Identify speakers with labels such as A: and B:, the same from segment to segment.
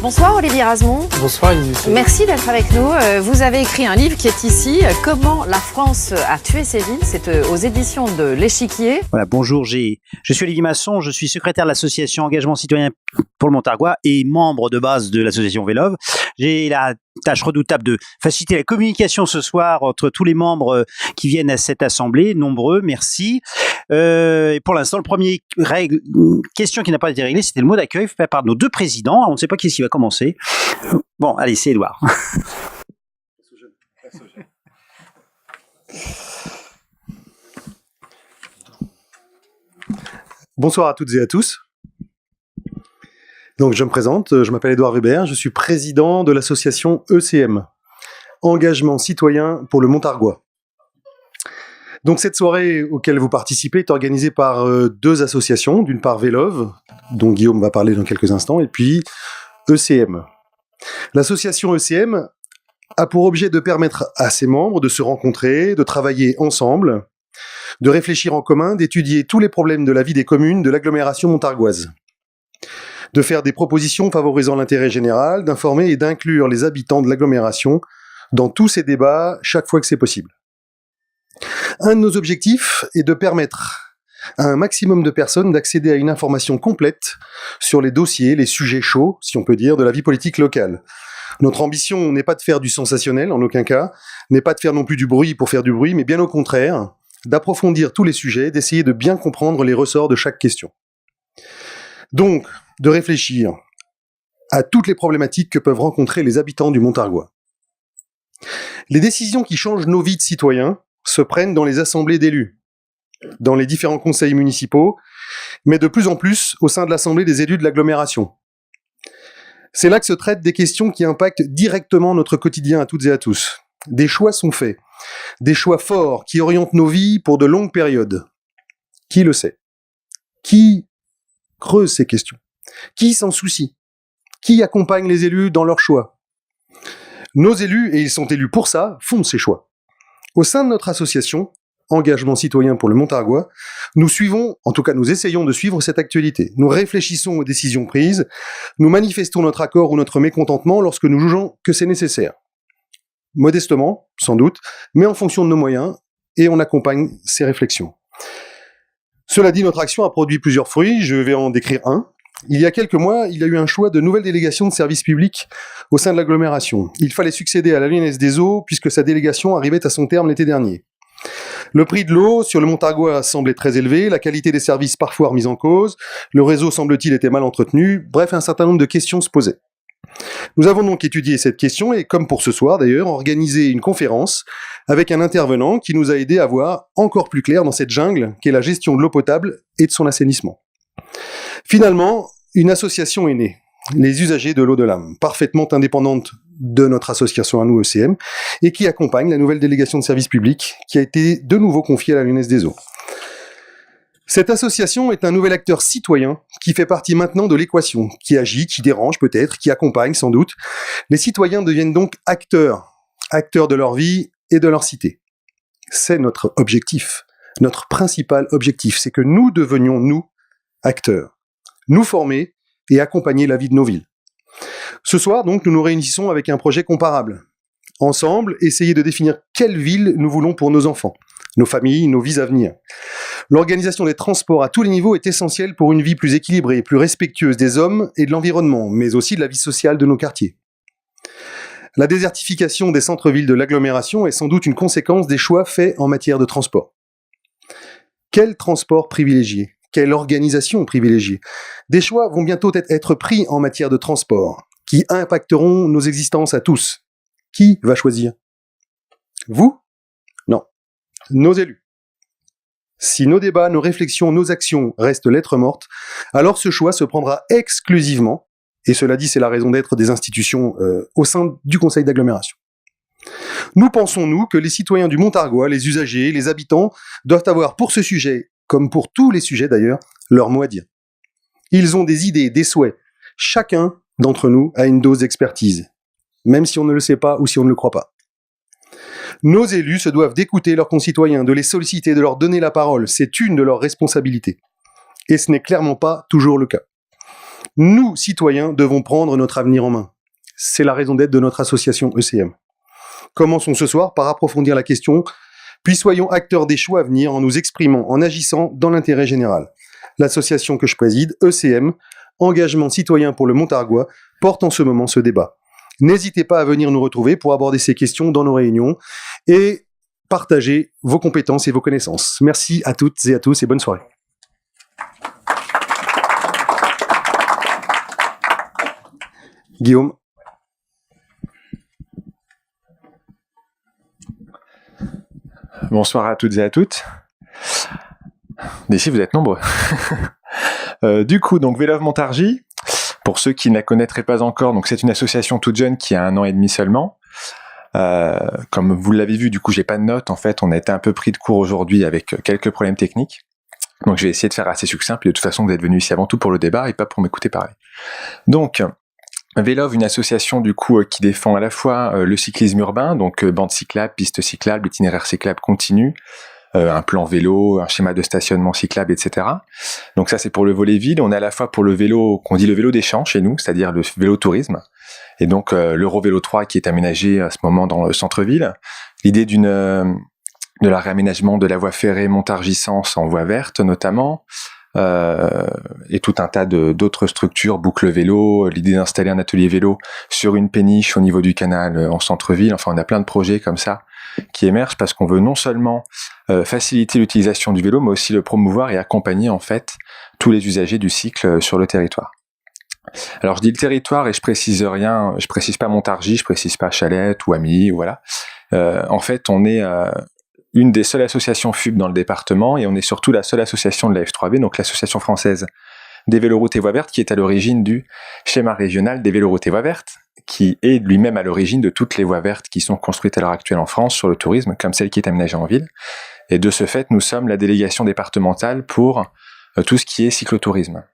A: Bonsoir Olivier Razemont.
B: Bonsoir Émilie.
A: Merci d'être avec nous. Vous avez écrit un livre qui est ici, Comment la France a tué ses villes. C'est aux éditions de l'Échiquier.
C: Voilà, bonjour, je suis Olivier Masson, je suis secrétaire de l'association Engagement Citoyen pour le Montargois et membre de base de l'association Vélove. J'ai la tâche redoutable de faciliter la communication ce soir entre tous les membres qui viennent à cette assemblée, nombreux, merci. Et pour l'instant, le premier question qui n'a pas été réglée, c'était le mot d'accueil fait par nos deux présidents. On ne sait pas qui va commencer. Bon, allez, c'est Édouard.
D: Bonsoir à toutes et à tous. Donc je me présente, je m'appelle Édouard Weber, je suis président de l'association ECM, Engagement Citoyen pour le Montargois. Donc cette soirée auquel vous participez est organisée par deux associations, d'une part Vélove, dont Guillaume va parler dans quelques instants, et puis ECM. L'association ECM a pour objet de permettre à ses membres de se rencontrer, de travailler ensemble, de réfléchir en commun, d'étudier tous les problèmes de la vie des communes de l'agglomération montargoise, de faire des propositions favorisant l'intérêt général, d'informer et d'inclure les habitants de l'agglomération dans tous ces débats chaque fois que c'est possible. Un de nos objectifs est de permettre à un maximum de personnes d'accéder à une information complète sur les dossiers, les sujets chauds, si on peut dire, de la vie politique locale. Notre ambition n'est pas de faire du sensationnel, en aucun cas, n'est pas de faire non plus du bruit pour faire du bruit, mais bien au contraire, d'approfondir tous les sujets, d'essayer de bien comprendre les ressorts de chaque question. Donc, de réfléchir à toutes les problématiques que peuvent rencontrer les habitants du Montargois. Les décisions qui changent nos vies de citoyens se prennent dans les assemblées d'élus, dans les différents conseils municipaux, mais de plus en plus au sein de l'assemblée des élus de l'agglomération. C'est là que se traitent des questions qui impactent directement notre quotidien à toutes et à tous. Des choix sont faits, des choix forts qui orientent nos vies pour de longues périodes. Qui le sait ? Qui creuse ces questions ? Qui s'en soucie ? Qui accompagne les élus dans leurs choix ? Nos élus, et ils sont élus pour ça, font ces choix. Au sein de notre association, Engagement Citoyen pour le Montargois, nous suivons, en tout cas nous essayons de suivre cette actualité. Nous réfléchissons aux décisions prises, nous manifestons notre accord ou notre mécontentement lorsque nous jugeons que c'est nécessaire. Modestement, sans doute, mais en fonction de nos moyens, et on accompagne ces réflexions. Cela dit, notre action a produit plusieurs fruits, je vais en décrire un. Il y a quelques mois, il y a eu un choix de nouvelle délégation de services publics au sein de l'agglomération. Il fallait succéder à la Lyonnaise des Eaux, puisque sa délégation arrivait à son terme l'été dernier. Le prix de l'eau sur le Montargois semblait très élevé, la qualité des services parfois remise en cause, le réseau semble-t-il était mal entretenu, bref, un certain nombre de questions se posaient. Nous avons donc étudié cette question et, comme pour ce soir d'ailleurs, organisé une conférence avec un intervenant qui nous a aidé à voir encore plus clair dans cette jungle qu'est la gestion de l'eau potable et de son assainissement. Finalement, une association est née, les usagers de l'eau de l'âme, parfaitement indépendante de notre association à nous ECM, et qui accompagne la nouvelle délégation de service public qui a été de nouveau confiée à la Lyonnaise des Eaux. Cette association est un nouvel acteur citoyen qui fait partie maintenant de l'équation, qui agit, qui dérange peut-être, qui accompagne sans doute. Les citoyens deviennent donc acteurs de leur vie et de leur cité. C'est notre objectif, notre principal objectif, c'est que nous devenions, nous, acteurs, nous former et accompagner la vie de nos villes. Ce soir, donc, nous nous réunissons avec un projet comparable. Ensemble, essayer de définir quelle ville nous voulons pour nos enfants, nos familles, nos vies à venir. L'organisation des transports à tous les niveaux est essentielle pour une vie plus équilibrée, plus respectueuse des hommes et de l'environnement, mais aussi de la vie sociale de nos quartiers. La désertification des centres-villes de l'agglomération est sans doute une conséquence des choix faits en matière de transport. Quel transport privilégié ? Quelle organisation privilégiée ? Des choix vont bientôt être pris en matière de transport, qui impacteront nos existences à tous. Qui va choisir ? Vous ? Non. Nos élus. Si nos débats, nos réflexions, nos actions restent lettres mortes, alors ce choix se prendra exclusivement, et cela dit, c'est la raison d'être des institutions au sein du conseil d'agglomération. Nous pensons, nous, que les citoyens du Montargois, les usagers, les habitants, doivent avoir pour ce sujet, comme pour tous les sujets d'ailleurs, leur mot à dire. Ils ont des idées, des souhaits. Chacun d'entre nous a une dose d'expertise, même si on ne le sait pas ou si on ne le croit pas. Nos élus se doivent d'écouter leurs concitoyens, de les solliciter, de leur donner la parole. C'est une de leurs responsabilités. Et ce n'est clairement pas toujours le cas. Nous, citoyens, devons prendre notre avenir en main. C'est la raison d'être de notre association ECM. Commençons ce soir par approfondir la question, puis soyons acteurs des choix à venir en nous exprimant, en agissant dans l'intérêt général. L'association que je préside, ECM, Engagement citoyen pour le Montargois, porte en ce moment ce débat. N'hésitez pas à venir nous retrouver pour aborder ces questions dans nos réunions et partager vos compétences et vos connaissances. Merci à toutes et à tous et bonne soirée. Guillaume.
B: Bonsoir à toutes et à toutes. D'ici, vous êtes nombreux. Du coup, donc Vélove Montargis, pour ceux qui ne la connaîtraient pas encore, donc c'est une association toute jeune qui a 1 an et demi seulement. Comme vous l'avez vu, du coup, j'ai pas de notes. En fait, on a été un peu pris de court aujourd'hui avec quelques problèmes techniques. Donc, je vais essayer de faire assez succinct. Puis de toute façon, vous êtes venus ici avant tout pour le débat et pas pour m'écouter parler. Donc, Vélove, une association du coup qui défend à la fois le cyclisme urbain, donc bande cyclable, piste cyclable, itinéraire cyclable continu, un plan vélo, un schéma de stationnement cyclable, etc. Donc ça c'est pour le volet ville. On est à la fois pour le vélo, qu'on dit le vélo des champs chez nous, c'est-à-dire le vélo tourisme, et donc l'Eurovélo 3 qui est aménagé à ce moment dans le centre-ville. L'idée de la réaménagement de la voie ferrée Montargis-Sens en voie verte notamment. Et tout un tas d'autres structures, boucle vélo, l'idée d'installer un atelier vélo sur une péniche au niveau du canal en centre-ville. Enfin, on a plein de projets comme ça qui émergent parce qu'on veut non seulement faciliter l'utilisation du vélo, mais aussi le promouvoir et accompagner en fait tous les usagers du cycle sur le territoire. Alors je dis le territoire et je précise rien, je précise pas Montargis, je précise pas Chalette ou Amilly, voilà. En fait, on est une des seules associations FUB dans le département, et on est surtout la seule association de la F3B, donc l'association française des véloroutes et voies vertes, qui est à l'origine du schéma régional des véloroutes et voies vertes, qui est lui-même à l'origine de toutes les voies vertes qui sont construites à l'heure actuelle en France sur le tourisme, comme celle qui est aménagée en ville. Et de ce fait, nous sommes la délégation départementale pour tout ce qui est cyclotourisme.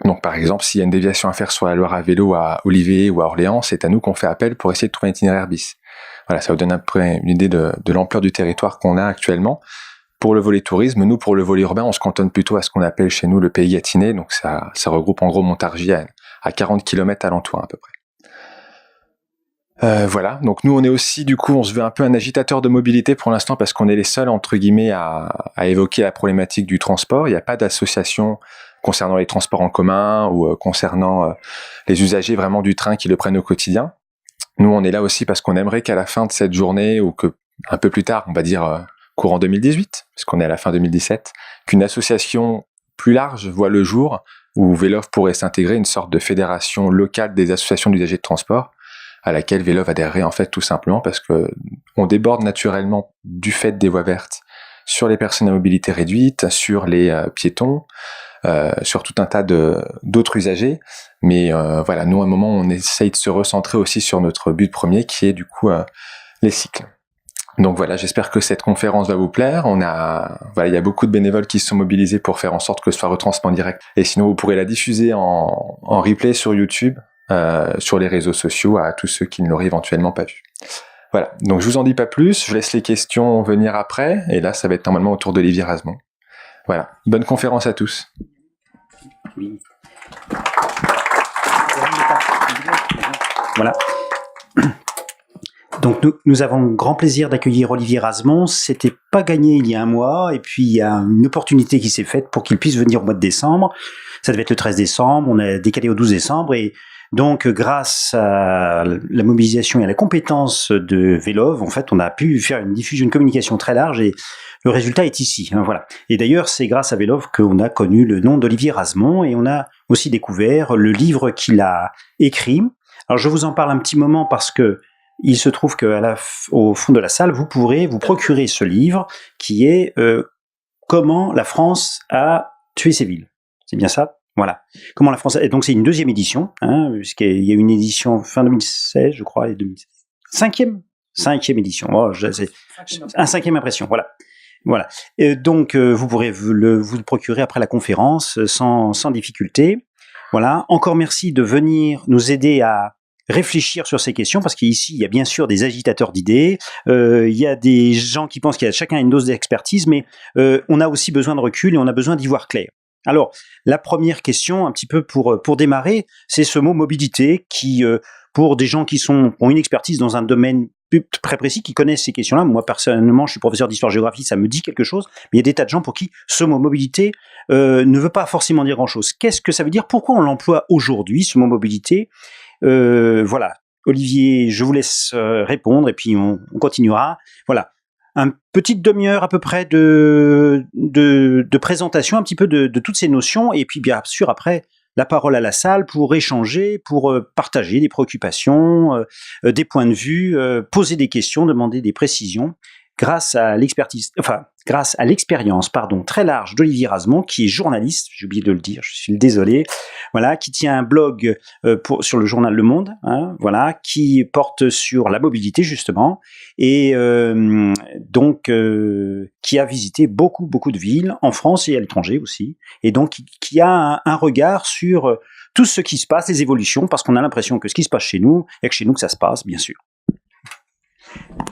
B: Donc par exemple, s'il y a une déviation à faire sur la Loire à vélo à Olivet ou à Orléans, c'est à nous qu'on fait appel pour essayer de trouver un itinéraire bis. Voilà, ça vous donne un peu une idée de l'ampleur du territoire qu'on a actuellement. Pour le volet tourisme, nous, pour le volet urbain, on se cantonne plutôt à ce qu'on appelle chez nous le pays gâtinais, donc ça regroupe en gros Montargis à 40 km alentour à peu près. Voilà, donc nous on est aussi, du coup, on se veut un peu un agitateur de mobilité pour l'instant parce qu'on est les seuls, entre guillemets, à évoquer la problématique du transport. Il n'y a pas d'association concernant les transports en commun ou concernant les usagers vraiment du train qui le prennent au quotidien. Nous, on est là aussi parce qu'on aimerait qu'à la fin de cette journée, ou que un peu plus tard, on va dire courant 2018, parce qu'on est à la fin 2017, qu'une association plus large voit le jour, où Vélove pourrait s'intégrer, une sorte de fédération locale des associations d'usagers de transport, à laquelle Vélove adhérerait en fait tout simplement parce que on déborde naturellement du fait des voies vertes sur les personnes à mobilité réduite, sur les piétons, sur tout un tas d'autres usagers. Mais voilà, nous à un moment on essaye de se recentrer aussi sur notre but premier qui est du coup les cycles. Donc voilà, j'espère que cette conférence va vous plaire. Il y a beaucoup de bénévoles qui se sont mobilisés pour faire en sorte que ce soit retransmis en direct. Et sinon vous pourrez la diffuser en replay sur YouTube, sur les réseaux sociaux à tous ceux qui ne l'auraient éventuellement pas vu. Voilà, donc je vous en dis pas plus, je laisse les questions venir après, et là ça va être normalement autour d'Olivier Razemont. Voilà, bonne conférence à tous.
C: Oui. Voilà. Donc nous avons grand plaisir d'accueillir Olivier Razemont. C'était pas gagné il y a un mois, et puis il y a une opportunité qui s'est faite pour qu'il puisse venir au mois de décembre. Ça devait être le 13 décembre, on a décalé au 12 décembre, et donc grâce à la mobilisation et à la compétence de Vélove, en fait, on a pu faire une diffusion, une communication très large, et le résultat est ici. Hein, voilà. Et d'ailleurs, c'est grâce à Vélove qu'on a connu le nom d'Olivier Razemont, et on a aussi découvert le livre qu'il a écrit. Alors je vous en parle un petit moment parce que il se trouve qu'au fond de la salle, vous pourrez vous procurer ce livre qui est Comment la France a tué ses villes. C'est bien ça ? Voilà. Comment la France a... Et donc c'est une deuxième édition, hein, puisqu'il y a une édition fin 2016, je crois, et 2016. Cinquième édition. Oh, c'est un cinquième impression. Voilà. Voilà. Et donc vous pourrez vous le procurer après la conférence sans difficulté. Voilà. Encore merci de venir nous aider à réfléchir sur ces questions, parce qu'ici, il y a bien sûr des agitateurs d'idées, il y a des gens qui pensent qu'il y a chacun une dose d'expertise, mais on a aussi besoin de recul et on a besoin d'y voir clair. Alors, la première question, un petit peu pour démarrer, c'est ce mot mobilité qui, pour des gens qui ont une expertise dans un domaine très précis, qui connaissent ces questions-là, moi personnellement, je suis professeur d'histoire-géographie, ça me dit quelque chose, mais il y a des tas de gens pour qui ce mot mobilité ne veut pas forcément dire grand-chose. Qu'est-ce que ça veut dire? Pourquoi on l'emploie aujourd'hui, ce mot mobilité? Voilà. Olivier, je vous laisse répondre et puis on continuera. Voilà. Une petite demi-heure à peu près de présentation un petit peu de toutes ces notions et puis bien sûr après la parole à la salle pour échanger, pour partager des préoccupations, des points de vue, poser des questions, demander des précisions grâce à l'expérience très large d'Olivier Razemont, qui est journaliste, j'ai oublié de le dire, je suis désolé, voilà, qui tient un blog sur le journal Le Monde, hein, voilà, qui porte sur la mobilité justement, et donc qui a visité beaucoup de villes en France et à l'étranger aussi, et donc qui a un regard sur tout ce qui se passe, les évolutions, parce qu'on a l'impression que ce qui se passe chez nous, il y a que chez nous que ça se passe, bien sûr.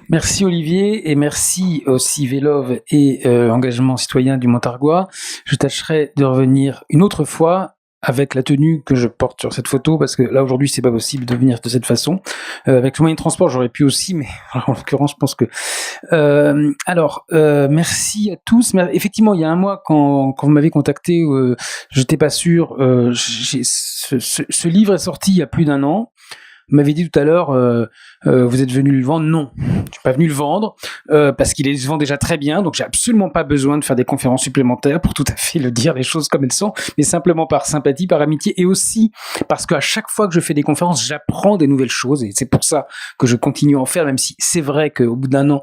E: Merci Olivier et merci aussi Vélove et Engagement Citoyen du Montargois. Je tâcherai de revenir une autre fois avec la tenue que je porte sur cette photo, parce que là aujourd'hui c'est pas possible de venir de cette façon. Avec le moyen de transport j'aurais pu aussi, mais en l'occurrence je pense que... merci à tous. Mais effectivement il y a un mois quand vous m'avez contacté, j'étais pas sûr. Ce livre est sorti il y a plus d'un an. Vous m'avez dit tout à l'heure, vous êtes venu le vendre. Non, je suis pas venu le vendre parce qu'il se vend déjà très bien. Donc j'ai absolument pas besoin de faire des conférences supplémentaires pour tout à fait le dire les choses comme elles sont, mais simplement par sympathie, par amitié, et aussi parce qu'à chaque fois que je fais des conférences, j'apprends des nouvelles choses, et c'est pour ça que je continue à en faire, même si c'est vrai qu'au bout d'un an,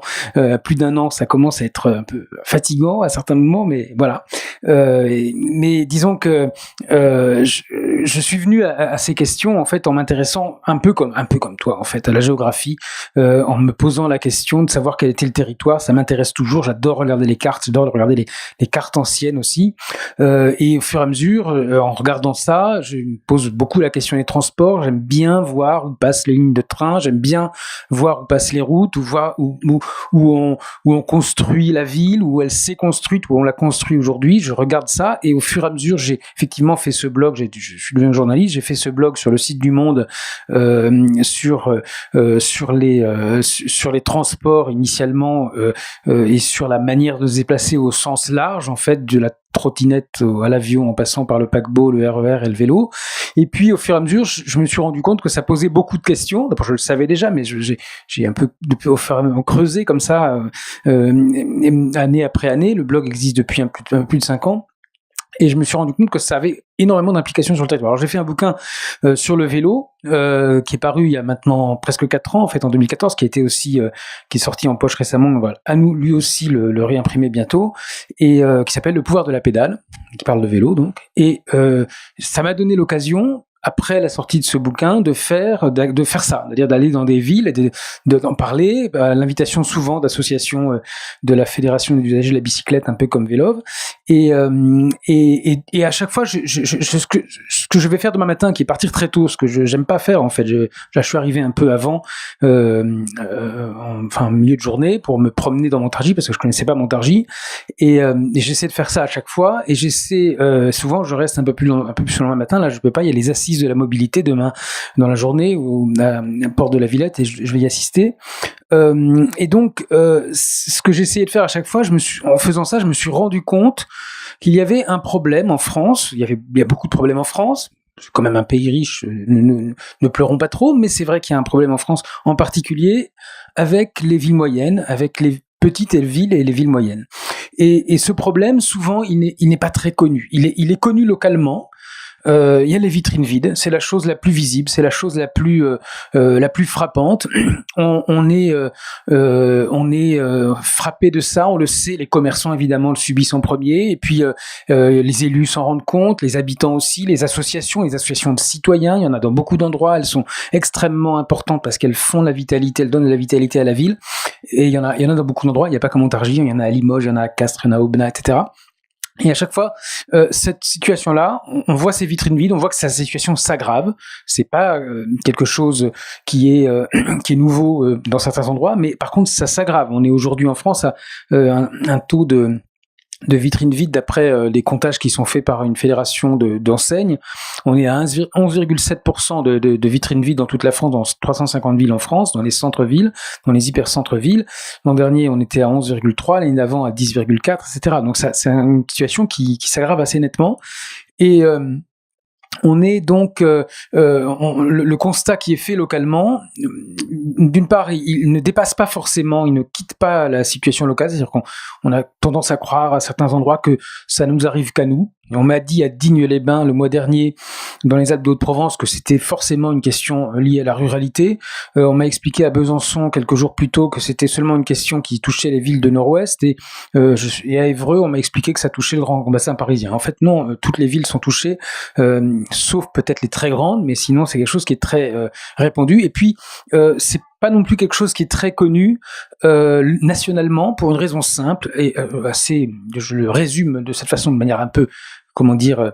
E: plus d'un an, ça commence à être un peu fatigant à certains moments, mais voilà. Mais disons que je suis venu à ces questions en fait en m'intéressant un peu comme toi en fait à la géographie, en me posant la question de savoir quel était le territoire. Ça m'intéresse toujours, j'adore regarder les cartes, j'adore regarder les cartes anciennes aussi, et au fur et à mesure en regardant ça, je me pose beaucoup la question des transports. J'aime bien voir où passent les lignes de train, j'aime bien voir où passent les routes, où on construit la ville, où elle s'est construite, où on la construit aujourd'hui. Je regarde ça et au fur et à mesure j'ai effectivement fait ce blog, je suis devenu journaliste, j'ai fait ce blog sur le site du Monde sur les transports initialement, et sur la manière de se déplacer au sens large en fait, de la trottinette à l'avion en passant par le paquebot, le RER et le vélo. Et puis au fur et à mesure je me suis rendu compte que ça posait beaucoup de questions. D'abord je le savais déjà, mais j'ai un peu depuis au fur et à mesure creusé comme ça, année après année. Le blog existe depuis plus de 5 ans. Et je me suis rendu compte que ça avait énormément d'implications sur le territoire. Alors j'ai fait un bouquin sur le vélo qui est paru il y a maintenant presque 4 ans, en fait en 2014, qui a été aussi qui est sorti en poche récemment. Voilà, à nous lui aussi le réimprimer bientôt, et qui s'appelle Le pouvoir de la pédale, qui parle de vélo donc. Et ça m'a donné l'occasion, après la sortie de ce bouquin, de faire ça, c'est-à-dire d'aller dans des villes et d'en parler, à l'invitation souvent d'associations de la Fédération des usagers de la bicyclette, un peu comme Vélove, et à chaque fois, ce que je vais faire demain matin, qui est partir très tôt, ce que j'aime pas faire en fait, là je suis arrivé un peu avant, en milieu de journée, pour me promener dans Montargis, parce que je connaissais pas Montargis, et j'essaie de faire ça à chaque fois, et j'essaie, souvent je reste un peu plus longtemps le matin. Là je peux pas, il y a les assises de la mobilité demain dans la journée à Porte de la Villette, et je vais y assister. Et donc, ce que j'essayais de faire à chaque fois, en faisant ça, je me suis rendu compte qu'il y avait un problème en France. Il y a beaucoup de problèmes en France. C'est quand même un pays riche, ne pleurons pas trop, mais c'est vrai qu'il y a un problème en France, en particulier avec les villes moyennes, avec les petites villes et les villes moyennes. Et ce problème, souvent, il n'est pas très connu. Il est connu localement. Il y a les vitrines vides, c'est la chose la plus visible, c'est la chose la plus frappante. On est frappé de ça, on le sait. Les commerçants évidemment le subissent en premier, et puis les élus s'en rendent compte, les habitants aussi, les associations de citoyens. Il y en a dans beaucoup d'endroits, elles sont extrêmement importantes parce qu'elles font la vitalité, elles donnent de la vitalité à la ville. Et il y en a dans beaucoup d'endroits. Il n'y a pas qu'à Montargis, il y en a à Limoges, il y en a à Castres, il y en a à Aubenas, etc. Et à chaque fois, cette situation-là, on voit ces vitrines vides, on voit que sa situation s'aggrave. C'est pas quelque chose qui est nouveau dans certains endroits, mais par contre, ça s'aggrave. On est aujourd'hui en France à un taux de vitrines vides d'après les comptages qui sont faits par une fédération d'enseignes. On est à 11,7% de vitrines vides dans toute la France, dans 350 villes en France, dans les centres-villes, dans les hyper-centres-villes. L'an dernier, on était à 11,3%, l'année d'avant à 10,4%, etc. Donc ça, c'est une situation qui s'aggrave assez nettement. Et on est donc le constat qui est fait localement. D'une part, il ne dépasse pas forcément, il ne quitte pas la situation locale, c'est-à-dire qu'on a tendance à croire à certains endroits que ça nous arrive qu'à nous. Et on m'a dit à Digne-les-Bains le mois dernier, dans les Alpes de Haute-Provence, que c'était forcément une question liée à la ruralité. On m'a expliqué à Besançon quelques jours plus tôt que c'était seulement une question qui touchait les villes de Nord-Ouest. Et à Évreux, on m'a expliqué que ça touchait le grand bassin parisien. En fait, non, toutes les villes sont touchées, sauf peut-être les très grandes, mais sinon c'est quelque chose qui est très répandu. Et puis, c'est pas non plus quelque chose qui est très connu nationalement pour une raison simple et assez, je le résume de cette façon de manière un peu, comment dire,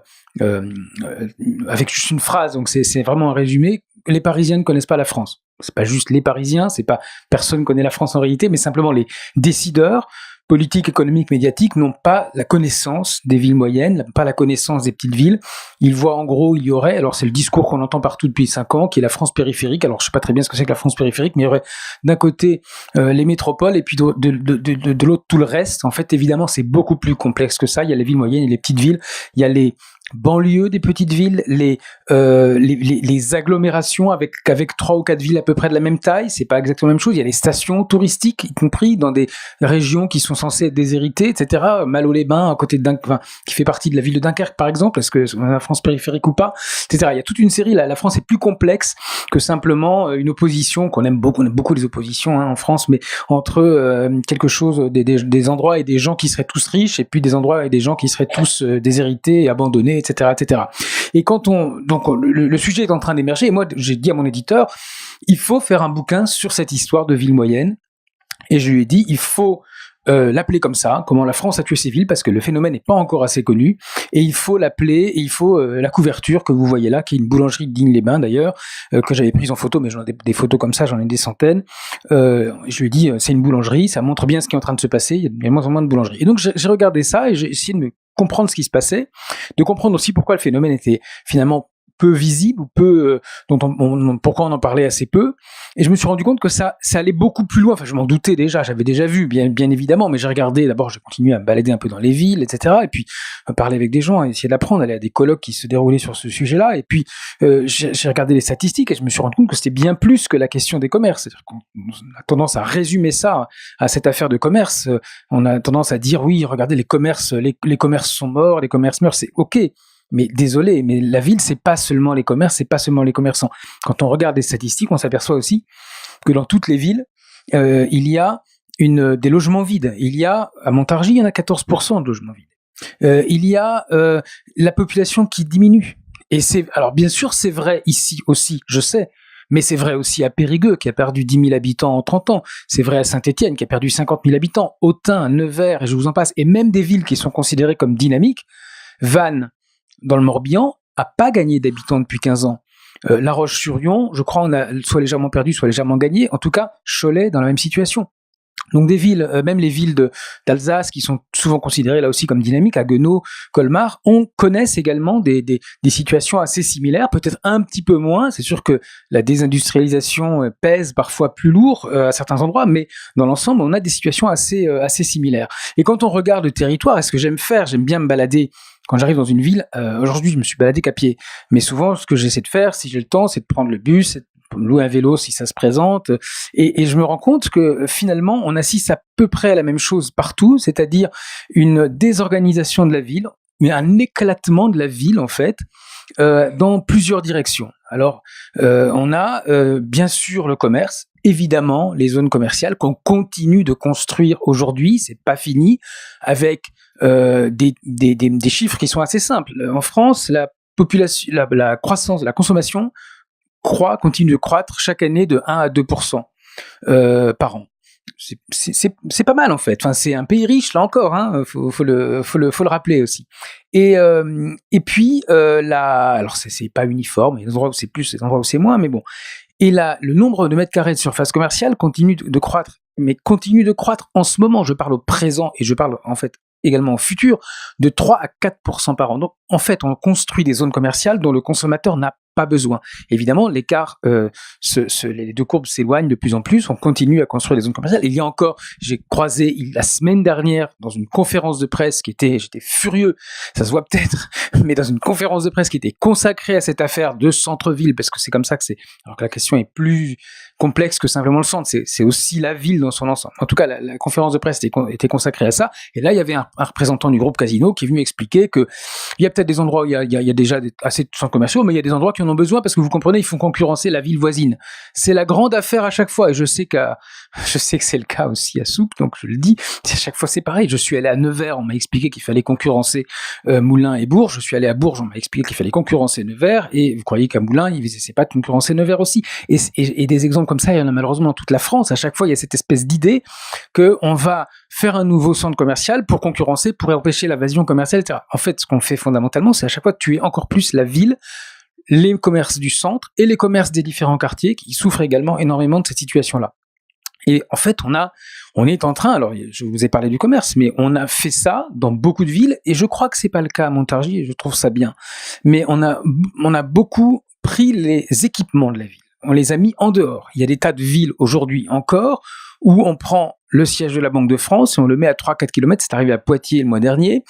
E: avec juste une phrase, donc c'est vraiment un résumé. Les Parisiens ne connaissent pas la France. C'est pas juste les Parisiens, c'est pas personne connaît la France en réalité, mais simplement les décideurs politiques, économiques, médiatiques n'ont pas la connaissance des villes moyennes, pas la connaissance des petites villes. Ils voient en gros, il y aurait, alors c'est le discours qu'on entend partout depuis 5 ans, qui est la France périphérique. Alors je sais pas très bien ce que c'est que la France périphérique, mais il y aurait d'un côté les métropoles et puis de l'autre tout le reste. En fait, évidemment, c'est beaucoup plus complexe que ça. Il y a les villes moyennes et les petites villes. Il y a les banlieues des petites villes, les agglomérations avec 3 ou 4 villes à peu près de la même taille, c'est pas exactement la même chose. Il y a les stations touristiques, y compris dans des régions qui sont censées être déshéritées, etc. Malo-les-Bains, à côté de Dunkerque, qui fait partie de la ville de Dunkerque, par exemple, est-ce que c'est la France périphérique ou pas, etc. Il y a toute une série, la France est plus complexe que simplement une opposition, qu'on aime beaucoup les oppositions en France, mais entre quelque chose, des endroits et des gens qui seraient tous riches, et puis des endroits et des gens qui seraient tous déshérités et abandonnés, etc., etc. Et donc le sujet est en train d'émerger, et moi j'ai dit à mon éditeur, il faut faire un bouquin sur cette histoire de ville moyenne, et je lui ai dit, il faut l'appeler comme ça, comment la France a tué ses villes, parce que le phénomène n'est pas encore assez connu, et il faut l'appeler, et il faut la couverture que vous voyez là, qui est une boulangerie de Digne-les-Bains d'ailleurs, que j'avais prise en photo, mais j'en ai des photos comme ça, j'en ai des centaines. Je lui ai dit, c'est une boulangerie, ça montre bien ce qui est en train de se passer, il y a de moins en moins de boulangeries. Et donc j'ai regardé ça, et j'ai essayé de me comprendre ce qui se passait, de comprendre aussi pourquoi le phénomène était finalement peu visible, ou peu, pourquoi on en parlait assez peu. Et je me suis rendu compte que ça allait beaucoup plus loin. Enfin, je m'en doutais déjà, j'avais déjà vu, bien évidemment, mais j'ai regardé, d'abord, j'ai continué à me balader un peu dans les villes, etc. Et puis, parler avec des gens, essayer d'apprendre, aller à des colloques qui se déroulaient sur ce sujet-là. Et puis, j'ai regardé les statistiques et je me suis rendu compte que c'était bien plus que la question des commerces. C'est-à-dire qu'on a tendance à résumer ça à cette affaire de commerce. On a tendance à dire, oui, regardez, les commerces sont morts, les commerces meurent, c'est OK. Mais désolé, mais la ville, c'est pas seulement les commerces, c'est pas seulement les commerçants. Quand on regarde les statistiques, on s'aperçoit aussi que dans toutes les villes, il y a des logements vides. Il y a, à Montargis, il y en a 14% de logements vides. Il y a la population qui diminue. Et alors bien sûr, c'est vrai ici aussi, je sais, mais c'est vrai aussi à Périgueux, qui a perdu 10 000 habitants en 30 ans. C'est vrai à Saint-Étienne, qui a perdu 50 000 habitants. Autun, Nevers, et je vous en passe. Et même des villes qui sont considérées comme dynamiques. Vannes, dans le Morbihan, a pas gagné d'habitants depuis 15 ans. La Roche-sur-Yon, je crois, on a soit légèrement perdu, soit légèrement gagné. En tout cas, Cholet, dans la même situation. Donc des villes, même les villes d'Alsace, qui sont souvent considérées là aussi comme dynamiques, Haguenau, Colmar, connaissent également des situations assez similaires, peut-être un petit peu moins. C'est sûr que la désindustrialisation pèse parfois plus lourd à certains endroits, mais dans l'ensemble, on a des situations assez similaires. Et quand on regarde le territoire, est-ce que j'aime bien me balader. Quand j'arrive dans une ville, aujourd'hui, je me suis baladé qu'à pied. Mais souvent, ce que j'essaie de faire, si j'ai le temps, c'est de prendre le bus, c'est de louer un vélo si ça se présente. Et je me rends compte que finalement, on assiste à peu près à la même chose partout, c'est-à-dire une désorganisation de la ville, un éclatement de la ville, en fait, dans plusieurs directions. Alors, on a bien sûr le commerce, évidemment les zones commerciales qu'on continue de construire aujourd'hui, c'est pas fini, avec des chiffres qui sont assez simples. En France, la population, la croissance, la consommation continue de croître chaque année de 1 à 2% par an. C'est pas mal en fait. Enfin, c'est un pays riche là encore. Faut le rappeler aussi. Et puis alors c'est pas uniforme. Il y a des endroits où c'est plus, des endroits où c'est moins, mais bon. Et là, le nombre de mètres carrés de surface commerciale continue de croître, mais continue de croître en ce moment. Je parle au présent et je parle en fait également au futur, de 3 à 4% par an. Donc, en fait, on construit des zones commerciales dont le consommateur n'a pas besoin. Évidemment, l'écart, les deux courbes s'éloignent de plus en plus. On continue à construire des zones commerciales. Il y a encore, j'ai croisé la semaine dernière dans une conférence de presse j'étais furieux, ça se voit peut-être, mais dans une conférence de presse qui était consacrée à cette affaire de centre-ville, parce que c'est comme ça que c'est, alors que la question est plus complexe que simplement le centre, c'est aussi la ville dans son ensemble. En tout cas, la conférence de presse était consacrée à ça, et là, il y avait un représentant du groupe Casino qui est venu expliquer que il y a peut-être des endroits où il y a déjà assez de centres commerciaux, mais il y a des endroits qui en ont besoin parce que vous comprenez, ils font concurrencer la ville voisine. C'est la grande affaire à chaque fois, et je sais que c'est le cas aussi à Soupe, donc je le dis, à chaque fois c'est pareil. Je suis allé à Nevers, on m'a expliqué qu'il fallait concurrencer Moulins et Bourges. Je suis allé à Bourges, on m'a expliqué qu'il fallait concurrencer Nevers, et vous croyez qu'à Moulins, ils essaient pas de concurrencer Nevers aussi. Et des exemples comme ça, il y en a malheureusement dans toute la France. À chaque fois, il y a cette espèce d'idée qu'on va faire un nouveau centre commercial pour concurrencer, pour empêcher l'invasion commerciale, etc. En fait, ce qu'on fait fondamentalement, c'est à chaque fois de tuer encore plus la ville, les commerces du centre et les commerces des différents quartiers qui souffrent également énormément de cette situation-là. Et en fait, on est en train, alors je vous ai parlé du commerce, mais on a fait ça dans beaucoup de villes, et je crois que c'est pas le cas à Montargis, et je trouve ça bien. Mais on a beaucoup pris les équipements de la ville. On les a mis en dehors. Il y a des tas de villes aujourd'hui encore où on prend le siège de la Banque de France et on le met à 3-4 km, c'est arrivé à Poitiers le mois dernier,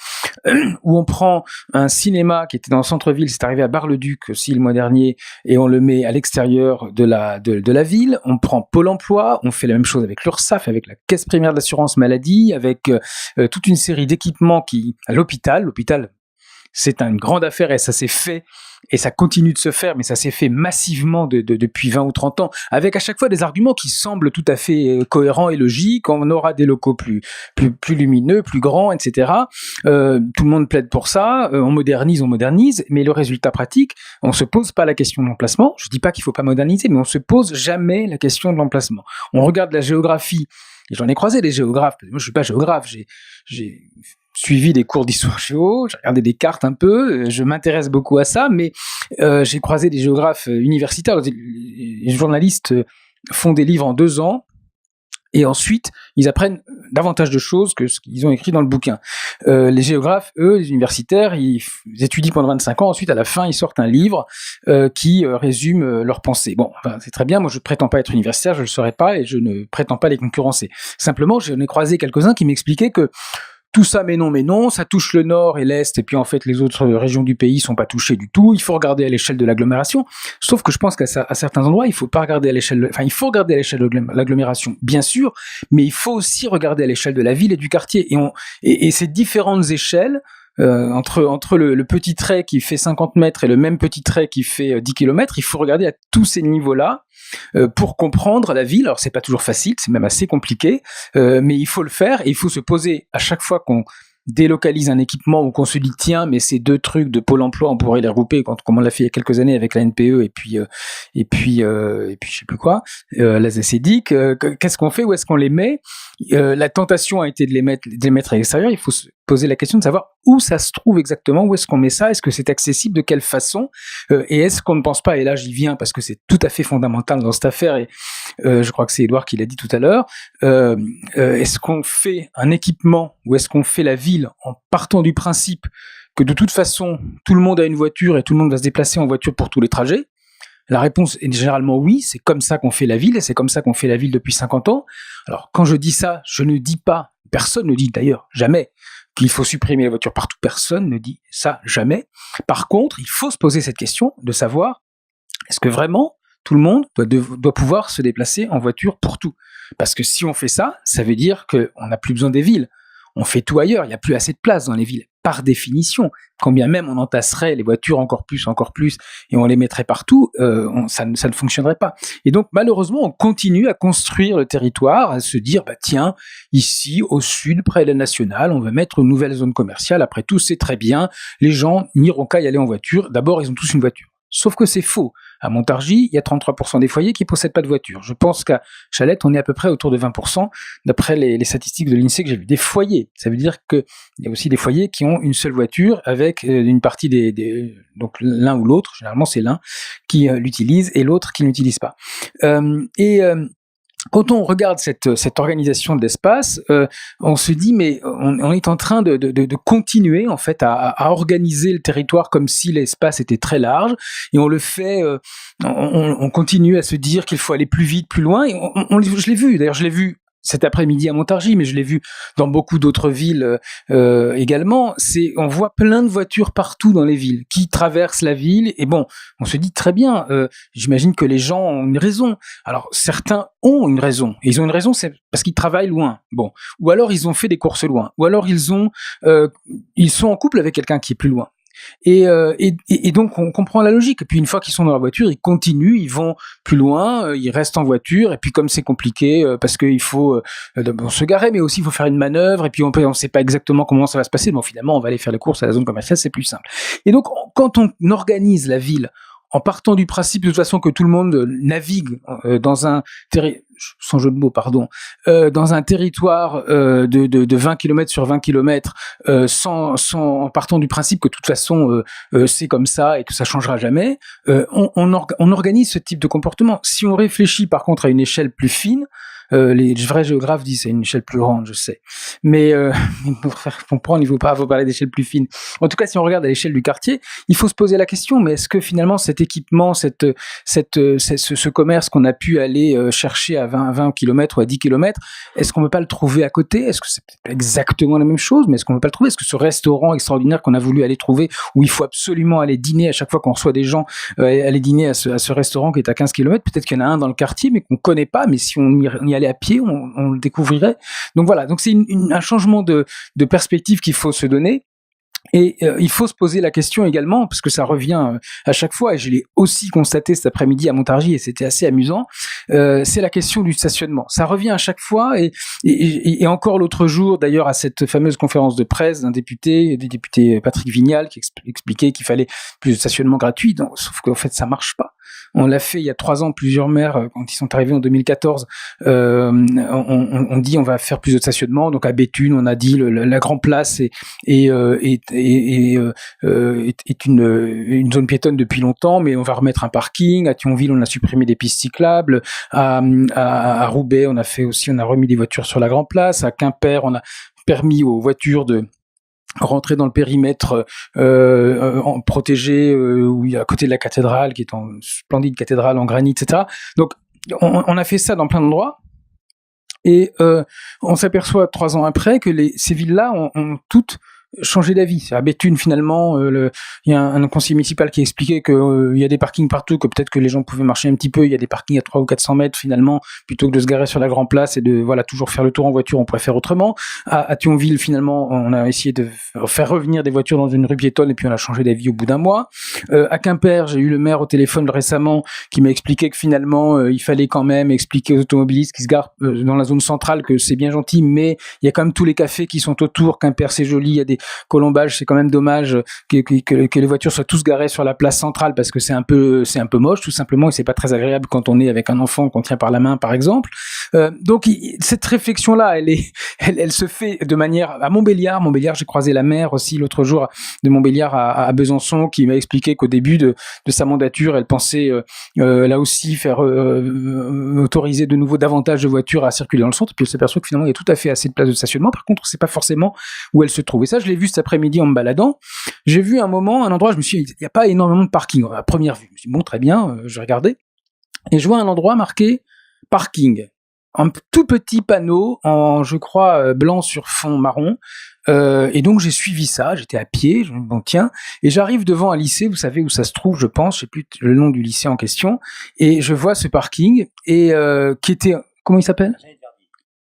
E: où on prend un cinéma qui était dans le centre-ville, c'est arrivé à Bar-le-Duc aussi le mois dernier, et on le met à l'extérieur de la ville. On prend Pôle emploi, on fait la même chose avec l'URSSAF, avec la Caisse primaire d'assurance maladie, avec toute une série d'équipements à l'hôpital, c'est une grande affaire, et ça s'est fait, et ça continue de se faire, mais ça s'est fait massivement depuis 20 ou 30 ans, avec à chaque fois des arguments qui semblent tout à fait cohérents et logiques. On aura des locaux plus lumineux, plus grands, etc. Tout le monde plaide pour ça, on modernise, mais le résultat pratique, on se pose pas la question de l'emplacement. Je dis pas qu'il faut pas moderniser, mais on se pose jamais la question de l'emplacement. On regarde la géographie, et j'en ai croisé des géographes, moi je suis pas géographe, j'ai suivi des cours d'histoire géo, j'ai regardé des cartes un peu, je m'intéresse beaucoup à ça, mais j'ai croisé des géographes universitaires. Les journalistes font des livres en 2 ans, et ensuite ils apprennent davantage de choses que ce qu'ils ont écrit dans le bouquin. Les géographes, eux, les universitaires, ils étudient pendant 25 ans, ensuite à la fin ils sortent un livre qui résume leurs pensées. Bon, enfin, c'est très bien, moi je ne prétends pas être universitaire, je ne le serai pas, et je ne prétends pas les concurrencer. Simplement, j'en ai croisé quelques-uns qui m'expliquaient que tout ça, mais non, ça touche le nord et l'est, et puis en fait les autres régions du pays sont pas touchées du tout. Il faut regarder à l'échelle de l'agglomération. Sauf que je pense qu'à certains endroits, il faut pas regarder à l'échelle, il faut regarder à l'échelle de l'agglomération, bien sûr, mais il faut aussi regarder à l'échelle de la ville et du quartier. Et ces différentes échelles, entre le petit trait qui fait 50 mètres et le même petit trait qui fait 10 km, il faut regarder à tous ces niveaux-là pour comprendre la ville. Alors c'est pas toujours facile, c'est même assez compliqué, mais il faut le faire, et il faut se poser à chaque fois qu'on délocalise un équipement ou qu'on se dit tiens, mais ces 2 trucs de Pôle emploi on pourrait les regrouper, comme on l'a fait il y a quelques années avec la NPE et puis je sais plus quoi, la ZCDIC, qu'est-ce qu'on fait, où est-ce qu'on les met? La tentation a été de les mettre à l'extérieur. Il faut se poser la question de savoir où ça se trouve exactement, où est-ce qu'on met ça, est-ce que c'est accessible, de quelle façon, et est-ce qu'on ne pense pas, et là j'y viens parce que c'est tout à fait fondamental dans cette affaire, et je crois que c'est Édouard qui l'a dit tout à l'heure, est-ce qu'on fait un équipement, ou est-ce qu'on fait la ville en partant du principe que de toute façon tout le monde a une voiture et tout le monde va se déplacer en voiture pour tous les trajets? La réponse est généralement oui, c'est comme ça qu'on fait la ville, et c'est comme ça qu'on fait la ville depuis 50 ans. Alors, quand je dis ça, je ne dis pas, personne ne dit d'ailleurs, jamais, qu'il faut supprimer les voitures partout, personne ne dit ça, jamais. Par contre, il faut se poser cette question de savoir, est-ce que vraiment tout le monde doit pouvoir se déplacer en voiture pour tout? Parce que si on fait ça, ça veut dire qu'on n'a plus besoin des villes. On fait tout ailleurs, il n'y a plus assez de place dans les villes, par définition. Quand bien même on entasserait les voitures encore plus, et on les mettrait partout, ça ne fonctionnerait pas. Et donc malheureusement, on continue à construire le territoire, à se dire, tiens, ici, au sud, près de la Nationale, on va mettre une nouvelle zone commerciale. Après tout, c'est très bien, les gens n'iront qu'à y aller en voiture. D'abord, ils ont tous une voiture. Sauf que c'est faux. À Montargis, il y a 33% des foyers qui ne possèdent pas de voiture. Je pense qu'à Chalette, on est à peu près autour de 20%, d'après les statistiques de l'INSEE que j'ai vues. Des foyers. Ça veut dire qu'il y a aussi des foyers qui ont une seule voiture, avec une partie donc l'un ou l'autre, généralement c'est l'un, qui l'utilise, et l'autre qui ne l'utilise pas. quand on regarde cette organisation de l'espace, on se dit mais on est en train de continuer en fait à organiser le territoire comme si l'espace était très large, et on le fait, on continue à se dire qu'il faut aller plus vite, plus loin. Et je l'ai vu, d'ailleurs je l'ai vu cet après-midi à Montargis, mais je l'ai vu dans beaucoup d'autres villes également. On voit plein de voitures partout dans les villes qui traversent la ville, et bon, on se dit très bien, j'imagine que les gens ont une raison. Alors certains ont une raison, et ils ont une raison, c'est parce qu'ils travaillent loin, bon, ou alors ils ont fait des courses loin, ou alors ils sont en couple avec quelqu'un qui est plus loin. Et donc on comprend la logique. Et puis une fois qu'ils sont dans la voiture, ils continuent, ils vont plus loin, ils restent en voiture. Et puis comme c'est compliqué, parce qu'il faut se garer, mais aussi il faut faire une manœuvre. Et puis on sait pas exactement comment ça va se passer. Bon, finalement, on va aller faire les courses à la zone commerciale, c'est plus simple. Et donc quand on organise la ville en partant du principe de toute façon que tout le monde navigue dans un sans jeu de mots, pardon, dans un territoire de 20 km sur 20 km, en partant du principe que de toute façon c'est comme ça et que ça changera jamais, on organise ce type de comportement. Si on réfléchit par contre à une échelle plus fine, les vrais géographes disent c'est une échelle plus grande, je sais. Mais pour faire comprendre, il faut parler d'échelle plus fine. En tout cas, si on regarde à l'échelle du quartier, il faut se poser la question, mais est-ce que finalement cet équipement, ce commerce qu'on a pu aller chercher à 20 km ou à 10 km, est-ce qu'on ne peut pas le trouver à côté? Est-ce que c'est exactement la même chose, mais est-ce qu'on ne peut pas le trouver? Est-ce que ce restaurant extraordinaire qu'on a voulu aller trouver, où il faut absolument aller dîner à chaque fois qu'on reçoit des gens, aller dîner à ce restaurant qui est à 15 km, peut-être qu'il y en a un dans le quartier, mais qu'on ne connaît pas, mais si on y allait à pied, on le découvrirait. Donc voilà, donc c'est un changement de perspective qu'il faut se donner. Et il faut se poser la question également, parce que ça revient à chaque fois, et je l'ai aussi constaté cet après-midi à Montargis, et c'était assez amusant, c'est la question du stationnement. Ça revient à chaque fois, et encore l'autre jour, d'ailleurs, à cette fameuse conférence de presse d'un député Patrick Vignal, qui expliquait qu'il fallait plus de stationnement gratuit, sauf qu'en fait, ça marche pas. On l'a fait il y a 3 ans, plusieurs maires, quand ils sont arrivés en 2014, on dit on va faire plus de stationnement. Donc à Béthune, on a dit la Grand Place est une zone piétonne depuis longtemps, mais on va remettre un parking. À Thionville, on a supprimé des pistes cyclables. À Roubaix, on a remis des voitures sur la Grand Place. À Quimper, on a permis aux voitures de rentrer dans le périmètre protégé à côté de la cathédrale, qui est une splendide cathédrale en granit, etc. Donc on a fait ça dans plein d'endroits, et on s'aperçoit 3 ans après que ces villes-là ont toutes changer d'avis. À Béthune, finalement, il y a un conseiller municipal qui expliquait que il y a des parkings partout, que peut-être que les gens pouvaient marcher un petit peu. Il y a des parkings à 300 ou 400 mètres, finalement, plutôt que de se garer sur la Grand Place et de toujours faire le tour en voiture, on pourrait faire autrement. À Thionville, finalement, on a essayé de faire revenir des voitures dans une rue piétonne, et puis on a changé d'avis au bout d'un mois. À Quimper, j'ai eu le maire au téléphone récemment qui m'a expliqué que finalement, il fallait quand même expliquer aux automobilistes qui se garent dans la zone centrale que c'est bien gentil, mais il y a quand même tous les cafés qui sont autour. Quimper, c'est joli, il y a des colombages, c'est quand même dommage que les voitures soient tous garées sur la place centrale, parce que c'est un peu moche, tout simplement, et c'est pas très agréable quand on est avec un enfant qu'on tient par la main, par exemple. Donc cette réflexion-là, elle se fait de manière à Montbéliard. J'ai croisé la maire aussi l'autre jour de Montbéliard à Besançon, qui m'a expliqué qu'au début de sa mandature, elle pensait là aussi faire autoriser de nouveau davantage de voitures à circuler dans le centre. Puis elle s'aperçoit que finalement il y a tout à fait assez de places de stationnement. Par contre, c'est pas forcément où elle se trouve. Et ça, je l'ai vu cet après-midi en me baladant. J'ai vu un endroit, je me suis dit, il n'y a pas énormément de parking à première vue. Je me suis dit, bon, très bien, je vais regarder. Et je vois un endroit marqué parking. Un tout petit panneau en, je crois, blanc sur fond marron. Et donc j'ai suivi ça, j'étais à pied, je me dis, bon tiens, et j'arrive devant un lycée, vous savez où ça se trouve, je pense, je sais plus le nom du lycée en question, et je vois ce parking, et qui était, comment il s'appelle ?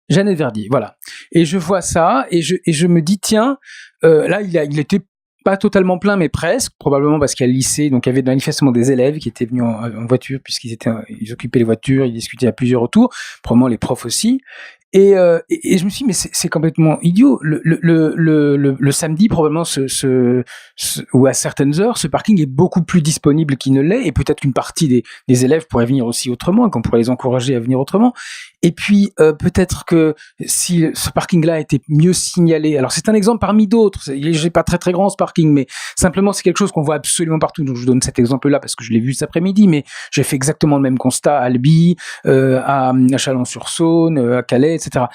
E: Jeannette Verdier, voilà. Et je vois ça, et je me dis, tiens, là, il était pas totalement plein, mais presque, probablement parce qu'il y a le lycée, donc il y avait manifestement des élèves qui étaient venus en voiture, puisqu'ils occupaient les voitures, ils discutaient à plusieurs autour, probablement les profs aussi. Et je me suis dit, mais c'est complètement idiot. Le samedi, probablement, ou à certaines heures, ce parking est beaucoup plus disponible qu'il ne l'est, et peut-être qu'une partie des élèves pourraient venir aussi autrement, et qu'on pourrait les encourager à venir autrement. Et puis, peut-être que si ce parking-là était mieux signalé, alors c'est un exemple parmi d'autres, j'ai pas très très grand ce parking, mais simplement c'est quelque chose qu'on voit absolument partout, donc je donne cet exemple-là parce que je l'ai vu cet après-midi, mais j'ai fait exactement le même constat à Albi, à Chalon-sur-Saône, à Calais, etc.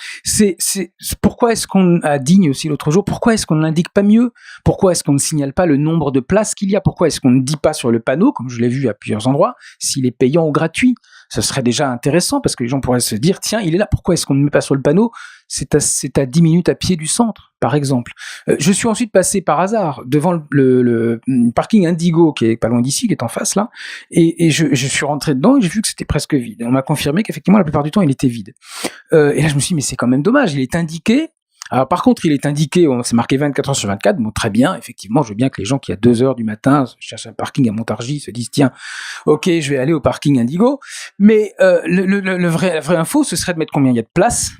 E: Pourquoi est-ce qu'on, à Digne aussi l'autre jour, pourquoi est-ce qu'on ne l'indique pas mieux? Pourquoi est-ce qu'on ne signale pas le nombre de places qu'il y a? Pourquoi est-ce qu'on ne dit pas sur le panneau, comme je l'ai vu à plusieurs endroits, s'il est payant ou gratuit? Ce serait déjà intéressant parce que les gens pourraient se dire, tiens, il est là, pourquoi est-ce qu'on ne met pas sur le panneau? C'est à 10 minutes à pied du centre, par exemple. Je suis ensuite passé par hasard devant le parking Indigo, qui est pas loin d'ici, qui est en face là, et je suis rentré dedans et j'ai vu que c'était presque vide. On m'a confirmé qu'effectivement, la plupart du temps, il était vide. Et là, je me suis dit, mais c'est quand même dommage, il est indiqué. Alors par contre, il est indiqué, c'est marqué 24 heures sur 24, bon très bien, effectivement, je veux bien que les gens qui à 2 heures du matin cherchent un parking à Montargis se disent tiens, ok, je vais aller au parking Indigo, mais la vraie info, ce serait de mettre combien il y a de places,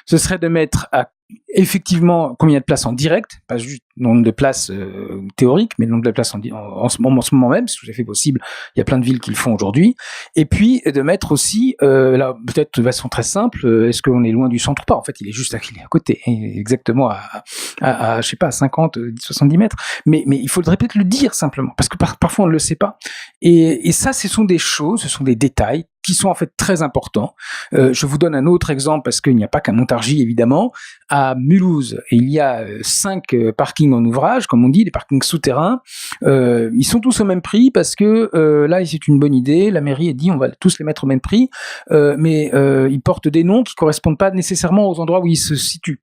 E: ce serait de mettre effectivement combien il y a de places en direct, pas juste nombre de places théoriques, mais le nombre de places en ce moment même, c'est tout à fait possible, il y a plein de villes qui le font aujourd'hui, et puis de mettre aussi, là peut-être de façon très simple, est-ce qu'on est loin du centre ou pas? En fait, il est à côté, exactement à je sais pas, 50, 70 mètres, mais il faudrait peut-être le dire simplement, parce que parfois on ne le sait pas, et ça, ce sont des choses, ce sont des détails qui sont en fait très importants. Je vous donne un autre exemple, parce qu'il n'y a pas qu'à Montargis, évidemment. À Mulhouse, il y a 5 parkings en ouvrage, comme on dit, des parkings souterrains. Ils sont tous au même prix, parce que là, c'est une bonne idée. La mairie a dit, on va tous les mettre au même prix, mais ils portent des noms qui correspondent pas nécessairement aux endroits où ils se situent.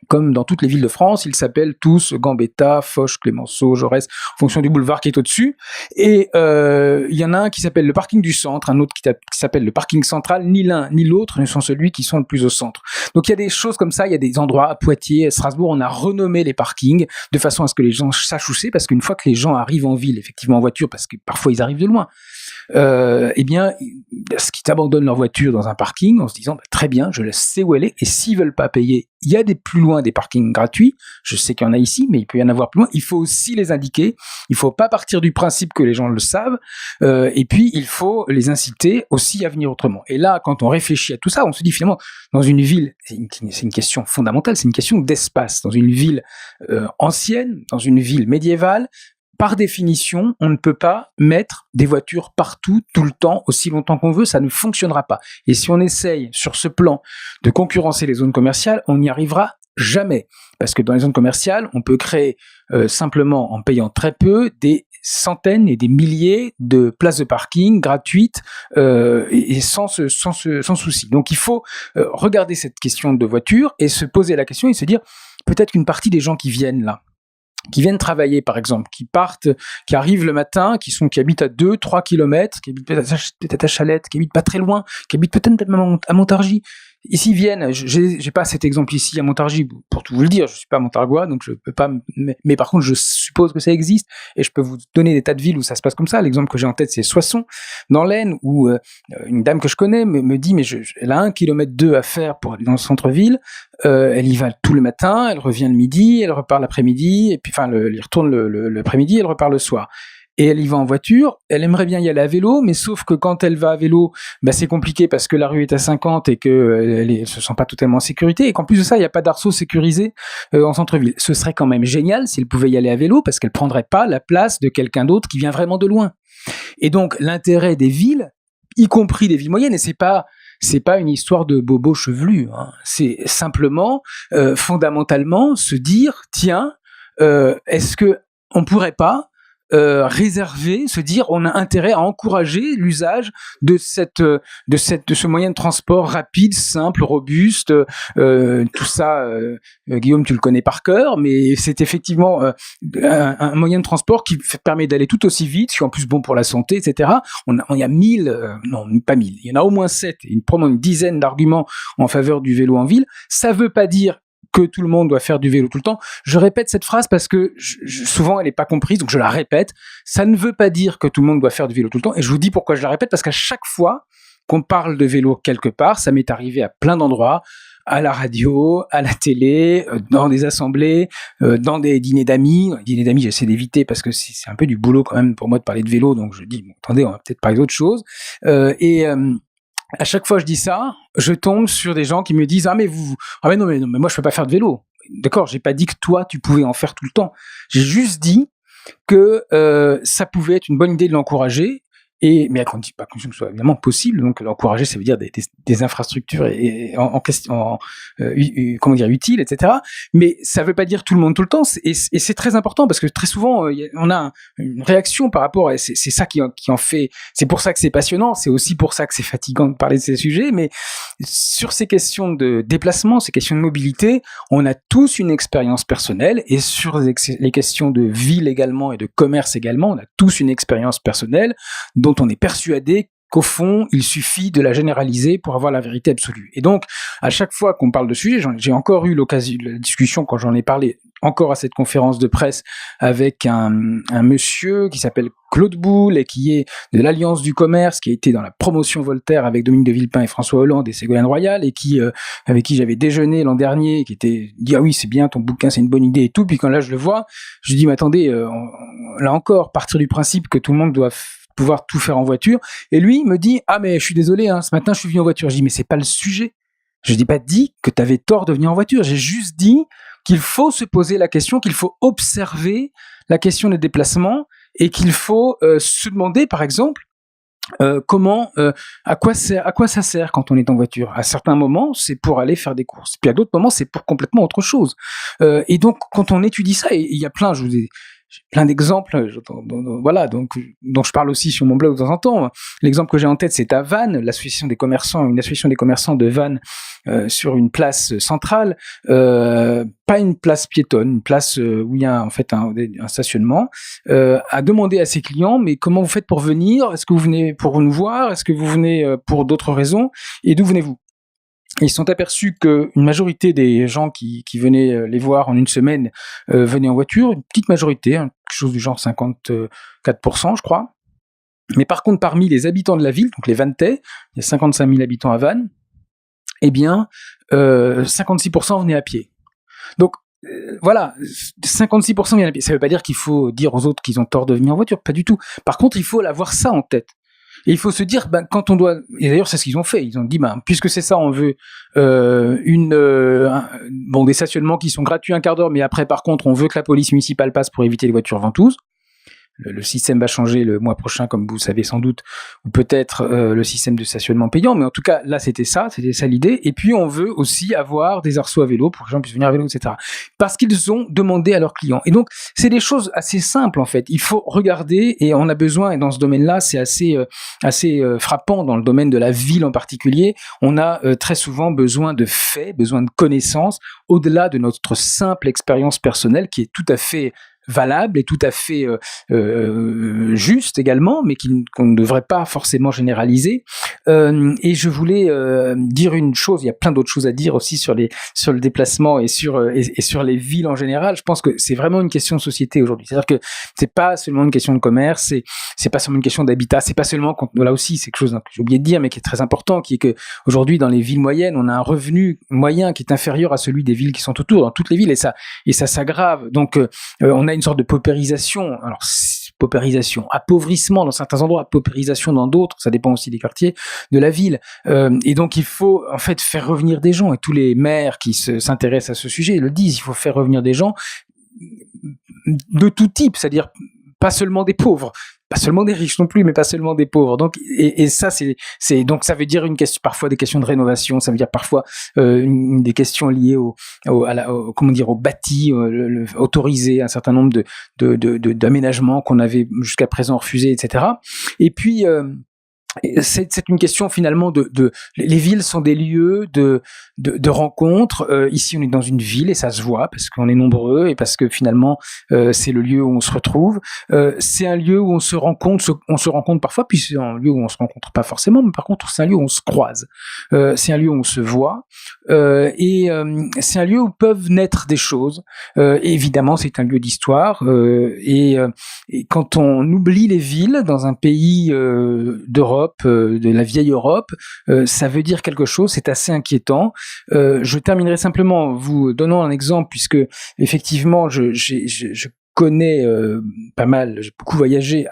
E: Comme dans toutes les villes de France, ils s'appellent tous Gambetta, Foch, Clémenceau, Jaurès, en fonction du boulevard qui est au-dessus. Et il y en a un qui s'appelle le parking du centre, un autre qui s'appelle le parking central. Ni l'un ni l'autre ne sont celui qui sont le plus au centre. Donc il y a des choses comme ça, il y a des endroits à Poitiers, à Strasbourg, on a renommé les parkings de façon à ce que les gens sachent où c'est, parce qu'une fois que les gens arrivent en ville, effectivement en voiture, parce que parfois ils arrivent de loin, eh bien, ce qu'ils abandonnent leur voiture dans un parking en se disant très bien, je sais où elle est, et s'ils veulent pas payer, il y a plus loin des parkings gratuits, je sais qu'il y en a ici, mais il peut y en avoir plus loin, il faut aussi les indiquer, il faut pas partir du principe que les gens le savent, et puis il faut les inciter aussi à venir autrement. Et là, quand on réfléchit à tout ça, on se dit finalement, dans une ville, c'est une question fondamentale, c'est une question d'espace, dans une ville ancienne, dans une ville médiévale, par définition, on ne peut pas mettre des voitures partout, tout le temps, aussi longtemps qu'on veut, ça ne fonctionnera pas. Et si on essaye, sur ce plan, de concurrencer les zones commerciales, on n'y arrivera jamais. Parce que dans les zones commerciales, on peut créer simplement, en payant très peu, des centaines et des milliers de places de parking gratuites et sans souci. Donc il faut regarder cette question de voiture et se poser la question et se dire, peut-être qu'une partie des gens qui viennent là, qui viennent travailler, par exemple, qui partent, qui arrivent le matin, qui habitent à 2-3 kilomètres, qui habitent peut-être à Chalette, qui habitent pas très loin, qui habitent peut-être même à Montargis. Et s'ils viennent, j'ai pas cet exemple ici à Montargis, pour tout vous le dire, je suis pas montargois, donc je peux pas, mais par contre, je suppose que ça existe, et je peux vous donner des tas de villes où ça se passe comme ça. L'exemple que j'ai en tête, c'est Soissons, dans l'Aisne, où une dame que je connais me dit, mais elle a 1,2 km à faire pour aller dans le centre-ville, elle y va tout le matin, elle revient le midi, elle repart l'après-midi, et puis, elle retourne l'après-midi, elle repart le soir. Et elle y va en voiture, elle aimerait bien y aller à vélo, mais sauf que quand elle va à vélo, c'est compliqué parce que la rue est à 50 et qu'elle se sent pas totalement en sécurité, et qu'en plus de ça, il n'y a pas d'arceau sécurisé en centre-ville. Ce serait quand même génial si elle pouvait y aller à vélo, parce qu'elle prendrait pas la place de quelqu'un d'autre qui vient vraiment de loin. Et donc, l'intérêt des villes, y compris des villes moyennes, et c'est pas une histoire de bobo chevelu, hein. C'est simplement, fondamentalement, se dire, tiens, est-ce que on pourrait pas réserver, se dire, on a intérêt à encourager l'usage de ce moyen de transport rapide, simple, robuste, tout ça, Guillaume, tu le connais par cœur, mais c'est effectivement un moyen de transport qui permet d'aller tout aussi vite, qui est en plus bon pour la santé, etc. Il y a 1000, non, pas 1000, il y en a au moins 7, probablement une dizaine d'arguments en faveur du vélo en ville. Ça veut pas dire que tout le monde doit faire du vélo tout le temps. Je répète cette phrase parce que souvent elle n'est pas comprise, donc je la répète. Ça ne veut pas dire que tout le monde doit faire du vélo tout le temps, et je vous dis pourquoi je la répète, parce qu'à chaque fois qu'on parle de vélo quelque part, ça m'est arrivé à plein d'endroits, à la radio, à la télé, dans des assemblées, dans des dîners d'amis. Dîners d'amis, j'essaie d'éviter parce que c'est un peu du boulot quand même pour moi de parler de vélo, donc je dis, bon, attendez, on va peut-être parler d'autre chose. À chaque fois que je dis ça, je tombe sur des gens qui me disent mais non mais moi je peux pas faire de vélo. D'accord, j'ai pas dit que toi tu pouvais en faire tout le temps. J'ai juste dit que ça pouvait être une bonne idée de l'encourager. Mais à condition que ce soit évidemment possible, donc l'encourager, ça veut dire des infrastructures utiles, etc. Mais ça veut pas dire tout le monde tout le temps, et c'est très important parce que très souvent on a une réaction par rapport à c'est ça qui en fait. C'est pour ça que c'est passionnant, c'est aussi pour ça que c'est fatigant de parler de ces sujets. Mais sur ces questions de déplacement, ces questions de mobilité, on a tous une expérience personnelle, et sur les questions de ville également et de commerce également, on a tous une expérience personnelle dont on est persuadé qu'au fond, il suffit de la généraliser pour avoir la vérité absolue. Et donc, à chaque fois qu'on parle de sujet, j'ai encore eu l'occasion de la discussion quand j'en ai parlé encore à cette conférence de presse avec un monsieur qui s'appelle Claude Boulle et qui est de l'Alliance du commerce, qui a été dans la promotion Voltaire avec Dominique de Villepin et François Hollande et Ségolène Royal, et avec qui j'avais déjeuné l'an dernier, qui était dit oui, c'est bien ton bouquin, c'est une bonne idée et tout. Puis quand là je le vois, je dis mais attendez, là encore, partir du principe que tout le monde doit pouvoir tout faire en voiture. Et lui, il me dit mais je suis désolé, ce matin je suis venu en voiture. Je dis mais c'est pas le sujet. Je n'ai pas dit que tu avais tort de venir en voiture. J'ai juste dit qu'il faut se poser la question, qu'il faut observer la question des déplacements, et qu'il faut se demander, par exemple, à quoi ça sert quand on est en voiture. À certains moments, c'est pour aller faire des courses. Puis à d'autres moments, c'est pour complètement autre chose. Et donc, quand on étudie ça, et il y a plein, j'ai plein d'exemples, dont je parle aussi sur mon blog de temps en temps. L'exemple que j'ai en tête, c'est à Vannes, une association des commerçants de Vannes, sur une place centrale, pas une place piétonne, une place où il y a en fait un stationnement, a demandé à ses clients, mais comment vous faites pour venir? Est-ce que vous venez pour nous voir? Est-ce que vous venez pour d'autres raisons? Et d'où venez-vous? Ils se sont aperçus qu'une majorité des gens qui venaient les voir en une semaine venaient en voiture, une petite majorité, quelque chose du genre 54%, je crois. Mais par contre, parmi les habitants de la ville, donc les Vanntais, il y a 55 000 habitants à Vannes, 56% venaient à pied. Donc, 56% viennent à pied. Ça ne veut pas dire qu'il faut dire aux autres qu'ils ont tort de venir en voiture, pas du tout. Par contre, il faut avoir ça en tête. Et il faut se dire, quand on doit, et d'ailleurs c'est ce qu'ils ont fait, ils ont dit, puisque c'est ça, on veut des stationnements qui sont gratuits un quart d'heure, mais après par contre on veut que la police municipale passe pour éviter les voitures ventouses. Le système va changer le mois prochain, comme vous savez sans doute, ou peut-être le système de stationnement payant, mais en tout cas là c'était ça l'idée. Et puis on veut aussi avoir des arceaux à vélo pour que les gens puissent venir à vélo, etc. Parce qu'ils ont demandé à leurs clients. Et donc c'est des choses assez simples en fait. Il faut regarder, et on a besoin, et dans ce domaine-là c'est assez frappant, dans le domaine de la ville en particulier, on a très souvent besoin de faits, besoin de connaissances, au-delà de notre simple expérience personnelle qui est tout à fait valable et tout à fait juste également, mais qu'on ne devrait pas forcément généraliser. Et je voulais dire une chose, il y a plein d'autres choses à dire aussi sur le déplacement et sur les villes en général. Je pense que c'est vraiment une question de société aujourd'hui. C'est-à-dire que c'est pas seulement une question de commerce, c'est pas seulement une question d'habitat, c'est pas seulement, là aussi c'est quelque chose que j'ai oublié de dire, mais qui est très important, qui est que aujourd'hui dans les villes moyennes, on a un revenu moyen qui est inférieur à celui des villes qui sont autour, dans toutes les villes, et ça s'aggrave. Donc on a une sorte de paupérisation. Alors, paupérisation, appauvrissement dans certains endroits, paupérisation dans d'autres, ça dépend aussi des quartiers de la ville. Et donc, il faut en fait faire revenir des gens. Et tous les maires qui s'intéressent à ce sujet le disent, il faut faire revenir des gens de tout type, c'est-à-dire pas seulement des pauvres, pas seulement des riches non plus, mais pas seulement des pauvres. Donc, et ça, donc ça veut dire parfois des questions de rénovation, ça veut dire parfois des questions liées au bâti, autoriser un certain nombre d'aménagements qu'on avait jusqu'à présent refusés, etc. Et puis c'est une question finalement les villes sont des lieux de rencontres. Ici, on est dans une ville et ça se voit parce qu'on est nombreux et parce que finalement, c'est le lieu où on se retrouve. C'est un lieu où on se rencontre parfois, puis c'est un lieu où on se rencontre pas forcément, mais par contre, c'est un lieu où on se croise. C'est un lieu où on se voit. Et c'est un lieu où peuvent naître des choses. Et évidemment, c'est un lieu d'histoire. Et quand on oublie les villes dans un pays d'Europe, Europe, de la vieille Europe, ça veut dire quelque chose, c'est assez inquiétant. Je terminerai simplement en vous donnant un exemple, puisque effectivement, je connais pas mal, j'ai beaucoup voyagé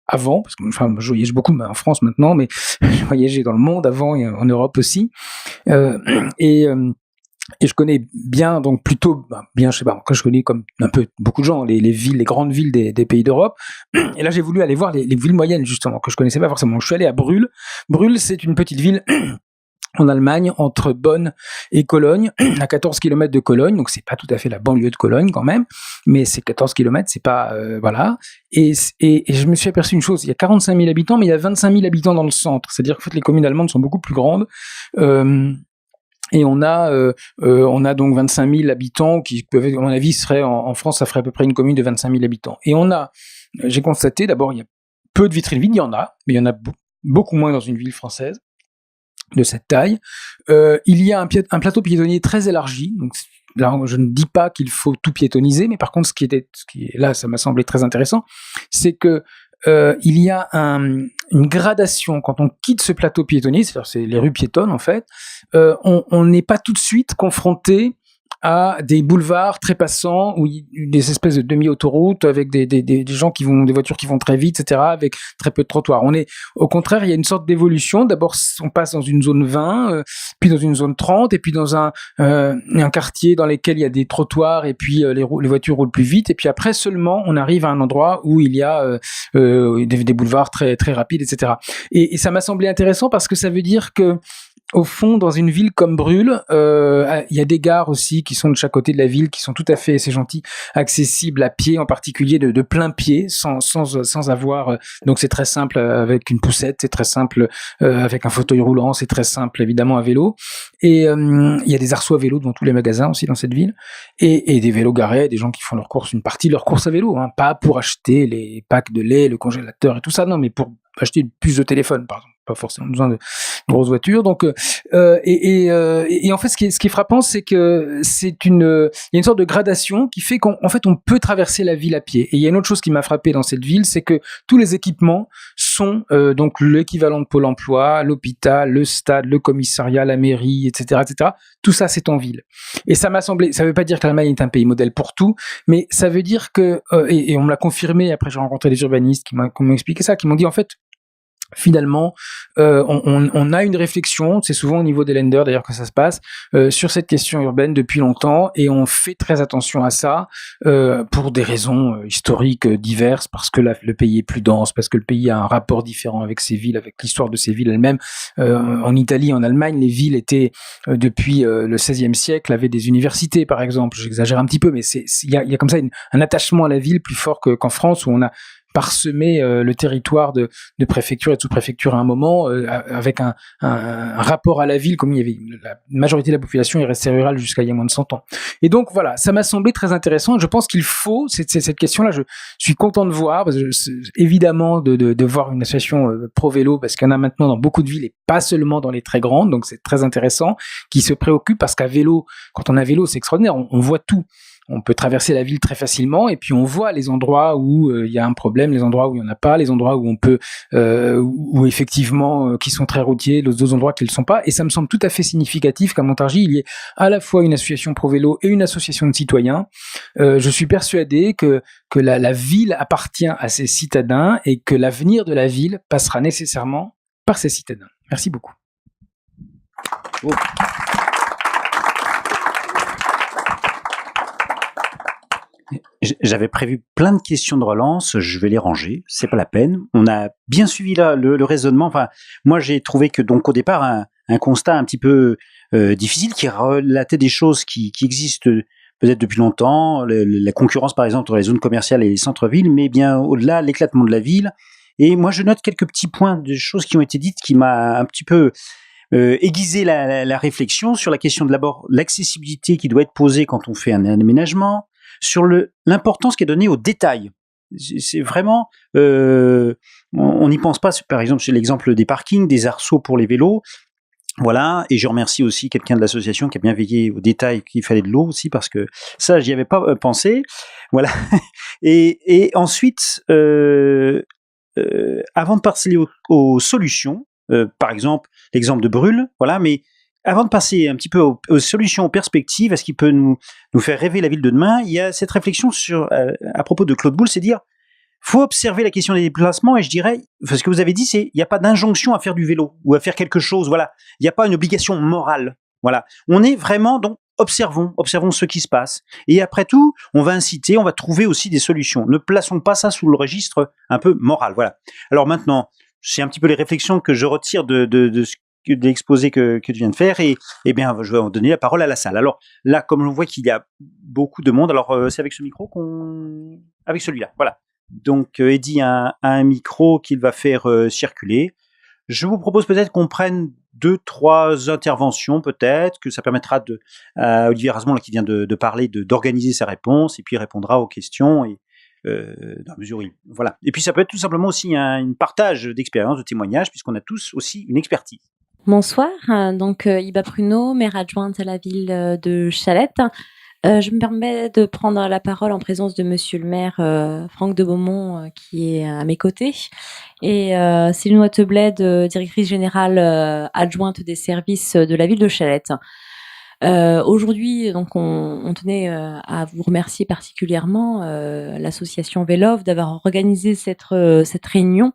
E: avant, parce que enfin, je voyage beaucoup en France maintenant, mais j'ai voyagé dans le monde avant et en Europe aussi. Et je connais bien, donc plutôt bien, je sais pas, je connais comme un peu beaucoup de gens les villes, les grandes villes des pays d'Europe. Et là, j'ai voulu aller voir les villes moyennes justement que je connaissais pas forcément. Je suis allé à Brûle. Brûle, c'est une petite ville en Allemagne, entre Bonn et Cologne, à 14 km de Cologne, donc c'est pas tout à fait la banlieue de Cologne quand même, mais c'est 14 km, c'est pas voilà. Et je me suis aperçu une chose, il y a 45 000 habitants, mais il y a 25 000 habitants dans le centre. C'est-à-dire qu'en fait, les communes allemandes sont beaucoup plus grandes. Et on a donc 25 000 habitants qui peuvent, à mon avis, seraient en France, ça ferait à peu près une commune de 25 000 habitants. Et j'ai constaté, d'abord, il y a peu de vitrines vides, il y en a, mais il y en a beaucoup moins dans une ville française de cette taille. Il y a un plateau piétonnier très élargi. Donc là, je ne dis pas qu'il faut tout piétoniser, mais par contre, ce qui est là, ça m'a semblé très intéressant, c'est que il y a une gradation quand on quitte ce plateau piétonnier, c'est-à-dire c'est les rues piétonnes en fait. On n'est pas tout de suite confronté à des boulevards très passants ou des espèces de demi-autoroutes avec des gens des voitures qui vont très vite, etc., avec très peu de trottoirs. Au contraire, il y a une sorte d'évolution. D'abord, on passe dans une zone 20, puis dans une zone 30, et puis dans un quartier dans lequel il y a des trottoirs, et puis les voitures roulent plus vite, et puis après seulement, on arrive à un endroit où il y a des boulevards très, très rapides, etc. Et ça m'a semblé intéressant parce que ça veut dire que au fond, dans une ville comme Brûle, il y a des gares aussi qui sont de chaque côté de la ville, qui sont tout à fait, c'est gentil, accessibles à pied, en particulier de plein pied, sans avoir. Donc c'est très simple avec une poussette, c'est très simple avec un fauteuil roulant, c'est très simple évidemment à vélo. Et il y a des arceaux à vélo dans tous les magasins aussi dans cette ville, et des vélos garés, des gens qui font une partie de leurs courses à vélo, hein, pas pour acheter les packs de lait, le congélateur et tout ça, non, mais pour acheter une puce de téléphone, par exemple. Pas forcément besoin de grosses voitures. Donc, et en fait, ce qui est frappant, c'est que il y a une sorte de gradation qui fait qu'en fait, on peut traverser la ville à pied. Et il y a une autre chose qui m'a frappé dans cette ville, c'est que tous les équipements sont donc l'équivalent de Pôle emploi, l'hôpital, le stade, le commissariat, la mairie, etc., etc. Tout ça, c'est en ville. Et ça m'a semblé, ça veut pas dire que l'Allemagne est un pays modèle pour tout, mais ça veut dire que, et on me l'a confirmé, après j'ai rencontré des urbanistes qui m'ont expliqué ça, qui m'ont dit en fait, finalement, on a une réflexion, c'est souvent au niveau des lenders d'ailleurs que ça se passe, sur cette question urbaine depuis longtemps, et on fait très attention à ça pour des raisons historiques diverses, parce que le pays est plus dense, parce que le pays a un rapport différent avec ses villes, avec l'histoire de ses villes elles-mêmes. En Italie, en Allemagne, les villes étaient depuis le XVIe siècle, avaient des universités par exemple. J'exagère un petit peu, mais il y a comme ça un attachement à la ville plus fort qu'en France, où on a parsemer le territoire de préfecture et de sous-préfecture à un moment, avec un rapport à la ville, comme il y avait la majorité de la population est restée rurale jusqu'à il y a moins de 100 ans. Et donc voilà, ça m'a semblé très intéressant. Je pense qu'il faut, c'est cette question-là, je suis content de voir, parce que évidemment de voir une association pro-vélo, parce qu'il y en a maintenant dans beaucoup de villes et pas seulement dans les très grandes, donc c'est très intéressant, qui se préoccupe, parce qu'à vélo, quand on a vélo, c'est extraordinaire, on voit tout. On peut traverser la ville très facilement, et puis on voit les endroits où il y a un problème, les endroits où il y en a pas, les endroits où on peut, où effectivement qui sont très routiers, les autres endroits qui ne le sont pas. Et ça me semble tout à fait significatif qu'à Montargis il y ait à la fois une association pro vélo et une association de citoyens. Je suis persuadé que la ville appartient à ses citadins, et que l'avenir de la ville passera nécessairement par ses citadins. Merci beaucoup.
C: Oh. J'avais prévu plein de questions de relance, je vais les ranger, c'est pas la peine. On a bien suivi là le raisonnement. Enfin, moi j'ai trouvé que donc au départ un constat un petit peu difficile, qui relatait des choses qui existent peut-être depuis longtemps, la concurrence par exemple entre les zones commerciales et les centres-villes, mais bien au-delà l'éclatement de la ville. Et moi je note quelques petits points de choses qui ont été dites qui m'a un petit peu aiguisé la réflexion sur la question de d'abord l'accessibilité qui doit être posée quand on fait un aménagement, sur l'importance qui est donnée aux détails. C'est vraiment, on n'y pense pas, par exemple, sur l'exemple des parkings, des arceaux pour les vélos. Voilà, et je remercie aussi quelqu'un de l'association qui a bien veillé aux détails, qu'il fallait de l'eau aussi, parce que ça, j'y avais pas pensé. Voilà. Et ensuite, avant de passer aux solutions, par exemple l'exemple de Brûle, voilà, mais avant de passer un petit peu aux solutions, aux perspectives, à ce qui peut nous faire rêver la ville de demain, il y a cette réflexion à propos de Claude Boulle, c'est dire faut observer la question des déplacements, et je dirais, ce que vous avez dit, c'est il n'y a pas d'injonction à faire du vélo ou à faire quelque chose, voilà, il n'y a pas une obligation morale, voilà, on est vraiment donc observons ce qui se passe, et après tout, on va inciter, on va trouver aussi des solutions. Ne plaçons pas ça sous le registre un peu moral, voilà. Alors maintenant, c'est un petit peu les réflexions que je retire de l'exposé que tu viens de faire, et bien, je vais en donner la parole à la salle. Alors là, comme on voit qu'il y a beaucoup de monde, alors c'est avec ce micro avec celui-là, voilà. Donc Eddy a un micro qu'il va faire circuler. Je vous propose peut-être qu'on prenne 2-3 interventions, peut-être, que ça permettra à Olivier Rasmont, là, qui vient de parler, d'organiser sa réponse, et puis il répondra aux questions, et dans la mesure où voilà. Et puis ça peut être tout simplement aussi un partage d'expérience, de témoignages, puisqu'on a tous aussi une expertise.
F: Bonsoir, donc Iba Pruneau, maire adjointe à la ville de Chalette. Je me permets de prendre la parole en présence de monsieur le maire Franck de Beaumont qui est à mes côtés, et Céline Wattebled, directrice générale adjointe des services de la ville de Chalette. Aujourd'hui, donc on tenait à vous remercier particulièrement l'association Vélov d'avoir organisé cette réunion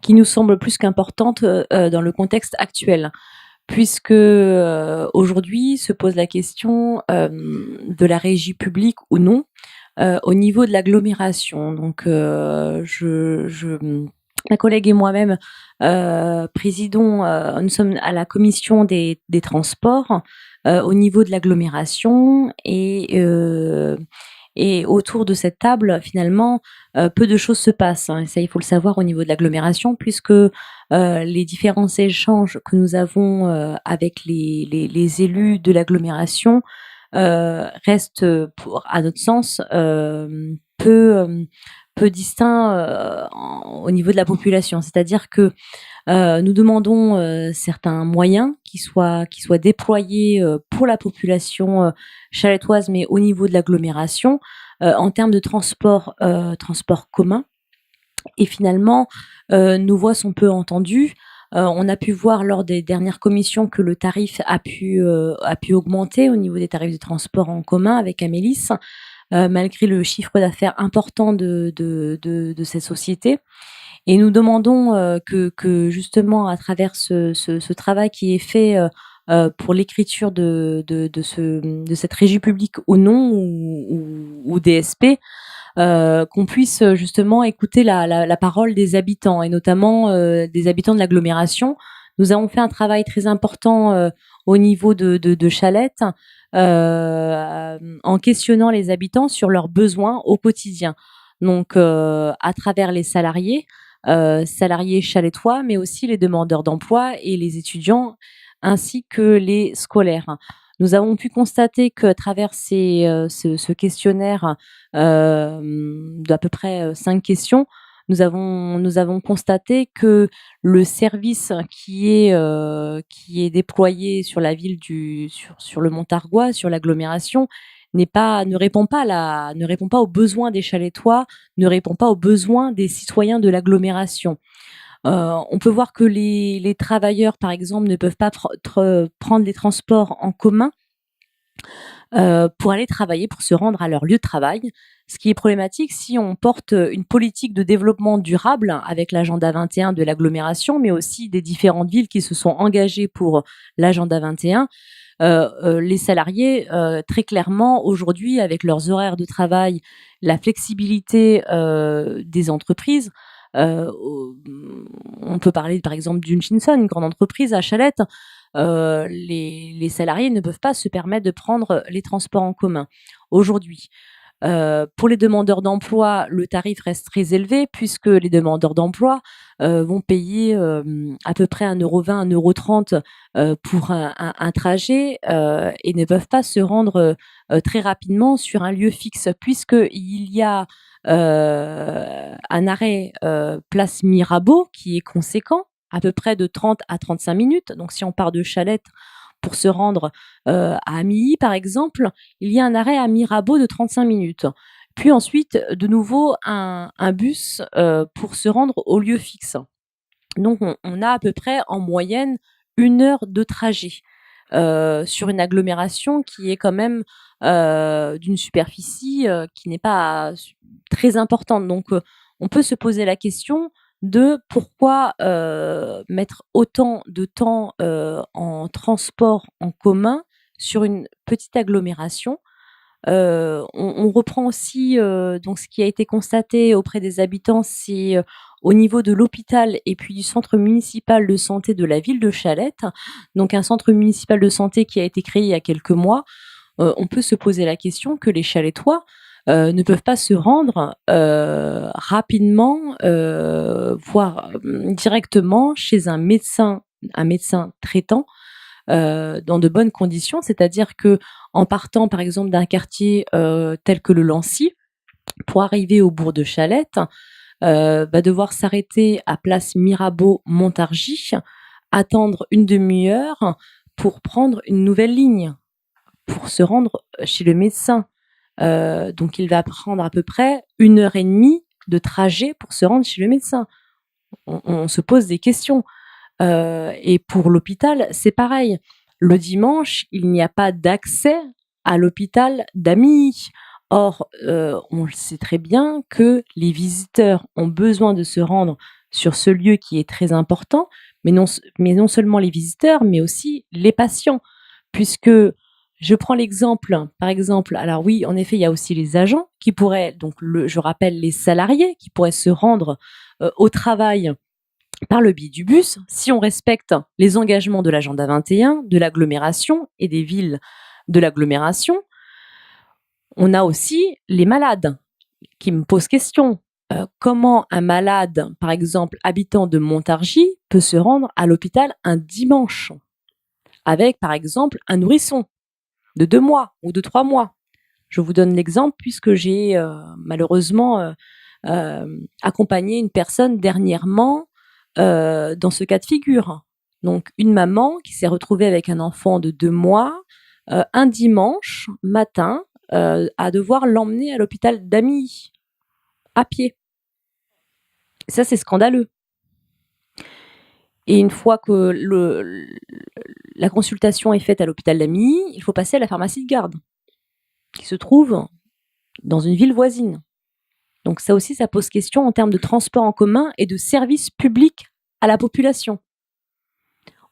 F: qui nous semble plus qu'importante dans le contexte actuel, puisque aujourd'hui se pose la question de la régie publique ou non au niveau de l'agglomération. Donc ma collègue et moi-même présidons, nous sommes à la commission des transports au niveau de l'agglomération, et autour de cette table, finalement, peu de choses se passent, hein, et ça, il faut le savoir au niveau de l'agglomération, puisque les différents échanges que nous avons avec les élus de l'agglomération restent, à notre sens, peu distincts au niveau de la population. C'est-à-dire que nous demandons certains moyens qui soient déployés pour la population chalettoise, mais au niveau de l'agglomération, en termes de transport commun. Et finalement, nos voix sont peu entendues. On a pu voir lors des dernières commissions que le tarif a pu augmenter au niveau des tarifs de transport en commun avec Amélis, malgré le chiffre d'affaires important de cette société. Et nous demandons que justement, à travers ce travail qui est fait pour l'écriture de cette régie publique ou non, ou DSP, qu'on puisse justement écouter la parole des habitants, et notamment des habitants de l'agglomération. Nous avons fait un travail très important au niveau de Chalette, en questionnant les habitants sur leurs besoins au quotidien. Donc, à travers les salariés chalettois, mais aussi les demandeurs d'emploi et les étudiants, ainsi que les scolaires. Nous avons pu constater qu'à travers ce questionnaire d'à peu près 5 questions, nous avons constaté que le service qui est déployé sur la ville sur le Montargois, sur l'agglomération, ne répond pas aux besoins des chalettois, ne répond pas aux besoins des citoyens de l'agglomération. On peut voir que les travailleurs, par exemple, ne peuvent pas prendre les transports en commun pour aller travailler, pour se rendre à leur lieu de travail. Ce qui est problématique si on porte une politique de développement durable avec l'agenda 21 de l'agglomération, mais aussi des différentes villes qui se sont engagées pour l'agenda 21. Les salariés, très clairement, aujourd'hui, avec leurs horaires de travail, la flexibilité des entreprises, on peut parler par exemple d'une Shinson, une grande entreprise à Chalette. Les salariés ne peuvent pas se permettre de prendre les transports en commun aujourd'hui. Pour les demandeurs d'emploi, le tarif reste très élevé, puisque les demandeurs d'emploi vont payer à peu près 1,20 €, 1,30 € pour un trajet, et ne peuvent pas se rendre très rapidement sur un lieu fixe, puisqu'il y a un arrêt place Mirabeau qui est conséquent, à peu près de 30 à 35 minutes. Donc si on part de Chalette pour se rendre à Milly, par exemple, il y a un arrêt à Mirabeau de 35 minutes. puis ensuite de nouveau un bus pour se rendre au lieu fixe. Donc on a à peu près en moyenne 1 heure de trajet sur une agglomération qui est quand même d'une superficie qui n'est pas très importante. Donc on peut se poser la question de pourquoi mettre autant de temps en transport en commun sur une petite agglomération. On reprend aussi donc ce qui a été constaté auprès des habitants, c'est au niveau de l'hôpital et puis du centre municipal de santé de la ville de Chalette. Donc un centre municipal de santé qui a été créé il y a quelques mois. On peut se poser la question que les Chalettois ne peuvent pas se rendre rapidement, voire directement chez un médecin traitant dans de bonnes conditions, c'est-à-dire que en partant par exemple d'un quartier tel que le Lancy, pour arriver au bourg de Chalette, va devoir s'arrêter à place Mirabeau-Montargis, attendre une demi-heure pour prendre une nouvelle ligne, pour se rendre chez le médecin. Donc il va prendre à peu près 1h30 de trajet pour se rendre chez le médecin. On se pose des questions. Et pour l'hôpital, c'est pareil. Le dimanche, il n'y a pas d'accès à l'hôpital d'Amy. Or, on le sait très bien que les visiteurs ont besoin de se rendre sur ce lieu qui est très important, mais non seulement les visiteurs, mais aussi les patients. Puisque, je prends l'exemple, par exemple, alors oui, en effet, il y a aussi les agents qui pourraient, donc je rappelle les salariés, qui pourraient se rendre au travail par le biais du bus, si on respecte les engagements de l'agenda 21, de l'agglomération et des villes de l'agglomération. On a aussi les malades qui me posent question. Comment un malade, par exemple habitant de Montargis, peut se rendre à l'hôpital un dimanche avec, par exemple, un nourrisson de 2 mois ou de 3 mois? Je vous donne l'exemple puisque j'ai malheureusement accompagné une personne dernièrement dans ce cas de figure. Donc, une maman qui s'est retrouvée avec un enfant de 2 mois un dimanche matin à devoir l'emmener à l'hôpital d'Amy à pied. Ça, c'est scandaleux. Et une fois que la consultation est faite à l'hôpital d'Amy, il faut passer à la pharmacie de garde, qui se trouve dans une ville voisine. Donc ça aussi, ça pose question en termes de transport en commun et de service public à la population.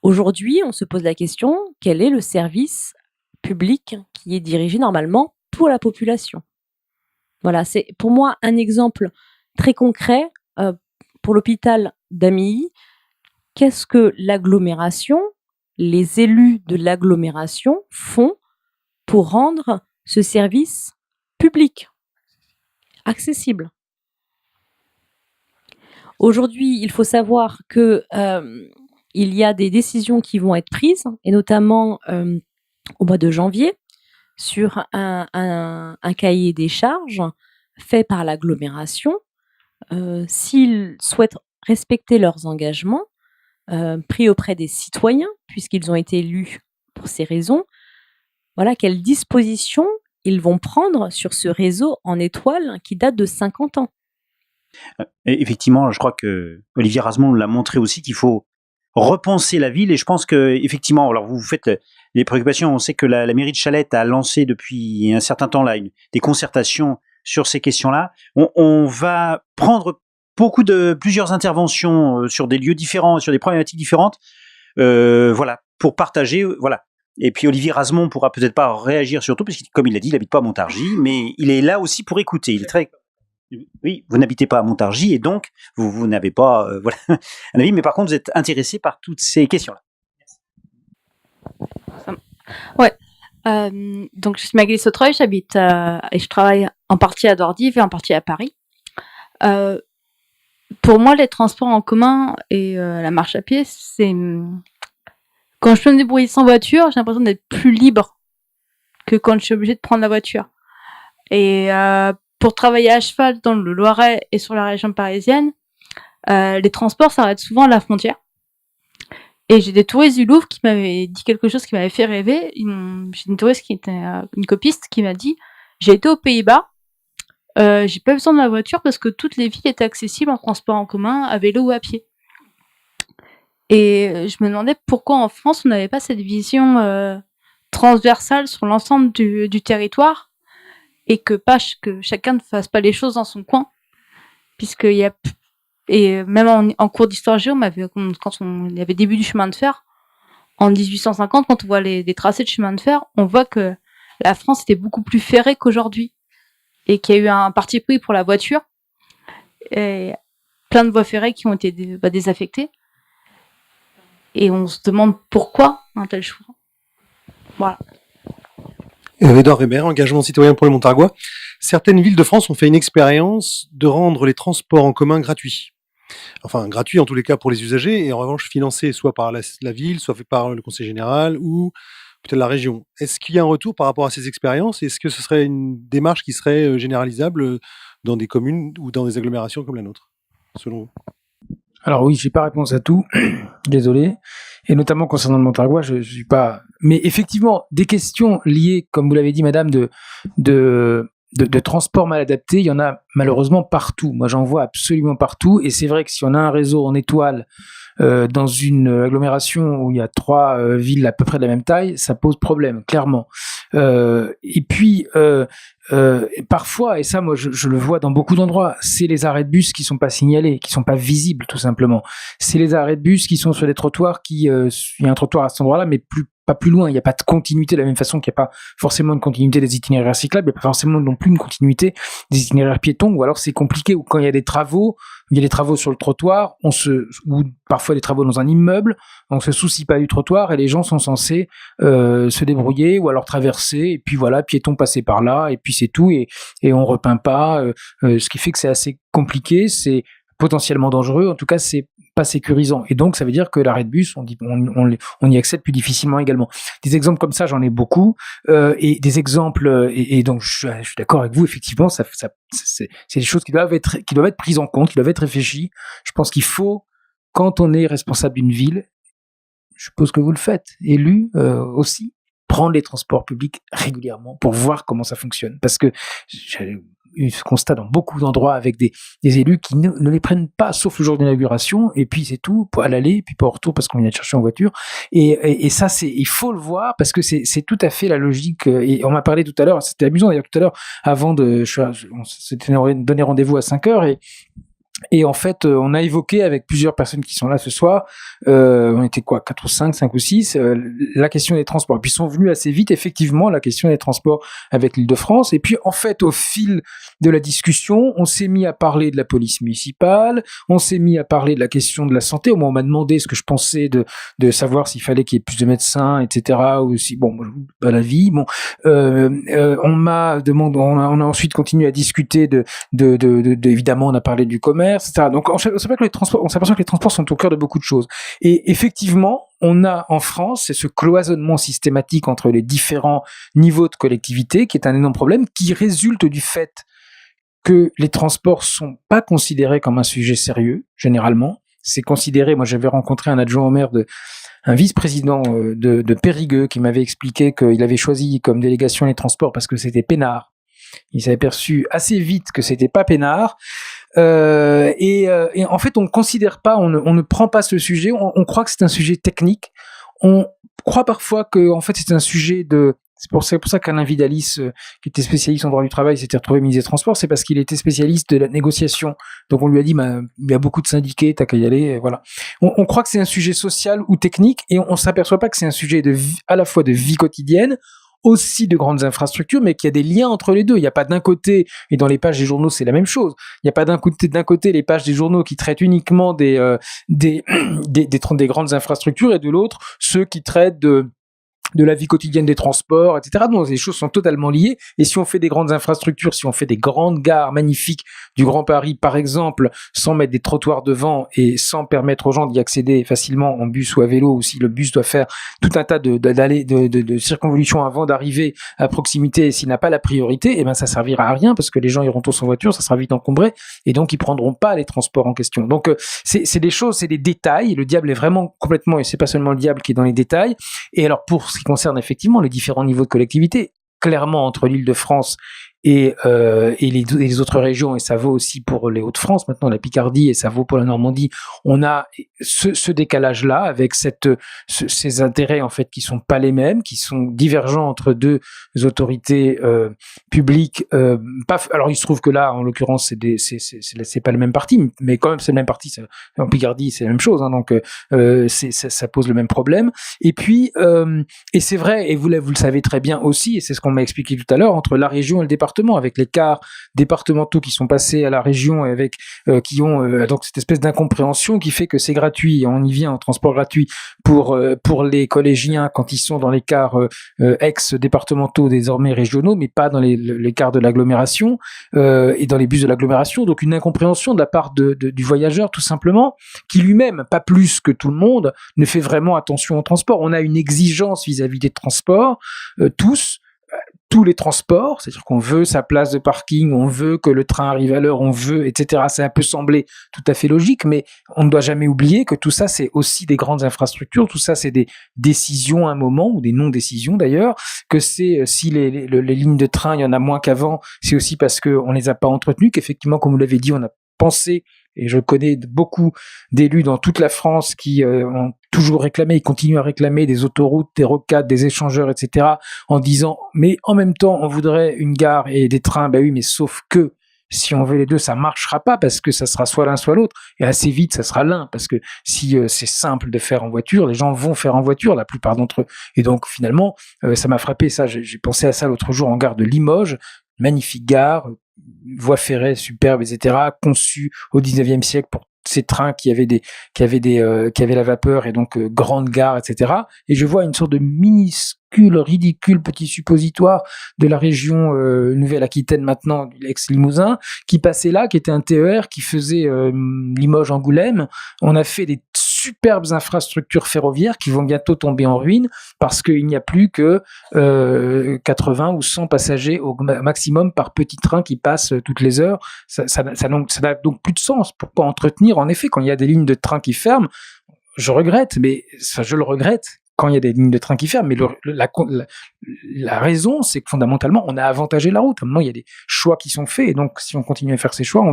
F: Aujourd'hui, on se pose la question, quel est le service public qui est dirigé normalement pour la population? Voilà, c'est pour moi un exemple très concret pour l'hôpital d'Amy. Qu'est-ce que l'agglomération, les élus de l'agglomération font pour rendre ce service public accessible? Aujourd'hui, il faut savoir que il y a des décisions qui vont être prises, et notamment au mois de janvier, sur un cahier des charges fait par l'agglomération. S'ils souhaitent respecter leurs engagements pris auprès des citoyens, puisqu'ils ont été élus pour ces raisons, voilà quelles dispositions ils vont prendre sur ce réseau en étoile qui date de 50 ans.
C: Et effectivement, je crois que Olivier Rasmond l'a montré aussi qu'il faut repenser la ville, et je pense que effectivement, alors vous faites les préoccupations. On sait que la mairie de Chalette a lancé depuis un certain temps là des concertations sur ces questions-là. On va prendre plusieurs interventions sur des lieux différents, sur des problématiques différentes, voilà, pour partager, voilà. Et puis Olivier Rasmond pourra peut-être pas réagir surtout, parce que comme il l'a dit, il n'habite pas à Montargis, mais il est là aussi pour écouter. Il est très... Oui, vous n'habitez pas à Montargis et donc vous n'avez pas voilà, un avis, mais par contre vous êtes intéressé par toutes ces questions-là.
G: Ouais. Donc je suis Magali Sautreuil, j'habite et je travaille en partie à Dordives et en partie à Paris. Pour moi, les transports en commun et la marche à pied, c'est quand je peux me débrouiller sans voiture, j'ai l'impression d'être plus libre que quand je suis obligée de prendre la voiture. Et pour travailler à cheval dans le Loiret et sur la région parisienne, les transports s'arrêtent souvent à la frontière. Et j'ai des touristes du Louvre qui m'avaient dit quelque chose qui m'avait fait rêver. J'ai une touriste qui était une copiste qui m'a dit: j'ai été aux Pays-Bas j'ai pas besoin de la voiture parce que toutes les villes étaient accessibles en transport en commun, à vélo ou à pied. Et je me demandais pourquoi en France on n'avait pas cette vision transversale sur l'ensemble du territoire et que chacun ne fasse pas les choses dans son coin, puisqu'il y a et même en cours d'histoire géo, quand il y avait début du chemin de fer en 1850, quand on voit les tracés de chemin de fer, on voit que la France était beaucoup plus ferrée qu'aujourd'hui et qu'il y a eu un parti pris pour la voiture et plein de voies ferrées qui ont été désaffectées. Et on se demande pourquoi un tel choix. Voilà.
D: Edouard Rébert, engagement citoyen pour le Montargois. Certaines villes de France ont fait une expérience de rendre les transports en commun gratuits. Enfin, gratuits en tous les cas pour les usagers, et en revanche financés soit par la ville, soit fait par le Conseil général, ou peut-être la région. Est-ce qu'il y a un retour par rapport à ces expériences? Est-ce que ce serait une démarche qui serait généralisable dans des communes ou dans des agglomérations comme la nôtre, selon vous?
E: Alors oui, j'ai pas réponse à tout, désolé. Et notamment concernant le Montargois, je suis pas. Mais effectivement, des questions liées, comme vous l'avez dit, madame, de transport mal adapté, il y en a malheureusement partout. Moi, j'en vois absolument partout. Et c'est vrai que si on a un réseau en étoile dans une agglomération où il y a 3 villes à peu près de la même taille, ça pose problème, clairement. Et puis, parfois, et ça, moi, je le vois dans beaucoup d'endroits, c'est les arrêts de bus qui sont pas signalés, qui sont pas visibles, tout simplement. C'est les arrêts de bus qui sont sur des trottoirs il y a un trottoir à cet endroit-là, mais pas plus loin. Il n'y a pas de continuité de la même façon qu'il n'y a pas forcément une continuité des itinéraires cyclables, il n'y a pas forcément non plus une continuité des itinéraires piétons, ou alors c'est compliqué, ou quand il y a des travaux, sur le trottoir, ou parfois des travaux dans un immeuble, on se soucie pas du trottoir et les gens sont censés se débrouiller ou alors traverser, et puis voilà, piétons passer par là, et puis c'est tout, et on repeint pas, ce qui fait que c'est assez compliqué, c'est potentiellement dangereux, en tout cas c'est pas sécurisant. Et donc, ça veut dire que l'arrêt de bus, on y accède plus difficilement également. Des exemples comme ça, j'en ai beaucoup. Et des exemples, et donc, je suis d'accord avec vous, effectivement, c'est des choses qui doivent être prises en compte, qui doivent être réfléchies. Je pense qu'il faut, quand on est responsable d'une ville, je suppose que vous le faites, élu aussi, prendre les transports publics régulièrement pour voir comment ça fonctionne. Parce que j'ai eu ce constat dans beaucoup d'endroits avec des élus qui ne les prennent pas, sauf le jour d'inauguration, et puis c'est tout, à l'aller, et puis pas au retour parce qu'on vient de chercher en voiture. Et ça, il faut le voir, parce que c'est tout à fait la logique. Et on m'a parlé tout à l'heure, c'était amusant d'ailleurs tout à l'heure, avant on s'était donné rendez-vous à 5h, et en fait, on a évoqué avec plusieurs personnes qui sont là ce soir, on était 4 ou 5 ou 6, la question des transports. Et puis ils sont venus assez vite, effectivement, la question des transports avec l'Île-de-France. Et puis en fait, au fil de la discussion, on s'est mis à parler de la police municipale, on s'est mis à parler de la question de la santé. Au moins, on m'a demandé ce que je pensais de savoir s'il fallait qu'il y ait plus de médecins, etc. Ou si, à la vie. On m'a demandé, on a ensuite continué à discuter évidemment, on a parlé du commerce, etc. Donc, on s'aperçoit que les transports sont au cœur de beaucoup de choses. Et effectivement, on a en France ce cloisonnement systématique entre les différents niveaux de collectivité, qui est un énorme problème, qui résulte du fait que les transports sont pas considérés comme un sujet sérieux, généralement. C'est considéré, moi j'avais rencontré un adjoint au maire un vice-président de Périgueux qui m'avait expliqué qu'il avait choisi comme délégation les transports parce que c'était peinard. Il s'est aperçu assez vite que c'était pas peinard. Et en fait, on ne considère pas, on ne prend pas ce sujet. On croit que c'est un sujet technique. On croit parfois que, en fait, c'est un sujet de. C'est pour ça qu'Alain Vidalis, qui était spécialiste en droit du travail, s'était retrouvé ministre des Transports. C'est parce qu'il était spécialiste de la négociation. Donc on lui a dit, il y a beaucoup de syndiqués, t'as qu'à y aller. Voilà. On croit que c'est un sujet social ou technique, et on s'aperçoit pas que c'est un sujet à la fois de vie quotidienne, aussi de grandes infrastructures, mais qu'il y a des liens entre les deux. Il n'y a pas d'un côté, et dans les pages des journaux, c'est la même chose. Il n'y a pas d'un côté les pages des journaux qui traitent uniquement des grandes infrastructures, et de l'autre, ceux qui traitent de la vie quotidienne des transports, etc. Donc, les choses sont totalement liées. Et si on fait des grandes infrastructures, si on fait des grandes gares magnifiques du Grand Paris, par exemple, sans mettre des trottoirs devant et sans permettre aux gens d'y accéder facilement en bus ou à vélo, ou si le bus doit faire tout un tas de circonvolutions avant d'arriver à proximité, et s'il n'a pas la priorité, eh ben, ça servira à rien parce que les gens iront tous en voiture, ça sera vite encombré et donc ils prendront pas les transports en question. Donc, c'est des choses, c'est des détails. Le diable est vraiment complètement, et c'est pas seulement le diable qui est dans les détails. Et alors, pour ce qui concerne effectivement les différents niveaux de collectivité, clairement entre l'Île-de-France et les autres régions, et ça vaut aussi pour les Hauts-de-France, maintenant la Picardie, et ça vaut pour la Normandie, on a ce décalage-là avec ces intérêts en fait qui sont pas les mêmes, qui sont divergents entre deux autorités publiques. Alors il se trouve que là, en l'occurrence, c'est pas le même parti, mais quand même c'est le même parti. En Picardie, c'est la même chose, hein, donc ça pose le même problème. Et puis, et c'est vrai, et vous le savez très bien aussi, et c'est ce qu'on m'a expliqué tout à l'heure, entre la région et le département, avec les cars départementaux qui sont passés à la région, et avec qui ont donc cette espèce d'incompréhension qui fait que c'est gratuit, on y vient en transport gratuit pour les collégiens quand ils sont dans les cars ex-départementaux désormais régionaux, mais pas dans les cars de l'agglomération et dans les bus de l'agglomération. Donc une incompréhension de la part du voyageur tout simplement, qui lui-même, pas plus que tout le monde, ne fait vraiment attention au transport. On a une exigence vis-à-vis des transports, tous les transports, c'est-à-dire qu'on veut sa place de parking, on veut que le train arrive à l'heure, on veut, etc. Ça peut sembler tout à fait logique, mais on ne doit jamais oublier que tout ça, c'est aussi des grandes infrastructures, tout ça, c'est des décisions à un moment, ou des non-décisions d'ailleurs, que c'est, si les lignes de train, il y en a moins qu'avant, c'est aussi parce qu'on ne les a pas entretenues, qu'effectivement, comme vous l'avez dit, on a pensé, et je connais beaucoup d'élus dans toute la France qui ont toujours réclamé et continuent à réclamer des autoroutes, des rocades, des échangeurs, etc., en disant, mais en même temps, on voudrait une gare et des trains, oui, mais sauf que si on veut les deux, ça marchera pas, parce que ça sera soit l'un soit l'autre, et assez vite, ça sera l'un, parce que si c'est simple de faire en voiture, les gens vont faire en voiture, la plupart d'entre eux. Et donc, finalement, ça m'a frappé, ça, j'ai pensé à ça l'autre jour en gare de Limoges, magnifique gare, voie ferrée superbe, etc., conçue au 19e siècle pour ces trains qui avaient la vapeur, et donc grande gare, etc. Et je vois une sorte de minuscule, ridicule petit suppositoire de la région Nouvelle-Aquitaine maintenant, ex-Limousin, qui passait là, qui était un TER qui faisait Limoges-Angoulême. On a fait des superbes infrastructures ferroviaires qui vont bientôt tomber en ruine parce qu'il n'y a plus que 80 ou 100 passagers au maximum par petit train qui passe toutes les heures. Ça n'a donc plus de sens. Pourquoi entretenir? En effet, quand il y a des lignes de train qui ferment, je le regrette, quand il y a des lignes de train qui ferment, mais la raison, c'est que fondamentalement, on a avantagé la route. À un moment, il y a des choix qui sont faits, et donc si on continue à faire ces choix, on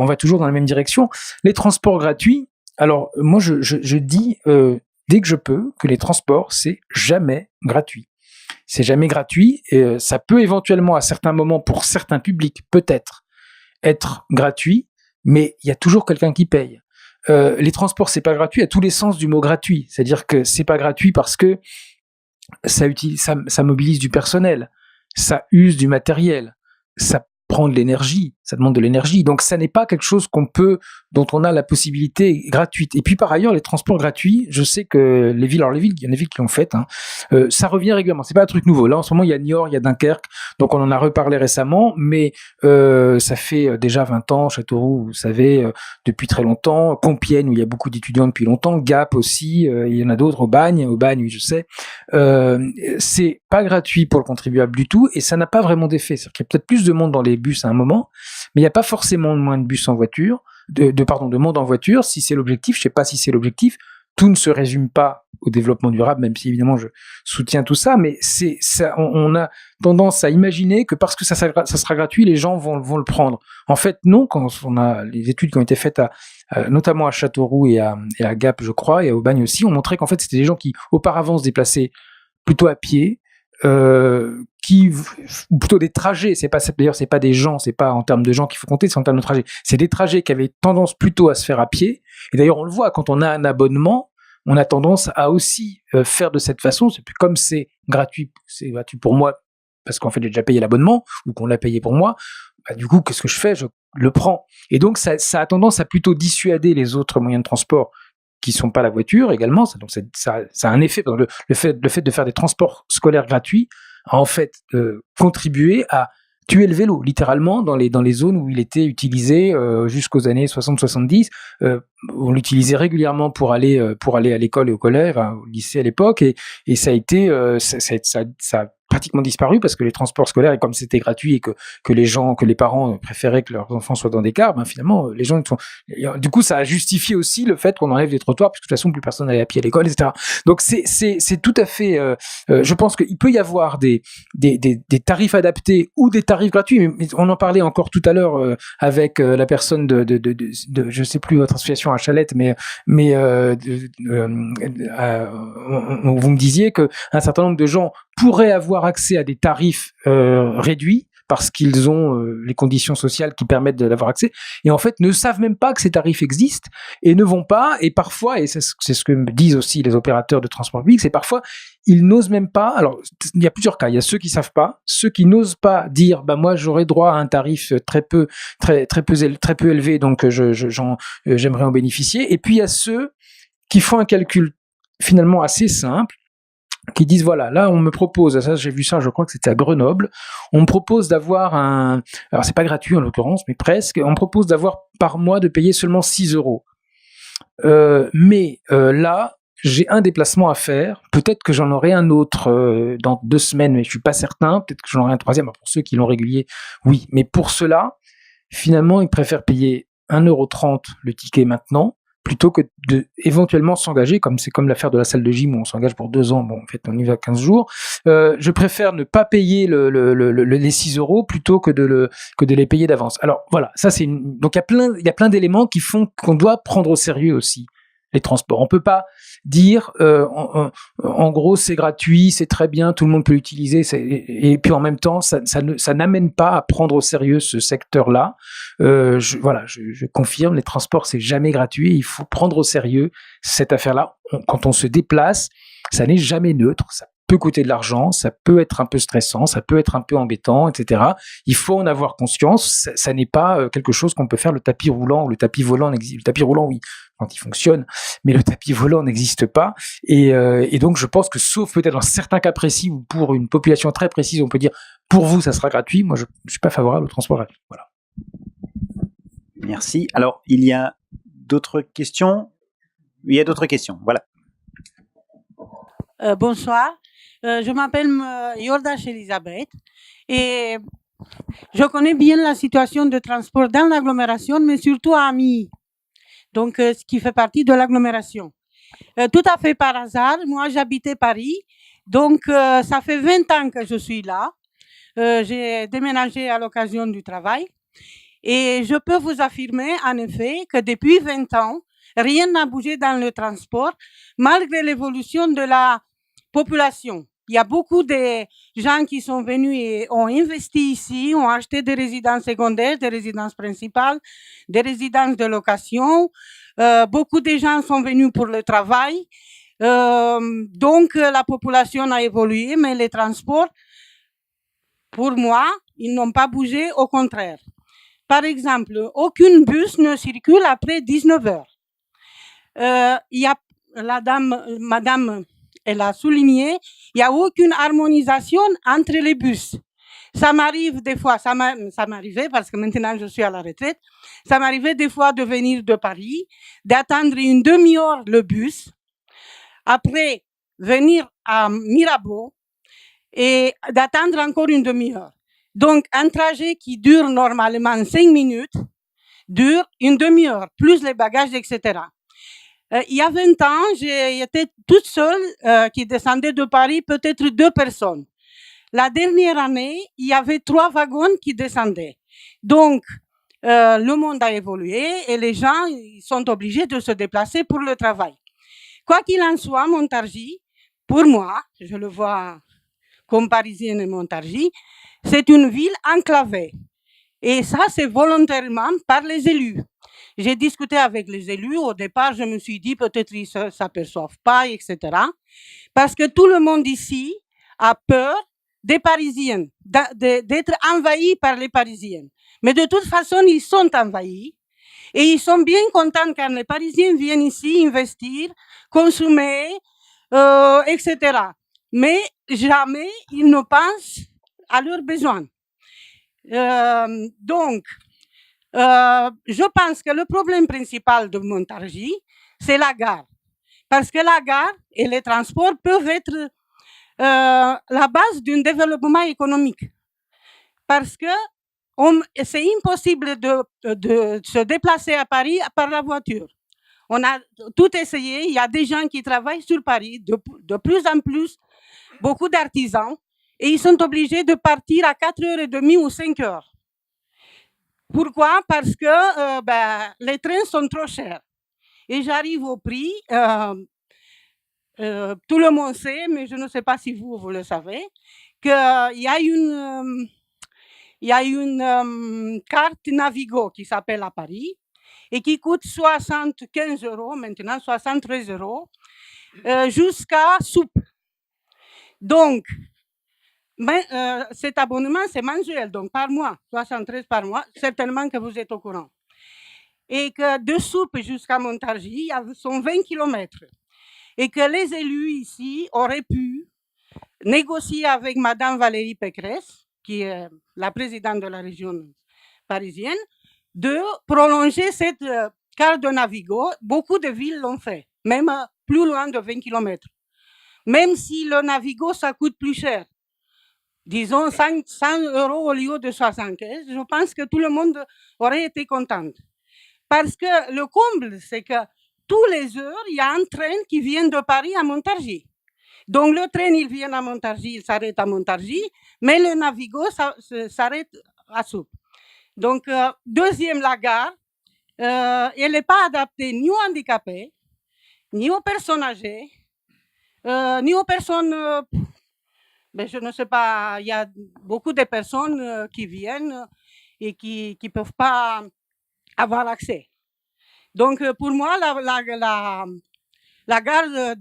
E: va toujours dans la même direction. Les transports gratuits, alors moi je dis dès que je peux que les transports, c'est jamais gratuit. C'est jamais gratuit, et ça peut éventuellement à certains moments, pour certains publics, peut-être être gratuit, mais il y a toujours quelqu'un qui paye. Les transports, c'est pas gratuit à tous les sens du mot gratuit. C'est-à-dire que c'est pas gratuit parce que ça mobilise du personnel, ça use du matériel, ça prend de l'énergie, ça demande de l'énergie. Donc ça n'est pas quelque chose dont on a la possibilité gratuite. Et puis par ailleurs, les transports gratuits, je sais que il y a des villes qui l'ont fait, hein, ça revient régulièrement. C'est pas un truc nouveau. Là, en ce moment, il y a Niort, il y a Dunkerque, donc on en a reparlé récemment, mais ça fait déjà 20 ans, Châteauroux, vous savez, depuis très longtemps, Compiègne, où il y a beaucoup d'étudiants depuis longtemps, Gap aussi, il y en a d'autres, Aubagne, oui, je sais. C'est pas gratuit pour le contribuable du tout, et ça n'a pas vraiment d'effet. C'est-à-dire qu'il y a peut-être plus de monde dans les bus à un moment, mais il n'y a pas forcément moins de bus en voiture, de monde en voiture, si c'est l'objectif. Je sais pas si c'est l'objectif. Tout ne se résume pas au développement durable, même si évidemment je soutiens tout ça, mais on a tendance à imaginer que parce que ça sera gratuit, les gens vont le prendre. En fait, non. Quand on a les études qui ont été faites notamment à Châteauroux et à Gap, je crois, et à Aubagne aussi, ont montré qu'en fait c'était des gens qui auparavant se déplaçaient plutôt à pied, ou plutôt des trajets. C'est pas des gens, c'est pas en termes de gens qu'il faut compter, c'est en termes de trajets. C'est des trajets qui avaient tendance plutôt à se faire à pied. Et d'ailleurs, on le voit, quand on a un abonnement, on a tendance à aussi faire de cette façon. Comme c'est gratuit pour moi, parce qu'en fait, j'ai déjà payé l'abonnement, ou qu'on l'a payé pour moi, du coup, qu'est-ce que je fais? Je le prends. Et donc, ça a tendance à plutôt dissuader les autres moyens de transport qui sont pas la voiture également. Donc ça a un effet. Le fait de faire des transports scolaires gratuits a en fait contribué à tuer le vélo, littéralement, dans les zones où il était utilisé jusqu'aux années 60-70. On l'utilisait régulièrement pour aller à l'école et au collège, au lycée à l'époque, et ça a été ça a pratiquement disparu parce que les transports scolaires, et comme c'était gratuit et que les parents préféraient que leurs enfants soient dans des cars, ben finalement, les gens du coup, ça a justifié aussi le fait qu'on enlève les trottoirs, parce que de toute façon, plus personne n'allait à pied à l'école, etc. Donc, c'est tout à fait, je pense qu'il peut y avoir des tarifs adaptés ou des tarifs gratuits, mais on en parlait encore tout à l'heure avec la personne de je sais plus votre association à Chalette, mais vous me disiez que un certain nombre de gens pourraient avoir accès à des tarifs réduits parce qu'ils ont les conditions sociales qui permettent d'avoir accès, et en fait ne savent même pas que ces tarifs existent et ne vont pas, et parfois, et c'est ce que me disent aussi les opérateurs de transport public, c'est parfois ils n'osent même pas. Alors il y a plusieurs cas, il y a ceux qui savent pas, ceux qui n'osent pas dire bah moi j'aurais droit à un tarif très peu élevé, donc j'aimerais en bénéficier, et puis il y a ceux qui font un calcul finalement assez simple, qui disent voilà, là on me propose, ça j'ai vu ça, je crois que c'était à Grenoble, on me propose d'avoir alors c'est pas gratuit en l'occurrence, mais presque, on me propose d'avoir par mois de payer seulement 6 euros. Mais là, j'ai un déplacement à faire, peut-être que j'en aurai un autre dans 2 semaines, mais je suis pas certain, peut-être que j'en aurai un troisième, pour ceux qui l'ont régulier, oui, mais pour cela, finalement, ils préfèrent payer 1,30 € le ticket maintenant, plutôt que de éventuellement s'engager, comme c'est comme l'affaire de la salle de gym où on s'engage pour 2 ans, bon en fait on y va 15 jours, je préfère ne pas payer les 6 euros plutôt que de les payer d'avance. Alors voilà, ça c'est donc il y a plein d'éléments qui font qu'on doit prendre au sérieux aussi les transports. On peut pas dire en gros c'est gratuit, c'est très bien, tout le monde peut l'utiliser, et puis en même temps ça n'amène pas à prendre au sérieux ce secteur-là. Je confirme, les transports c'est jamais gratuit, il faut prendre au sérieux cette affaire-là. Quand on se déplace, ça n'est jamais neutre, ça peut coûter de l'argent, ça peut être un peu stressant, ça peut être un peu embêtant, etc. Il faut en avoir conscience, ça n'est pas quelque chose qu'on peut faire le tapis roulant ou le tapis volant. Le tapis roulant, oui, quand il fonctionne, mais le tapis volant n'existe pas, et donc je pense que sauf peut-être dans certains cas précis ou pour une population très précise, on peut dire pour vous ça sera gratuit. Moi je suis pas favorable au transport gratuit. Voilà.
C: Merci. Alors il y a d'autres questions. Il y a d'autres questions. Voilà.
H: Bonsoir. Je m'appelle Yordache Elisabeth et je connais bien la situation de transport dans l'agglomération, mais surtout à Amy, donc ce qui fait partie de l'agglomération. Tout à fait par hasard, moi j'habitais Paris, donc ça fait 20 ans que je suis là. J'ai déménagé à l'occasion du travail et je peux vous affirmer en effet que depuis 20 ans, rien n'a bougé dans le transport malgré l'évolution de la population. Il y a beaucoup de gens qui sont venus et ont investi ici, ont acheté des résidences secondaires, des résidences principales, des résidences de location. Beaucoup de gens sont venus pour le travail. Donc, la population a évolué, mais les transports, pour moi, ils n'ont pas bougé, au contraire. Par exemple, aucun bus ne circule après 19 heures. Il y a madame, elle a souligné, il n'y a aucune harmonisation entre les bus. Ça m'arrive des fois, ça m'arrivait parce que maintenant je suis à la retraite, ça m'arrivait des fois de venir de Paris, d'attendre une demi-heure le bus, après venir à Mirabeau et d'attendre encore une demi-heure. Donc un trajet qui dure normalement 5 minutes, dure une demi-heure, plus les bagages, etc. Il y a 20 ans, j'étais toute seule qui descendait de Paris, peut-être 2 personnes. La dernière année, il y avait 3 wagons qui descendaient. Donc, le monde a évolué et les gens ils sont obligés de se déplacer pour le travail. Quoi qu'il en soit, Montargis, pour moi, je le vois comme Parisienne et Montargis, c'est une ville enclavée. Et ça, c'est volontairement par les élus. J'ai discuté avec les élus. Au départ, je me suis dit peut-être ils ne s'aperçoivent pas, etc. Parce que tout le monde ici a peur des Parisiens, d'être envahis par les Parisiens. Mais de toute façon, ils sont envahis et ils sont bien contents quand les Parisiens viennent ici investir, consommer, etc. Mais jamais ils ne pensent à leurs besoins. Donc, je pense que le problème principal de Montargis, c'est la gare. Parce que la gare et les transports peuvent être la base d'un développement économique. Parce que c'est impossible de se déplacer à Paris par la voiture. On a tout essayé. Il y a des gens qui travaillent sur Paris, de plus en plus, beaucoup d'artisans, et ils sont obligés de partir à 4h30 ou 5h. Pourquoi? Parce que les trains sont trop chers. Et j'arrive au prix, tout le monde sait, mais je ne sais pas si vous le savez, qu'il y a une carte Navigo qui s'appelle à Paris et qui coûte 75 €, maintenant 73 €, jusqu'à soupe. Donc, cet abonnement, c'est mensuel, donc par mois, 73 par mois, certainement que vous êtes au courant. Et que de soupe jusqu'à Montargis, il sont 20 km. Et que les élus ici auraient pu négocier avec Madame Valérie Pécresse, qui est la présidente de la région parisienne, de prolonger cette carte de Navigo. Beaucoup de villes l'ont fait, même plus loin de 20 km. Même si le Navigo, ça coûte plus cher. Disons 100 € au lieu de 75, je pense que tout le monde aurait été content. Parce que le comble, c'est que tous les heures, il y a un train qui vient de Paris à Montargis. Donc le train, il vient à Montargis, il s'arrête à Montargis, mais le Navigo s'arrête à Soupe. Donc, deuxième, la gare, elle n'est pas adaptée ni aux handicapés, ni aux personnes âgées, ni aux personnes... je ne sais pas, il y a beaucoup de personnes qui viennent et qui ne peuvent pas avoir accès. Donc, pour moi, la gare,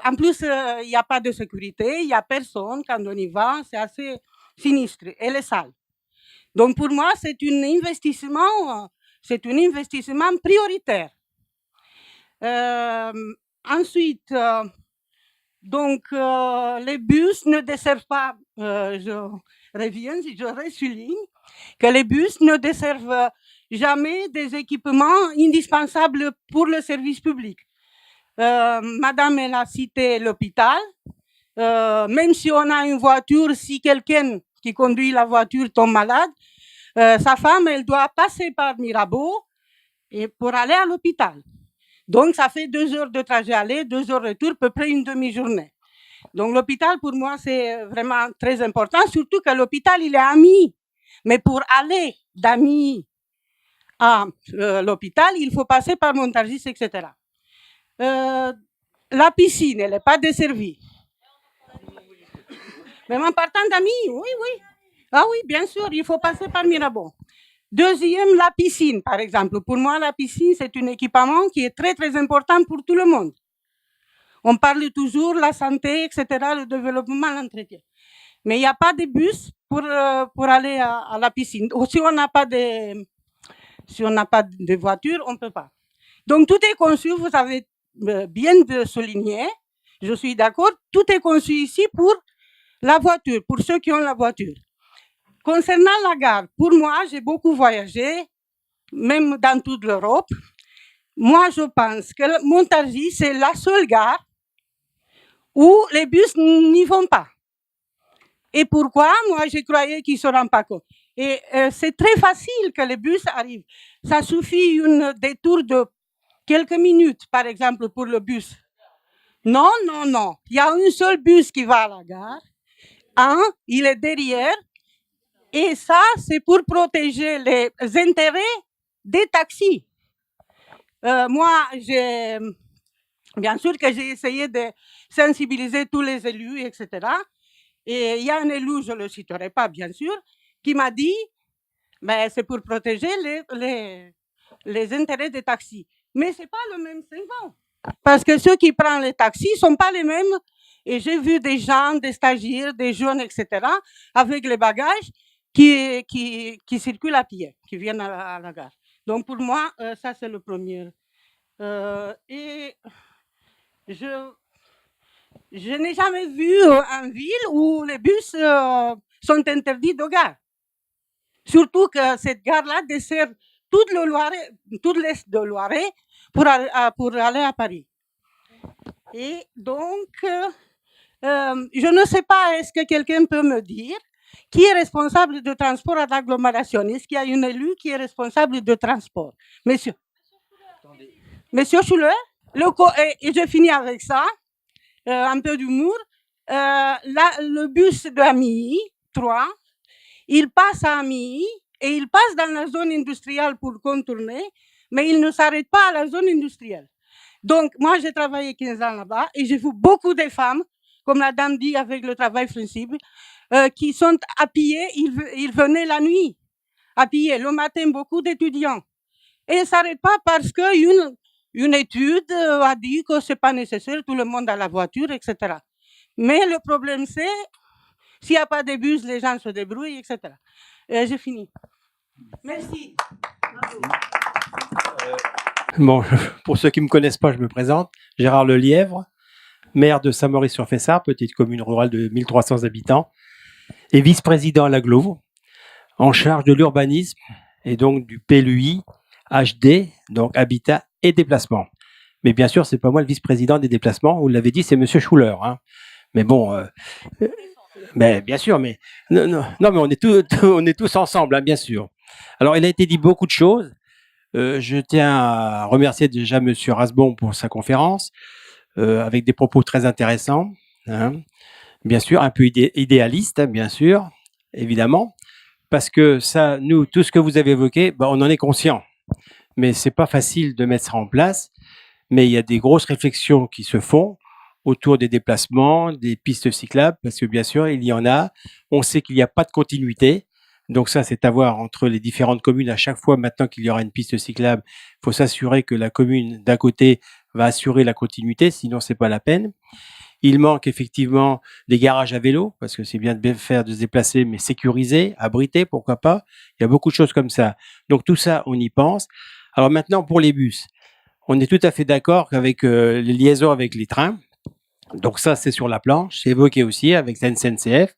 H: en plus, il n'y a pas de sécurité, il n'y a personne quand on y va, c'est assez sinistre, elle est sale. Donc, pour moi, c'est un investissement prioritaire. Ensuite, les bus ne desservent pas, je souligne, que les bus ne desservent jamais des équipements indispensables pour le service public. Madame, elle a cité l'hôpital. Même si on a une voiture, si quelqu'un qui conduit la voiture tombe malade, sa femme, elle doit passer par Mirabeau et pour aller à l'hôpital. Donc, ça fait 2 heures de trajet aller, 2 heures retour, à peu près une demi-journée. Donc, l'hôpital, pour moi, c'est vraiment très important, surtout que l'hôpital, il est à Ami. Mais pour aller d'Ami à l'hôpital, il faut passer par Montargis, etc. La piscine, elle n'est pas desservie. Même en partant d'Ami, oui. Ah oui, bien sûr, il faut passer par Mirabeau. Deuxième, la piscine, par exemple. Pour moi, la piscine, c'est un équipement qui est très, très important pour tout le monde. On parle toujours de la santé, etc., le développement, l'entretien. Mais il n'y a pas de bus pour aller à la piscine. Ou si on n'a pas de voiture, on ne peut pas. Donc, tout est conçu, vous avez bien de souligner, je suis d'accord, tout est conçu ici pour la voiture, pour ceux qui ont la voiture. Concernant la gare, pour moi, j'ai beaucoup voyagé, même dans toute l'Europe. Moi, je pense que Montargis, c'est la seule gare où les bus n'y vont pas. Et pourquoi? Moi, je croyais qu'ils ne se rendent pas compte. Et c'est très facile que les bus arrivent. Ça suffit un détour de quelques minutes, par exemple, pour le bus. Non. Il y a un seul bus qui va à la gare. Il est derrière. Et ça, c'est pour protéger les intérêts des taxis. Moi, bien sûr que j'ai essayé de sensibiliser tous les élus, etc. Et il y a un élu, je ne le citerai pas, bien sûr, qui m'a dit, c'est pour protéger les intérêts des taxis. Mais ce n'est pas le même segment. Parce que ceux qui prennent les taxis ne sont pas les mêmes. Et j'ai vu des gens, des stagiaires, des jeunes, etc., avec les bagages qui circulent à pied, qui viennent à la gare. Donc pour moi, ça c'est le premier. Et je n'ai jamais vu en ville où les bus sont interdits de gare. Surtout que cette gare-là dessert tout l'est de Loiret pour aller à Paris. Et donc, Je ne sais pas, est-ce que quelqu'un peut me dire qui est responsable de transport à l'agglomération? Est-ce qu'il y a une élue qui est responsable de transport? Monsieur Schuller, et je finis avec ça, un peu d'humour. Le bus de Amilly 3, il passe à Amilly et il passe dans la zone industrielle pour contourner, mais il ne s'arrête pas à la zone industrielle. Donc, moi, j'ai travaillé 15 ans là-bas et j'ai vu beaucoup de femmes, comme la dame dit, avec le travail flexible, qui sont à pied, ils venaient la nuit, à pied, le matin, beaucoup d'étudiants. Et ils ne s'arrêtent pas parce qu'une étude a dit que ce n'est pas nécessaire, tout le monde a la voiture, etc. Mais le problème, c'est, s'il n'y a pas de bus, les gens se débrouillent, etc. J'ai fini. Merci.
I: Bon, pour ceux qui ne me connaissent pas, je me présente. Gérard Lelièvre, maire de Saint-Maurice-sur-Fessard, petite commune rurale de 1300 habitants, et vice-président à l'Aglo, en charge de l'urbanisme et donc du PLUI, HD, donc habitat et déplacement. Mais bien sûr, c'est pas moi le vice-président des déplacements, vous l'avez dit, c'est Monsieur Schuller. Hein. Mais bon, mais bien sûr, mais non, mais on est tous ensemble, hein, bien sûr. Alors, il a été dit beaucoup de choses. Je tiens à remercier déjà Monsieur Rasbon pour sa conférence, avec des propos très intéressants, hein. Bien sûr, un peu idéaliste, hein, bien sûr, évidemment, parce que ça, nous, tout ce que vous avez évoqué, ben, on en est conscient, mais c'est pas facile de mettre ça en place. Mais il y a des grosses réflexions qui se font autour des déplacements, des pistes cyclables, parce que bien sûr, il y en a. On sait qu'il n'y a pas de continuité. Donc ça, c'est à voir entre les différentes communes. À chaque fois, maintenant qu'il y aura une piste cyclable, il faut s'assurer que la commune d'à côté va assurer la continuité, sinon c'est pas la peine. Il manque effectivement des garages à vélo, parce que c'est bien de faire de se déplacer, mais sécurisé, abrité, pourquoi pas. Il y a beaucoup de choses comme ça. Donc tout ça, on y pense. Alors maintenant, pour les bus, on est tout à fait d'accord qu'avec les liaisons avec les trains, donc ça, c'est sur la planche, c'est évoqué aussi avec la SNCF.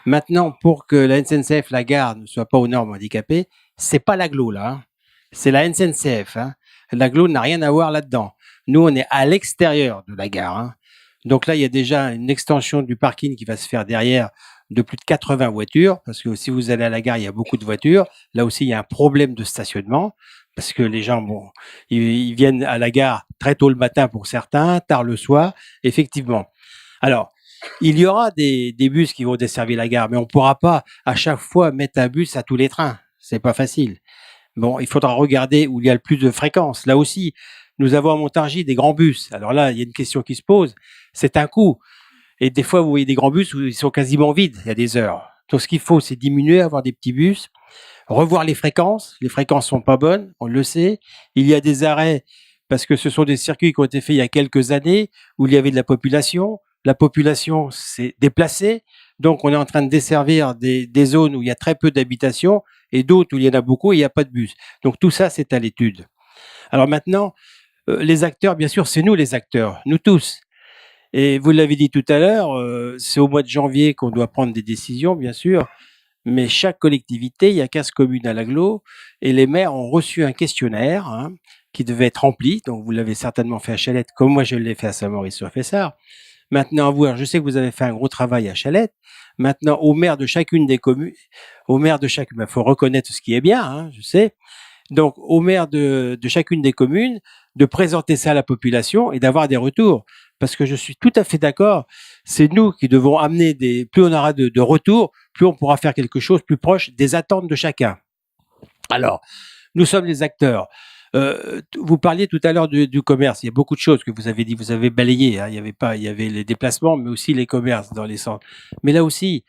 I: Maintenant, pour que la SNCF, la gare, ne soit pas aux normes handicapées, c'est pas l'Aglo, là. Hein. C'est la SNCF. Hein. L'Aglo n'a rien à voir là-dedans. Nous, on est à l'extérieur de la gare. Hein. Donc là, il y a déjà une extension du parking qui va se faire derrière de plus de 80 voitures, parce que si vous allez à la gare, il y a beaucoup de voitures. Là aussi, il y a un problème de stationnement, parce que les gens, bon, ils viennent à la gare très tôt le matin pour certains, tard le soir, effectivement. Alors, il y aura des bus qui vont desservir la gare, mais on ne pourra pas à chaque fois mettre un bus à tous les trains. C'est pas facile. Bon, il faudra regarder où il y a le plus de fréquences. Là aussi, nous avons à Montargis des grands bus. Alors là, il y a une question qui se pose. C'est un coût. Et des fois, vous voyez des grands bus où ils sont quasiment vides. Il y a des heures. Donc, ce qu'il faut, c'est diminuer, avoir des petits bus, revoir les fréquences. Les fréquences sont pas bonnes, on le sait. Il y a des arrêts parce que ce sont des circuits qui ont été faits il y a quelques années où il y avait de la population. La population s'est déplacée. Donc, on est en train de desservir des zones où il y a très peu d'habitations et d'autres où il y en a beaucoup et il n'y a pas de bus. Donc, tout ça, c'est à l'étude. Alors maintenant, les acteurs, bien sûr, c'est nous les acteurs, nous tous. Et vous l'avez dit tout à l'heure, c'est au mois de janvier qu'on doit prendre des décisions, bien sûr. Mais chaque collectivité, il y a 15 communes à l'agglo, et les maires ont reçu un questionnaire hein, qui devait être rempli. Donc, vous l'avez certainement fait à Chalette, comme moi je l'ai fait à Saint-Maurice-sur-Fessard. Maintenant, je sais que vous avez fait un gros travail à Chalette. Maintenant, au maire de chacune des communes, il faut reconnaître ce qui est bien, hein, je sais. Donc, au maire de chacune des communes, de présenter ça à la population et d'avoir des retours. Parce que je suis tout à fait d'accord, c'est nous qui devons amener plus on aura de retours, plus on pourra faire quelque chose plus proche des attentes de chacun. Alors, nous sommes les acteurs. Vous parliez tout à l'heure du commerce. Il y a beaucoup de choses que vous avez dit, vous avez balayé. Hein. Il y avait les déplacements, mais aussi les commerces dans les centres. Mais là aussi,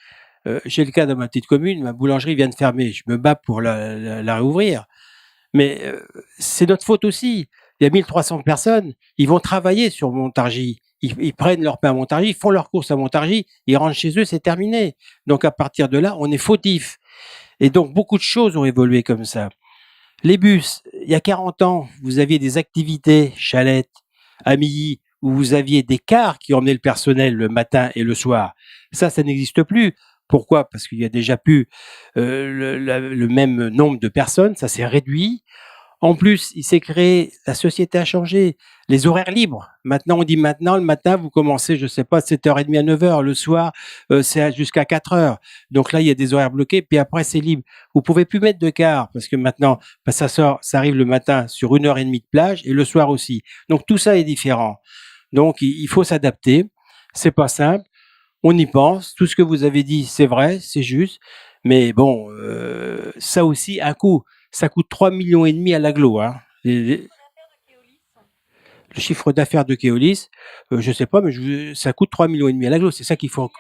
I: j'ai le cas dans ma petite commune, ma boulangerie vient de fermer. Je me bats pour la réouvrir. Mais c'est notre faute aussi. Il y a 1300 personnes, ils vont travailler sur Montargis. Ils prennent leur pain à Montargis, ils font leurs courses à Montargis, ils rentrent chez eux, c'est terminé. Donc à partir de là, on est fautif. Et donc beaucoup de choses ont évolué comme ça. Les bus, il y a 40 ans, vous aviez des activités, Chalette, Amilly, où vous aviez des cars qui emmenaient le personnel le matin et le soir. Ça n'existe plus. Pourquoi? Parce qu'il y a déjà plus le même nombre de personnes, ça s'est réduit. En plus, il s'est créé, la société a changé, les horaires libres. Maintenant, on dit maintenant, le matin, vous commencez, je sais pas, 7h30 à 9h. Le soir, c'est jusqu'à 4h. Donc là, il y a des horaires bloqués, puis après, c'est libre. Vous pouvez plus mettre de car, parce que maintenant, ça arrive le matin sur 1h30 de plage, et le soir aussi. Donc tout ça est différent. Donc, il faut s'adapter. C'est pas simple. On y pense. Tout ce que vous avez dit, c'est vrai, c'est juste. Mais bon, ça aussi, un coût. Ça coûte 3,5 millions à l'agglo. Hein. Le chiffre d'affaires de Keolis, je sais pas, mais ça coûte 3,5 millions à l'agglo. C'est ça qu'il faut.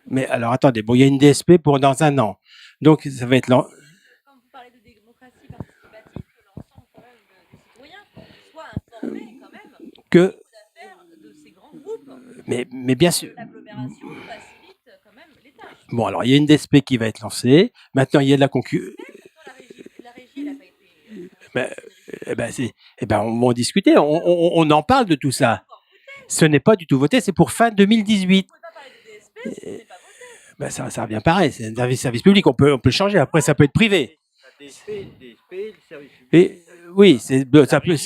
I: Mais alors, attendez. Bon, il y a une DSP pour dans un an. Donc, ça va être...
F: Quand vous parlez de démocratie participative, que l'ensemble quand même des citoyens soient informés quand même
I: que
F: de ces grands groupes.
I: Mais bien sûr.
F: L'agglomération facilite quand même les tâches.
I: Bon, alors, il y a une DSP qui va être lancée. Maintenant, il y a de la concurrence.
F: La régie, elle n'a pas été...
I: on va en discuter. On en parle de tout ça. Ce n'est pas du tout voté. C'est pour fin 2018.
F: Vous ne pouvez pas parler de DSP si ce n'est pas voté.
I: Ça revient pareil. C'est un service public. On peut le changer. Après, ça peut être privé. Et, oui, ça peut...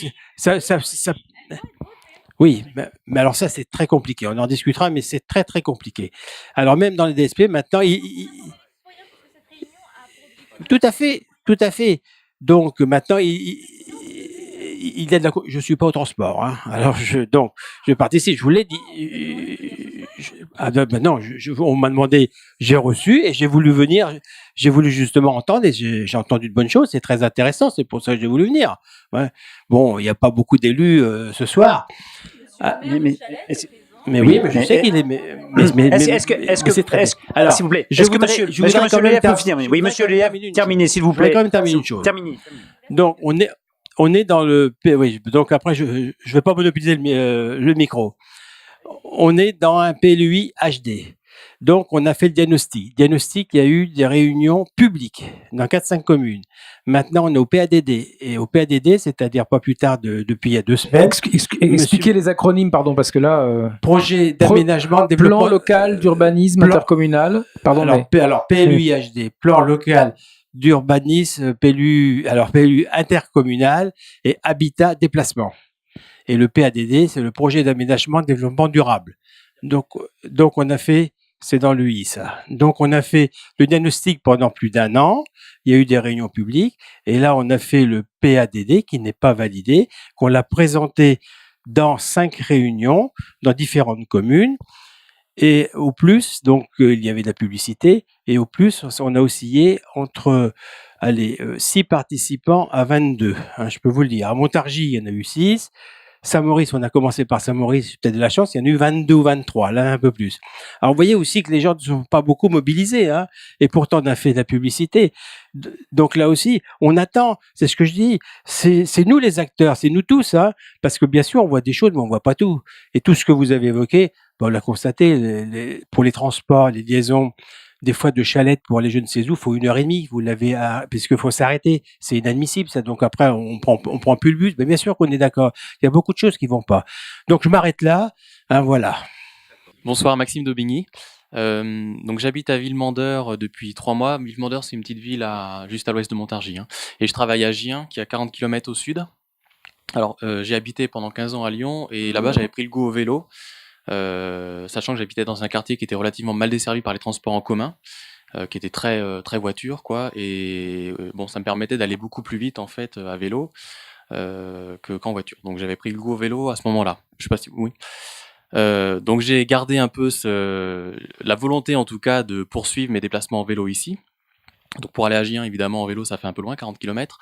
I: Oui, mais alors ça, c'est très compliqué. On en discutera, mais c'est très, très compliqué. Alors, même dans les DSP, maintenant, tout à fait, tout à fait. Donc, maintenant, il y a de la... Je suis pas au transport, hein. Alors, je participe. Je vous l'ai dit. On m'a demandé, j'ai reçu et j'ai voulu venir. J'ai voulu justement entendre et j'ai entendu de bonnes choses. C'est très intéressant. C'est pour ça que j'ai voulu venir. Ouais. Bon, il n'y a pas beaucoup d'élus ce soir. Mais oui, mais je sais qu'il est.
C: Est-ce que
I: c'est très.
C: Alors, s'il vous plaît,
I: je voudrais
C: quand même terminer. Oui, monsieur Leyev, terminez, s'il vous plaît.
I: Je voudrais quand même terminer une chose.
C: Terminez.
I: Donc, on est dans le. Oui, donc après, je vais pas monopoliser le micro. On est dans un PLUI HD. Donc, on a fait le diagnostic. Il y a eu des réunions publiques dans 4-5 communes. Maintenant, on est au PADD. Et au PADD, c'est-à-dire pas plus tard depuis il y a 2 semaines.
E: Expliquez les acronymes, pardon, parce que là...
I: Projet d'aménagement, développement...
E: Plan local d'urbanisme intercommunal. Pardon,
I: alors, PLUI HD, plan local d'urbanisme, PLU intercommunal et habitat déplacement. Et le PADD, c'est le projet d'aménagement développement durable. Donc on a fait, c'est dans l'UI ça. Donc on a fait le diagnostic pendant plus d'1 an. Il y a eu des réunions publiques. Et là, on a fait le PADD qui n'est pas validé, qu'on l'a présenté dans 5 réunions, dans différentes communes. Et au plus, donc il y avait de la publicité. Et au plus, on a oscillé entre 6 participants à 22. Hein, je peux vous le dire. À Montargis, il y en a eu 6. Saint-Maurice, on a commencé par Saint-Maurice, peut-être de la chance, il y en a eu 22 ou 23, là un peu plus. Alors vous voyez aussi que les gens ne sont pas beaucoup mobilisés, hein, et pourtant on a fait de la publicité. Donc là aussi, on attend, c'est ce que je dis, c'est nous les acteurs, c'est nous tous, hein, parce que bien sûr on voit des choses, mais on voit pas tout. Et tout ce que vous avez évoqué, on l'a constaté, pour les transports, les liaisons, des fois de Chalette pour aller je ne sais où, il faut 1h30, vous l'avez, puisqu'il faut s'arrêter. C'est inadmissible, ça. Donc après, on prend plus le bus. Mais bien sûr qu'on est d'accord. Il y a beaucoup de choses qui vont pas. Donc je m'arrête là. Hein, voilà.
J: Bonsoir, Maxime d'Aubigny. Donc j'habite à Villemandeur depuis 3 mois. Villemandeur, c'est une petite ville juste à l'ouest de Montargis. Hein. Et je travaille à Gien, qui est à 40 km au sud. Alors, j'ai habité pendant 15 ans à Lyon, et là-bas, j'avais pris le goût au vélo. Sachant que j'habitais dans un quartier qui était relativement mal desservi par les transports en commun, qui était très voiture, quoi, et bon, ça me permettait d'aller beaucoup plus vite en fait à vélo qu'en voiture. Donc j'avais pris le goût au vélo à ce moment-là. Je sais pas si oui. Donc j'ai gardé un peu la volonté en tout cas de poursuivre mes déplacements en vélo ici. Donc pour aller à Gien, évidemment, en vélo, ça fait un peu loin, 40 km.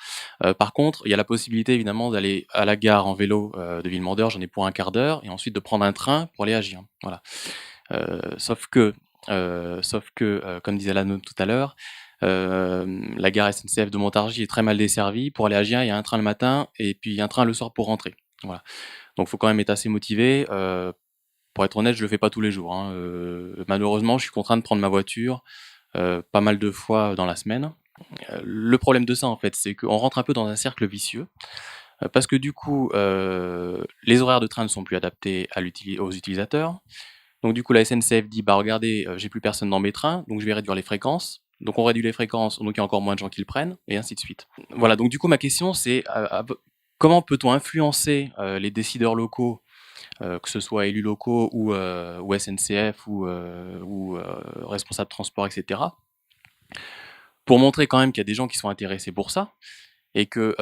J: Par contre, il y a la possibilité, évidemment, d'aller à la gare en vélo de Villemandeur, j'en ai pour un quart d'heure, et ensuite de prendre un train pour aller à Gien. Voilà. Sauf que, comme disait Lano tout à l'heure, la gare SNCF de Montargis est très mal desservie. Pour aller à Gien, il y a un train le matin, et puis il y a un train le soir pour rentrer. Voilà. Donc il faut quand même être assez motivé. Pour être honnête, je le fais pas tous les jours. Hein. Malheureusement, je suis contraint de prendre ma voiture pas mal de fois dans la semaine. Le problème de ça, en fait, c'est qu'on rentre un peu dans un cercle vicieux, parce que du coup, les horaires de train ne sont plus adaptés aux utilisateurs. Donc du coup, la SNCF dit, bah regardez, j'ai plus personne dans mes trains, donc je vais réduire les fréquences. Donc on réduit les fréquences, donc il y a encore moins de gens qui le prennent, et ainsi de suite. Voilà, donc du coup ma question c'est comment peut-on influencer les décideurs locaux, que ce soit élus locaux ou SNCF ou responsables de transport, etc., pour montrer quand même qu'il y a des gens qui sont intéressés pour ça, et que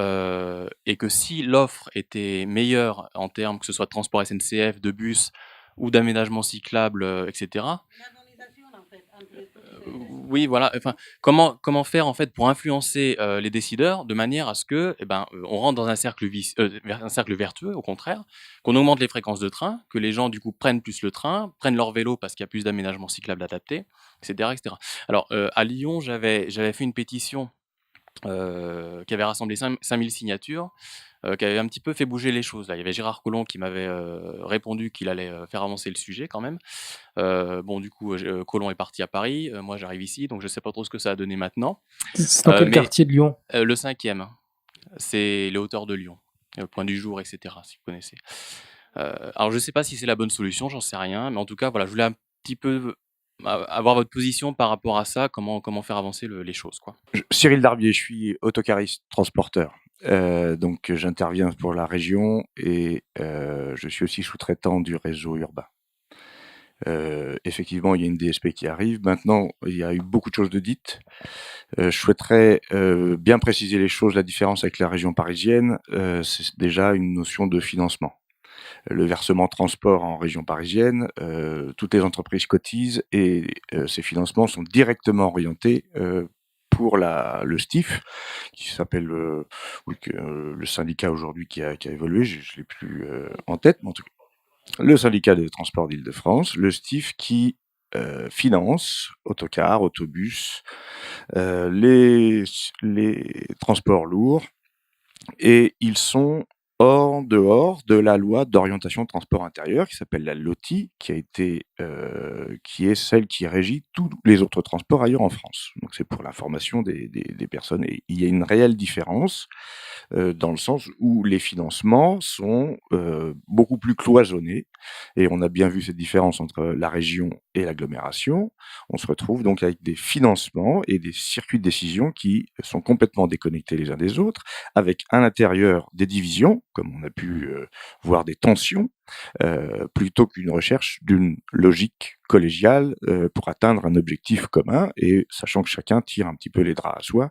J: si l'offre était meilleure en termes que ce soit de transport SNCF, de bus ou d'aménagement cyclable, etc. Oui, voilà. Enfin, comment faire en fait pour influencer les décideurs de manière à ce que, on rentre dans un cercle vertueux, au contraire, qu'on augmente les fréquences de train, que les gens du coup prennent plus le train, prennent leur vélo parce qu'il y a plus d'aménagement cyclable adapté, etc., etc. Alors à Lyon, j'avais fait une pétition qui avait rassemblé 5000 signatures, qui avait un petit peu fait bouger les choses. Là, il y avait Gérard Collomb qui m'avait répondu qu'il allait faire avancer le sujet quand même. Bon, du coup, Collomb est parti à Paris, moi j'arrive ici, donc je sais pas trop ce que ça a donné maintenant.
E: C'est dans quel quartier de Lyon?
J: Le 5e, c'est les hauteurs de Lyon, Point du Jour, etc., si vous connaissez. Alors je sais pas si c'est la bonne solution, j'en sais rien, mais en tout cas, voilà, je voulais un petit peu avoir votre position par rapport à ça, comment faire avancer les choses, quoi.
K: Cyril Darbier, je suis autocariste transporteur. Donc j'interviens pour la région et je suis aussi sous-traitant du réseau urbain. Effectivement, il y a une DSP qui arrive. Maintenant, il y a eu beaucoup de choses de dites. Je souhaiterais bien préciser les choses. La différence avec la région parisienne, c'est déjà une notion de financement. Le versement transport en région parisienne, toutes les entreprises cotisent et ces financements sont directement orientés pour le STIF, qui s'appelle le syndicat aujourd'hui qui a évolué, je l'ai plus en tête, mais en tout cas, le syndicat des transports d'Île-de-France, le STIF qui finance autocars, autobus, les transports lourds, et ils sont en dehors de la loi d'orientation de transport intérieur qui s'appelle la LOTI, qui est celle qui régit tous les autres transports ailleurs en France. Donc c'est pour l'information des personnes. Et il y a une réelle différence dans le sens où les financements sont beaucoup plus cloisonnés, et on a bien vu cette différence entre la région et l'agglomération. On se retrouve donc avec des financements et des circuits de décision qui sont complètement déconnectés les uns des autres, avec à l'intérieur des divisions, comme on a pu voir des tensions, plutôt qu'une recherche d'une logique collégiale pour atteindre un objectif commun, et sachant que chacun tire un petit peu les draps à soi,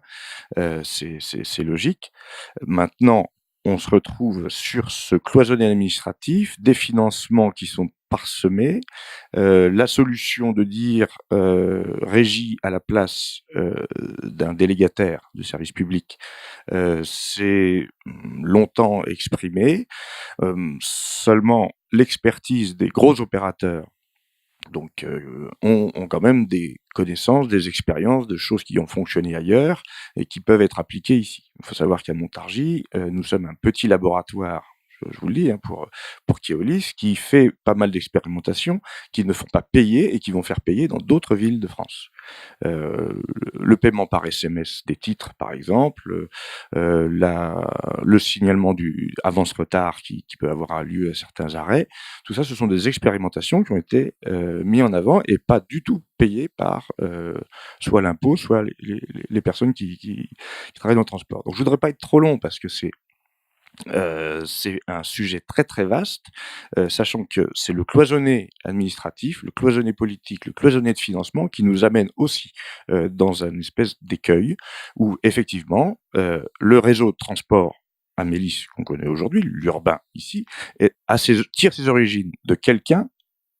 K: c'est logique. Maintenant, on se retrouve sur ce cloisonné administratif, des financements qui sont parsemés, la solution de dire régie à la place d'un délégataire de service public, c'est longtemps exprimé. Seulement, l'expertise des gros opérateurs donc ont quand même des connaissances, des expériences, de choses qui ont fonctionné ailleurs et qui peuvent être appliquées ici. Il faut savoir qu'à Montargis, nous sommes un petit laboratoire, je vous le dis, hein, pour Keolis, qui fait pas mal d'expérimentations, qui ne font pas payer et qui vont faire payer dans d'autres villes de France. Le paiement par SMS des titres, par exemple, le signalement du avance-retard qui peut avoir lieu à certains arrêts, tout ça, ce sont des expérimentations qui ont été mises en avant et pas du tout payées par soit l'impôt, soit les personnes qui travaillent dans le transport. Donc je voudrais pas être trop long parce que c'est un sujet très très vaste, sachant que c'est le cloisonné administratif, le cloisonné politique, le cloisonné de financement qui nous amène aussi dans une espèce d'écueil où effectivement le réseau de transport à Mélis qu'on connaît aujourd'hui, l'urbain ici, tire ses origines de quelqu'un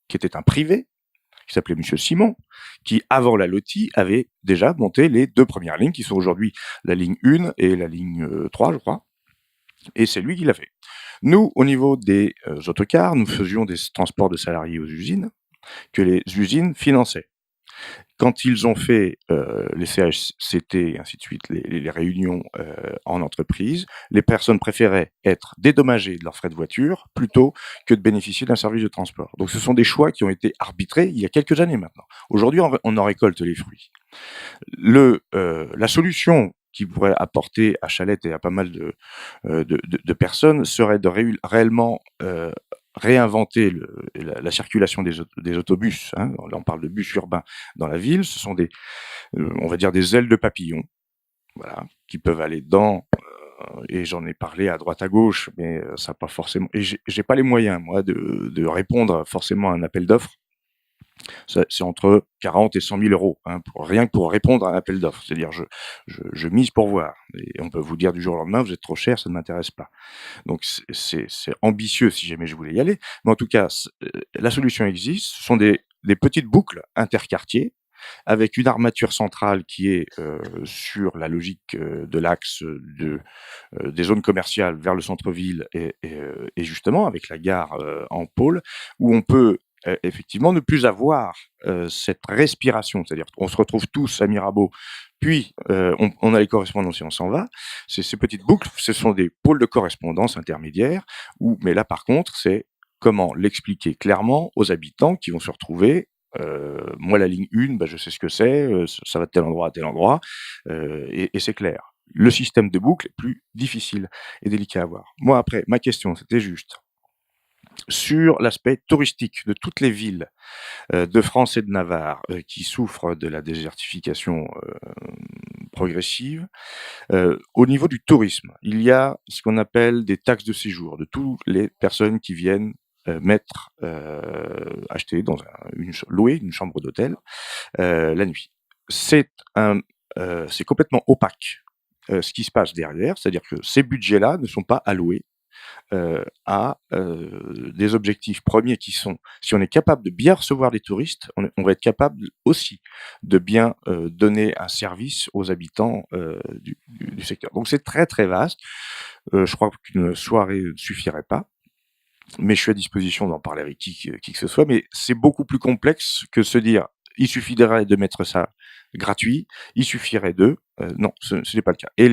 K: qui était un privé, qui s'appelait Monsieur Simon, qui avant la LOTI avait déjà monté les 2 premières lignes qui sont aujourd'hui la ligne 1 et la ligne 3, je crois. Et c'est lui qui l'a fait. Nous, au niveau des autocars, nous faisions des transports de salariés aux usines que les usines finançaient. Quand ils ont fait les CHCT et ainsi de suite, les réunions en entreprise, les personnes préféraient être dédommagées de leurs frais de voiture plutôt que de bénéficier d'un service de transport. Donc ce sont des choix qui ont été arbitrés il y a quelques années maintenant. Aujourd'hui, on en récolte les fruits. La solution qui pourrait apporter à Chalette et à pas mal de personnes serait de réellement réinventer la circulation des autobus. Hein. Là, on parle de bus urbains dans la ville. Ce sont on va dire des ailes de papillon, voilà, qui peuvent aller et j'en ai parlé à droite à gauche, mais ça pas forcément. Et j'ai pas les moyens, moi, de répondre forcément à un appel d'offres. C'est entre 40 et 100 000 euros, hein, rien que pour répondre à un appel d'offres. C'est-à-dire, je mise pour voir. Et on peut vous dire du jour au lendemain, vous êtes trop cher, ça ne m'intéresse pas. Donc, c'est ambitieux si jamais je voulais y aller. Mais en tout cas, la solution existe. Ce sont des petites boucles interquartiers avec une armature centrale qui est sur la logique de l'axe des zones commerciales vers le centre-ville et justement avec la gare en pôle, où on peut effectivement ne plus avoir cette respiration, c'est-à-dire qu'on se retrouve tous à Mirabeau, puis on a les correspondances et on s'en va. Ces petites boucles, ce sont des pôles de correspondance intermédiaires, mais là par contre, c'est comment l'expliquer clairement aux habitants qui vont se retrouver. Moi, la ligne 1, je sais ce que c'est, ça va de tel endroit à tel endroit, et c'est clair. Le système de boucle est plus difficile et délicat à voir. Moi, après, ma question, c'était juste sur l'aspect touristique de toutes les villes de France et de Navarre qui souffrent de la désertification progressive. Au niveau du tourisme, il y a ce qu'on appelle des taxes de séjour de toutes les personnes qui viennent acheter louer une chambre d'hôtel la nuit. C'est complètement opaque ce qui se passe derrière, c'est-à-dire que ces budgets-là ne sont pas alloués à des objectifs premiers qui sont, si on est capable de bien recevoir les touristes, on va être capable aussi de bien donner un service aux habitants du secteur. Donc c'est très très vaste. Je crois qu'une soirée ne suffirait pas. Mais je suis à disposition d'en parler avec qui que ce soit, mais c'est beaucoup plus complexe que se dire il suffirait de mettre ça gratuit, il suffirait non, ce n'est pas le cas. Et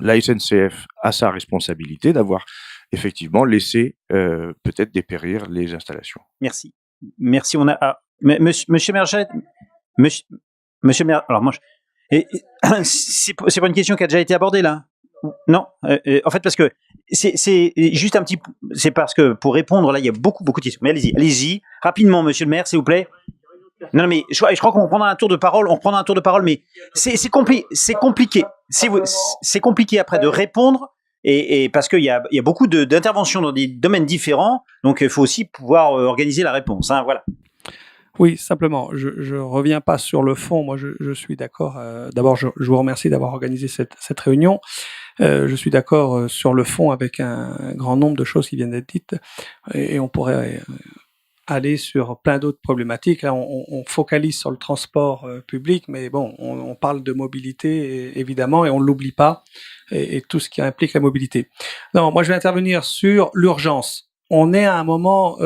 K: la SNCF a sa responsabilité d'avoir effectivement laissé peut-être dépérir les installations.
C: Merci. On a Monsieur Merget, Monsieur Merget, alors moi c'est pas une question qui a déjà été abordée là. Non, en fait parce que c'est juste un petit, c'est parce que pour répondre là il y a beaucoup de questions. Mais allez-y rapidement, Monsieur le Maire, s'il vous plaît. Non mais je crois qu'on prendra un tour de parole. Mais c'est compliqué. C'est compliqué après de répondre et parce qu'il y a beaucoup d'interventions dans des domaines différents, donc il faut aussi pouvoir organiser la réponse. Hein, voilà.
L: Oui, simplement, je reviens pas sur le fond. Moi, je suis d'accord. D'abord, je vous remercie d'avoir organisé cette réunion. Je suis d'accord sur le fond avec un grand nombre de choses qui viennent d'être dites et on pourrait aller sur plein d'autres problématiques. Là, on focalise sur le transport public, mais bon, on parle de mobilité évidemment et on l'oublie pas et tout ce qui implique la mobilité. Non, moi, je vais intervenir sur l'urgence. On est à un moment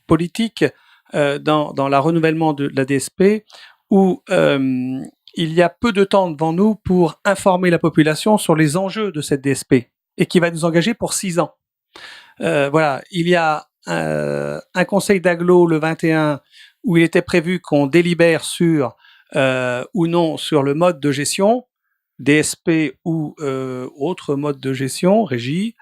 L: politique dans le renouvellement de la DSP où il y a peu de temps devant nous pour informer la population sur les enjeux de cette DSP et qui va nous engager pour 6 ans. Voilà, il y a un conseil d'agglo le 21 où il était prévu qu'on délibère sur ou non sur le mode de gestion, DSP ou autre mode de gestion, régie.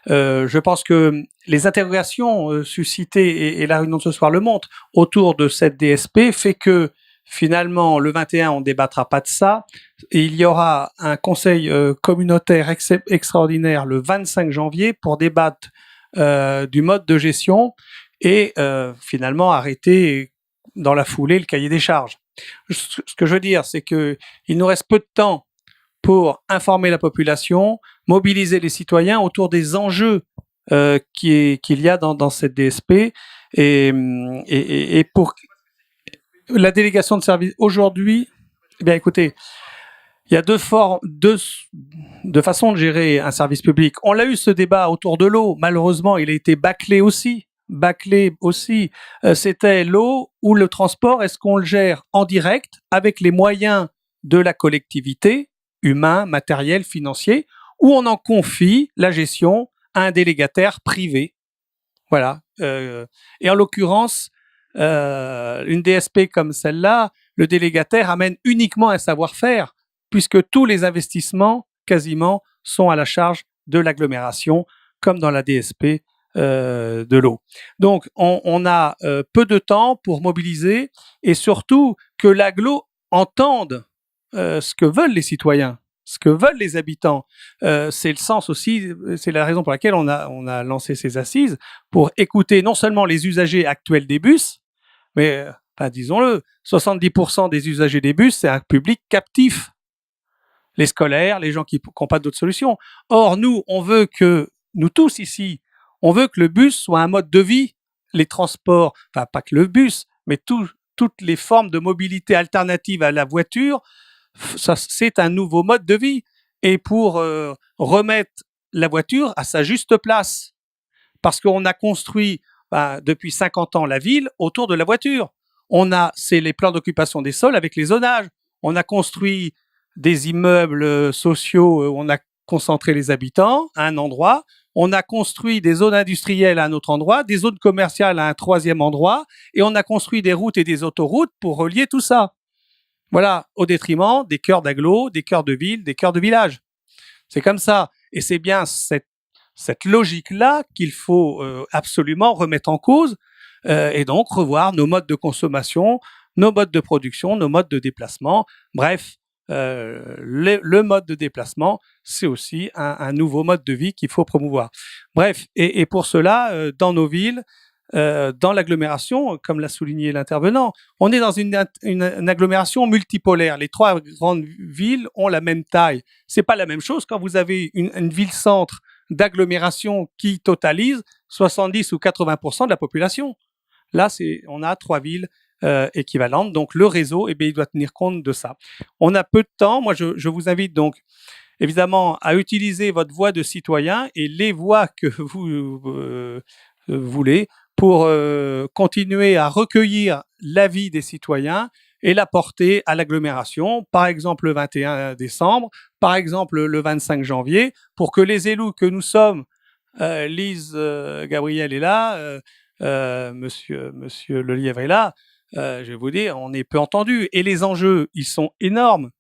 L: Je pense que les interrogations suscitées, et la réunion de ce soir le montre, autour de cette DSP fait que finalement, le 21, on ne débattra pas de ça. Et il y aura un conseil communautaire extraordinaire le 25 janvier pour débattre du mode de gestion et finalement arrêter dans la foulée le cahier des charges. Ce que je veux dire, c'est qu'il nous reste peu de temps pour informer la population, mobiliser les citoyens autour des enjeux qu'il y a dans cette DSP et pour la délégation de service aujourd'hui, eh bien écoutez, il y a deux façons de gérer un service public. On l'a eu ce débat autour de l'eau. Malheureusement, il a été bâclé aussi. C'était l'eau ou le transport. Est-ce qu'on le gère en direct avec les moyens de la collectivité, humains, matériels, financiers, ou on en confie la gestion à un délégataire privé? Voilà. Et en l'occurrence, une DSP comme celle-là, le délégataire amène uniquement un savoir-faire, puisque tous les investissements, quasiment, sont à la charge de l'agglomération, comme dans la DSP de l'eau. Donc, on a peu de temps pour mobiliser et surtout que l'agglo entende ce que veulent les citoyens, ce que veulent les habitants. C'est le sens aussi, c'est la raison pour laquelle on a lancé ces assises, pour écouter non seulement les usagers actuels des bus, mais disons-le, 70% des usagers des bus, c'est un public captif. Les scolaires, les gens qui n'ont pas d'autre solution. Or, nous tous ici, on veut que le bus soit un mode de vie, les transports, pas que le bus, mais toutes les formes de mobilité alternatives à la voiture, ça, c'est un nouveau mode de vie. Et pour remettre la voiture à sa juste place, parce qu'on a construit depuis 50 ans la ville autour de la voiture. C'est les plans d'occupation des sols avec les zonages. On a construit des immeubles sociaux où on a concentré les habitants à un endroit. On a construit des zones industrielles à un autre endroit, des zones commerciales à un troisième endroit, et on a construit des routes et des autoroutes pour relier tout ça. Voilà, au détriment des cœurs d'agglo, des cœurs de ville, des cœurs de village. C'est comme ça. Et c'est bien cette logique-là qu'il faut absolument remettre en cause et donc revoir nos modes de consommation, nos modes de production, nos modes de déplacement. Bref, le mode de déplacement, c'est aussi un nouveau mode de vie qu'il faut promouvoir. Bref, et pour cela, dans nos villes, dans l'agglomération, comme l'a souligné l'intervenant, on est dans une agglomération multipolaire. Les trois grandes villes ont la même taille. C'est pas la même chose quand vous avez une ville-centre d'agglomération qui totalise 70 ou 80% de la population. Là, on a trois villes équivalentes. Donc, le réseau, il doit tenir compte de ça. On a peu de temps. Moi, je vous invite donc, évidemment, à utiliser votre voix de citoyen et les voix que vous voulez pour continuer à recueillir l'avis des citoyens et la porter à l'agglomération, par exemple le 21 décembre, par exemple le 25 janvier, pour que les élus que nous sommes, Lise Gabriel est là, Monsieur Lelièvre est là, je vais vous dire, on est peu entendu. Et les enjeux, ils sont énormes.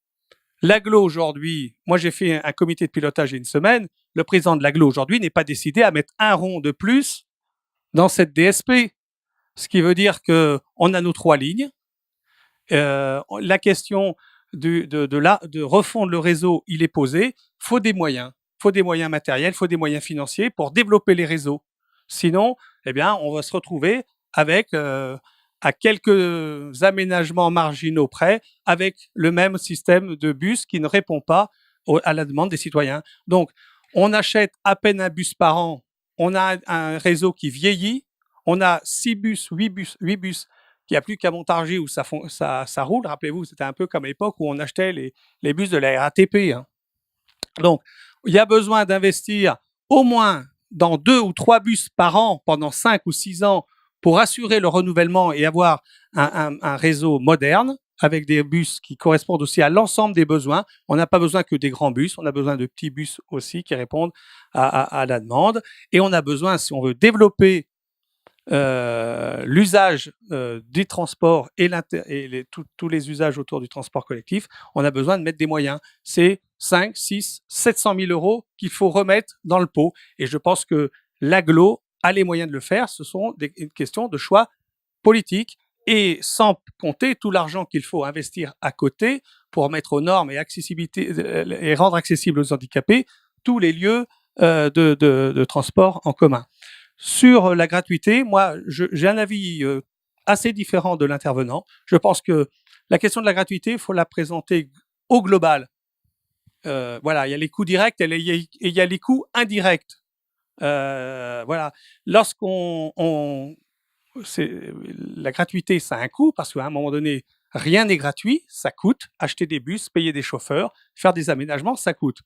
L: L'agglo aujourd'hui, moi j'ai fait un comité de pilotage il y a une semaine, le président de l'agglo aujourd'hui n'est pas décidé à mettre un rond de plus dans cette DSP. Ce qui veut dire qu'on a nos trois lignes. La question de refondre le réseau, il est posé. Faut des moyens matériels, faut des moyens financiers pour développer les réseaux. Sinon, on va se retrouver avec à quelques aménagements marginaux près, avec le même système de bus qui ne répond pas à la demande des citoyens. Donc, on achète à peine un bus par an. On a un réseau qui vieillit. On a 6 bus, 8 bus qu'il n'y a plus qu'à Montargis où ça roule. Rappelez-vous, c'était un peu comme à l'époque où on achetait les bus de la RATP. Hein. Donc, il y a besoin d'investir au moins dans 2 ou 3 bus par an pendant 5 ou 6 ans pour assurer le renouvellement et avoir un réseau moderne avec des bus qui correspondent aussi à l'ensemble des besoins. On n'a pas besoin que des grands bus, on a besoin de petits bus aussi qui répondent à la demande. Et on a besoin, si on veut développer l'usage des transports et tous les usages autour du transport collectif, on a besoin de mettre des moyens. C'est 5, 6, 700 000 euros qu'il faut remettre dans le pot. Et je pense que l'agglo a les moyens de le faire. Ce sont une question de choix politique et sans compter tout l'argent qu'il faut investir à côté pour mettre aux normes et rendre accessibles aux handicapés tous les lieux de transport en commun. Sur la gratuité, moi, j'ai un avis assez différent de l'intervenant. Je pense que la question de la gratuité, il faut la présenter au global. Voilà, il y a les coûts directs et il y a les coûts indirects. Voilà, la gratuité, ça a un coût parce qu'à un moment donné, rien n'est gratuit, ça coûte. Acheter des bus, payer des chauffeurs, faire des aménagements, ça coûte.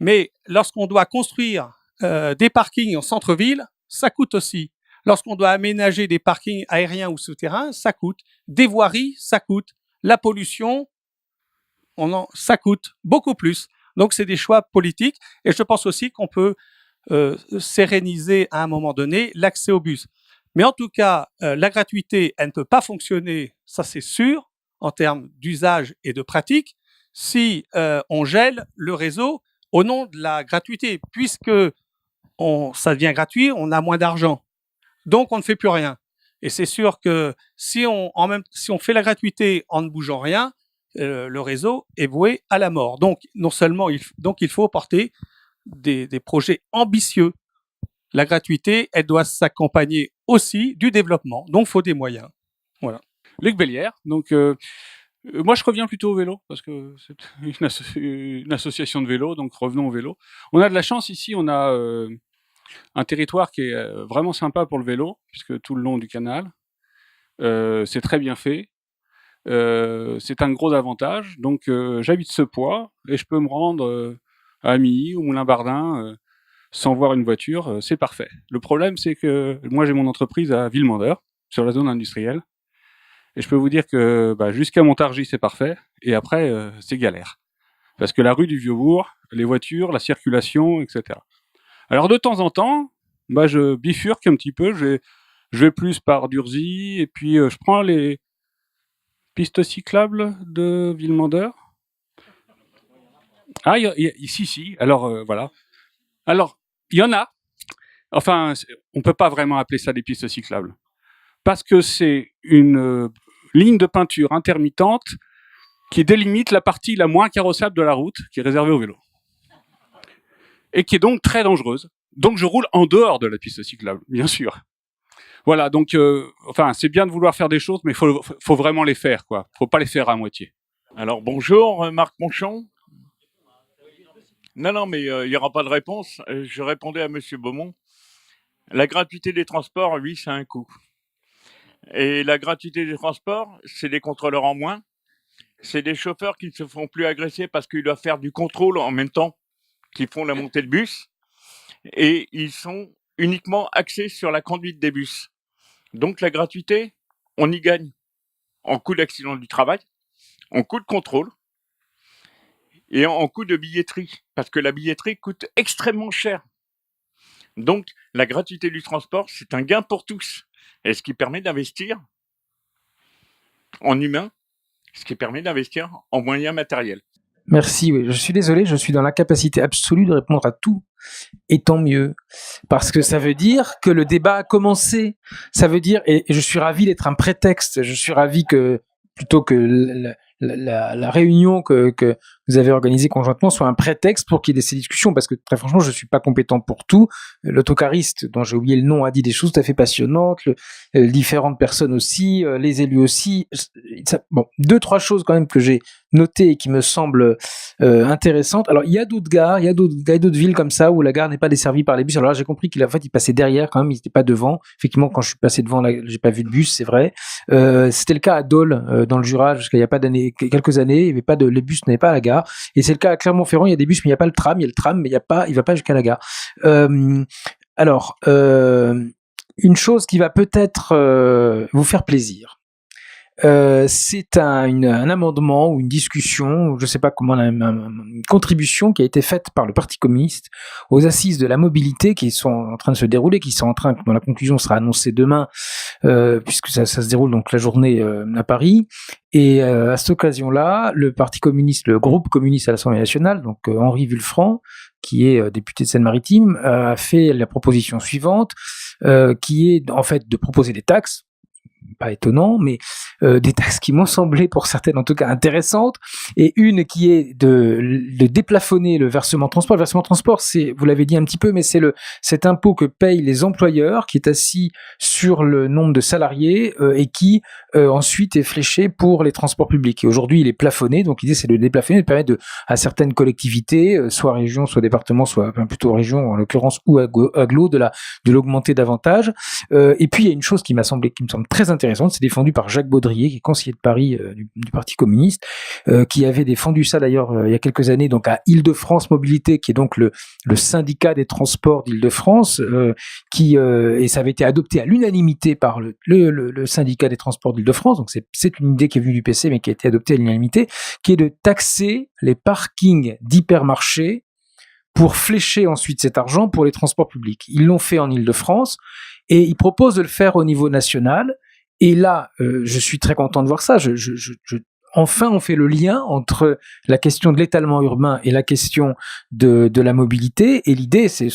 L: Mais lorsqu'on doit construire des parkings en centre-ville, ça coûte aussi. Lorsqu'on doit aménager des parkings aériens ou souterrains, ça coûte. Des voiries, ça coûte. La pollution, ça coûte beaucoup plus. Donc, c'est des choix politiques. Et je pense aussi qu'on peut séréniser à un moment donné l'accès au bus. Mais en tout cas, la gratuité, elle ne peut pas fonctionner, ça c'est sûr, en termes d'usage et de pratique, si on gèle le réseau au nom de la gratuité, puisque ça devient gratuit, on a moins d'argent. Donc, on ne fait plus rien. Et c'est sûr que si on fait la gratuité en ne bougeant rien, le réseau est voué à la mort. Donc, non seulement il faut porter des projets ambitieux. La gratuité, elle doit s'accompagner aussi du développement. Donc, il faut des moyens. Voilà.
M: Luc Bellière. Donc, moi, je reviens plutôt au vélo parce que c'est une association de vélo. Donc, revenons au vélo. On a de la chance ici. On a un territoire qui est vraiment sympa pour le vélo, puisque tout le long du canal, c'est très bien fait. C'est un gros avantage. Donc, j'habite Sepois et je peux me rendre à Amilly ou Moulin-Bardin sans voir une voiture. C'est parfait. Le problème, c'est que moi, j'ai mon entreprise à Villemandeur, sur la zone industrielle. Et je peux vous dire que jusqu'à Montargis, c'est parfait. Et après, c'est galère. Parce que la rue du Vieux-Bourg, les voitures, la circulation, etc. Alors, de temps en temps, je bifurque un petit peu. Je vais plus par Durzy. Et puis, je prends les pistes cyclables de Villemandeur. Ah, si. Alors, voilà. Alors, il y en a. Enfin, on peut pas vraiment appeler ça des pistes cyclables. Parce que c'est une ligne de peinture intermittente qui délimite la partie la moins carrossable de la route, qui est réservée au vélo. Et qui est donc très dangereuse. Donc je roule en dehors de la piste cyclable, bien sûr. Voilà, donc c'est bien de vouloir faire des choses, mais faut vraiment les faire, quoi. Faut pas les faire à moitié.
N: Alors bonjour, Marc Monchon. Non, mais il n'y aura pas de réponse. Je répondais à Monsieur Beaumont. La gratuité des transports, oui, c'est un coût. Et la gratuité des transports, c'est des contrôleurs en moins. C'est des chauffeurs qui ne se font plus agresser parce qu'ils doivent faire du contrôle en même temps qu'ils font la montée de bus. Et ils sont uniquement axés sur la conduite des bus. Donc la gratuité, on y gagne en coût d'accident du travail, en coût de contrôle et en coût de billetterie. Parce que la billetterie coûte extrêmement cher. Donc la gratuité du transport, c'est un gain pour tous. Et ce qui permet d'investir en humain, ce qui permet d'investir en moyens matériels.
E: Merci, oui. Je suis désolé, je suis dans l'incapacité absolue de répondre à tout, et tant mieux. Parce que ça veut dire que le débat a commencé. Ça veut dire, et je suis ravi d'être un prétexte, je suis ravi que, plutôt que la réunion que vous avez organisée conjointement soit un prétexte pour qu'il y ait ces discussions, parce que très franchement, je suis pas compétent pour tout. L'autocariste, dont j'ai oublié le nom, a dit des choses tout à fait passionnantes, différentes personnes aussi, les élus aussi. Bon, 2-3 choses quand même que j'ai notées et qui me semblent intéressantes. Alors, il y a d'autres gares, il y a d'autres villes comme ça où la gare n'est pas desservie par les bus. Alors là, j'ai compris qu'il passait derrière quand même, il n'était pas devant. Effectivement, quand je suis passé devant, là, j'ai pas vu de bus, c'est vrai. C'était le cas à Dole, dans le Jura, jusqu'à il y a pas quelques années, il y avait pas les bus n'avaient pas à la gare. Et c'est le cas à Clermont-Ferrand, il y a des bus, mais il n'y a pas le tram. Il y a le tram, mais il va pas jusqu'à la gare. Une chose qui va peut-être vous faire plaisir. C'est un amendement ou une discussion, ou je ne sais pas comment, une contribution qui a été faite par le Parti communiste aux assises de la mobilité qui sont en train de se dérouler, dont la conclusion sera annoncée demain, puisque ça se déroule donc la journée à Paris. Et à cette occasion-là, le Parti communiste, le groupe communiste à l'Assemblée nationale, donc Henri Vulfranc, qui est député de Seine-Maritime, a fait la proposition suivante, qui est en fait de proposer des taxes. Pas étonnant, mais des taxes qui m'ont semblé, pour certaines en tout cas, intéressantes, et une qui est de déplafonner le versement transport. Le versement transport, vous l'avez dit un petit peu, mais c'est cet impôt que payent les employeurs, qui est assis sur le nombre de salariés et qui ensuite est fléché pour les transports publics. Et aujourd'hui, il est plafonné, donc l'idée c'est de le déplafonner, de permettre à certaines collectivités, soit région, soit département, soit plutôt région en l'occurrence, ou agglo, de l'augmenter davantage. Et puis il y a une chose qui me semble très intéressante, c'est défendu par Jacques Baudrier, qui est conseiller de Paris du Parti communiste, qui avait défendu ça d'ailleurs il y a quelques années, donc à Île-de-France Mobilité, qui est donc le syndicat des transports d'Île-de-France, et ça avait été adopté à l'unanimité par le syndicat des transports d'Île-de-France, donc c'est une idée qui est venue du PC, mais qui a été adoptée à l'unanimité, qui est de taxer les parkings d'hypermarchés pour flécher ensuite cet argent pour les transports publics. Ils l'ont fait en Île-de-France, et ils proposent de le faire au niveau national. Et là, je suis très content de voir ça. enfin on fait le lien entre la question de l'étalement urbain et la question de la mobilité. Et l'idée, c'est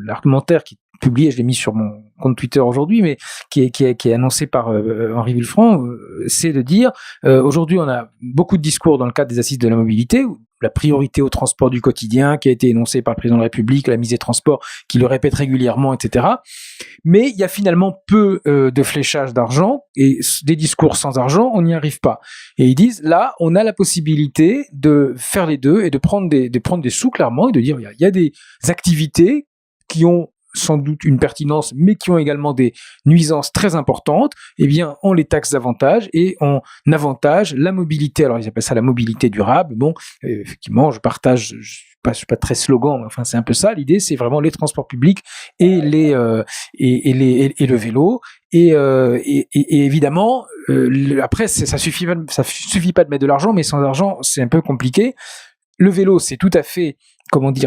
E: l'argumentaire qui est publié, je l'ai mis sur mon compte Twitter aujourd'hui, mais qui est annoncé par Henri Villefranc, c'est de dire aujourd'hui on a beaucoup de discours dans le cadre des assises de la mobilité, la priorité au transport du quotidien qui a été énoncée par le président de la République, la mise des transports qui le répète régulièrement, etc. Mais il y a finalement peu de fléchage d'argent et des discours sans argent, on n'y arrive pas. Et ils disent là, on a la possibilité de faire les deux et de prendre des sous clairement et de dire il y a des activités qui ont sans doute une pertinence, mais qui ont également des nuisances très importantes, eh bien, on les taxe davantage et on avantage la mobilité. Alors, ils appellent ça la mobilité durable. Bon, effectivement, je suis pas très slogan, mais enfin, c'est un peu ça. L'idée, c'est vraiment les transports publics et le vélo. Et évidemment, après, ça suffit pas de mettre de l'argent, mais sans argent, c'est un peu compliqué. Le vélo, c'est tout à fait,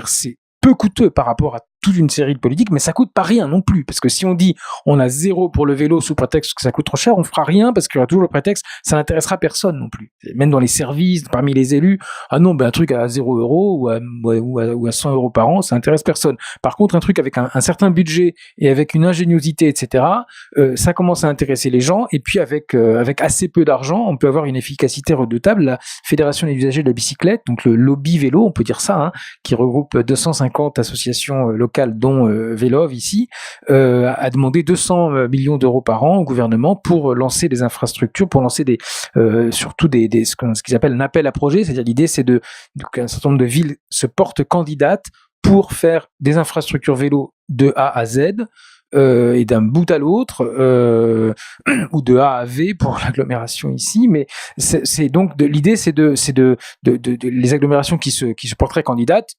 E: c'est peu coûteux par rapport à toute une série de politiques, mais ça coûte pas rien non plus, parce que si on dit on a 0 pour le vélo sous prétexte que ça coûte trop cher, on fera rien parce qu'il y aura toujours le prétexte, ça n'intéressera personne non plus. Même dans les services, parmi les élus, ah non, un truc à 0 € ou à 100 € par an, ça intéresse personne. Par contre, un truc avec un certain budget et avec une ingéniosité, etc., ça commence à intéresser les gens, et puis avec assez peu d'argent, on peut avoir une efficacité redoutable. La Fédération des usagers de la bicyclette, donc le lobby vélo, on peut dire ça, qui regroupe 250 associations locales, dont Vélov ici, a demandé 200 millions d'euros par an au gouvernement pour lancer des infrastructures, pour lancer surtout ce qu'ils appellent un appel à projet. C'est-à-dire l'idée, c'est qu'un certain nombre de villes se portent candidates pour faire des infrastructures vélo de A à Z. Et d'un bout à l'autre, ou de A à V pour l'agglomération ici, mais c'est donc l'idée, c'est de les agglomérations qui se porteraient candidates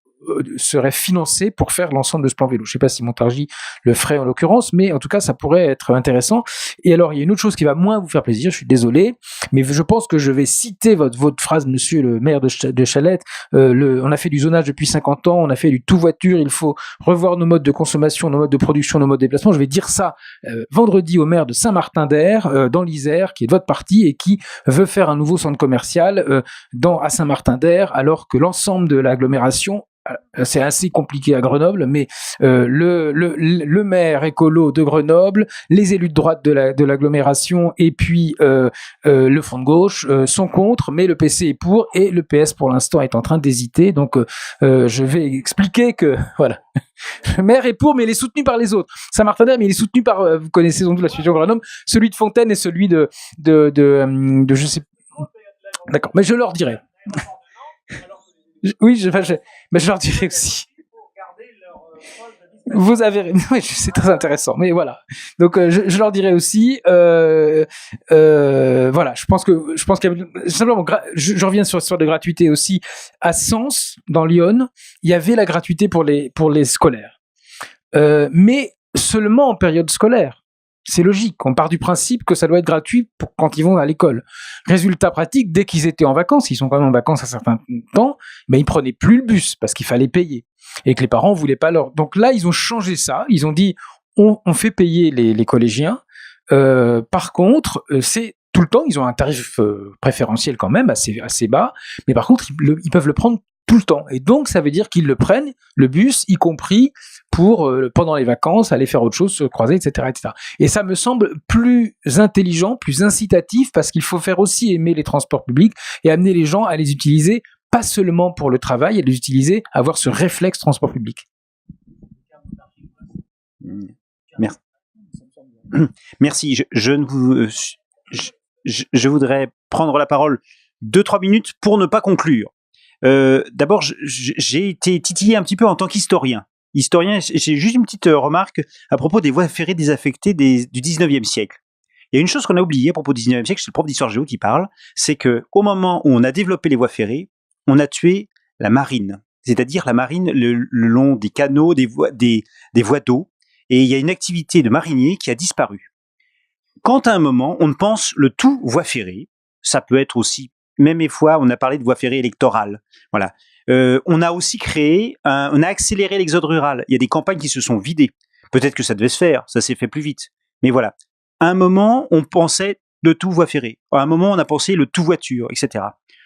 E: seraient financées pour faire l'ensemble de ce plan vélo. Je ne sais pas si Montargis le ferait en l'occurrence, mais en tout cas, ça pourrait être intéressant. Et alors, il y a une autre chose qui va moins vous faire plaisir, je suis désolé, mais je pense que je vais citer votre phrase, monsieur le maire de Chalette. On a fait du zonage depuis 50 ans, on a fait du tout voiture, il faut revoir nos modes de consommation, nos modes de production, nos modes de déplacement. Je vais dire ça vendredi au maire de Saint-Martin-d'Air, dans l'Isère, qui est de votre parti et qui veut faire un nouveau centre commercial à Saint-Martin-d'Air, alors que l'ensemble de l'agglomération, c'est assez compliqué à Grenoble, mais le maire écolo de Grenoble, les élus de droite de l'agglomération et puis le Front de gauche sont contre, mais le PC est pour et le PS pour l'instant est en train d'hésiter. Donc je vais expliquer que voilà, le maire est pour, mais il est soutenu par les autres. Saint-Martin-d'Air, mais il est soutenu par, vous connaissez sans doute la situation de Grenoble, celui de Fontaine et celui de je sais. D'accord, mais je leur dirai. Oui, mais je leur dirai aussi. Vous avez, oui, c'est très intéressant, mais voilà. Donc je leur dirai aussi, voilà. Je pense qu'il y a simplement, je reviens sur de gratuité aussi. À Sens, dans Lyon, il y avait la gratuité pour les scolaires, mais seulement en période scolaire. C'est logique, on part du principe que ça doit être gratuit pour quand ils vont à l'école. Résultat pratique, dès qu'ils étaient en vacances, ils sont quand même en vacances à certains temps, mais ils prenaient plus le bus parce qu'il fallait payer et que les parents voulaient pas leur. Donc là, ils ont changé ça. Ils ont dit on fait payer les collégiens. Par contre, c'est tout le temps. Ils ont un tarif préférentiel quand même assez bas, mais par contre, ils peuvent le prendre tout le temps. Et donc, ça veut dire qu'ils le prennent, le bus, y compris pour, pendant les vacances, aller faire autre chose, se croiser, etc., etc. Et ça me semble plus intelligent, plus incitatif, parce qu'il faut faire aussi aimer les transports publics et amener les gens à les utiliser, pas seulement pour le travail, à les utiliser, avoir ce réflexe transport public.
C: Merci. Merci. Je voudrais prendre la parole 2-3 minutes pour ne pas conclure. D'abord, j'ai été titillé un petit peu en tant qu'historien. J'ai juste une petite remarque à propos des voies ferrées désaffectées du 19e siècle. Il y a une chose qu'on a oubliée à propos du 19e siècle, c'est le prof d'histoire géo qui parle, c'est que au moment où on a développé les voies ferrées, on a tué la marine. C'est-à-dire la marine le long des canaux, des voies d'eau, et il y a une activité de marinier qui a disparu. Quand à un moment, on pense le tout voie ferrée, ça peut être aussi, même des fois, on a parlé de voie ferrée électorale. Voilà. On a aussi on a accéléré l'exode rural. Il y a des campagnes qui se sont vidées. Peut-être que ça devait se faire, ça s'est fait plus vite. Mais voilà. À un moment, on pensait de tout voie ferrée. À un moment, on a pensé le tout voiture, etc.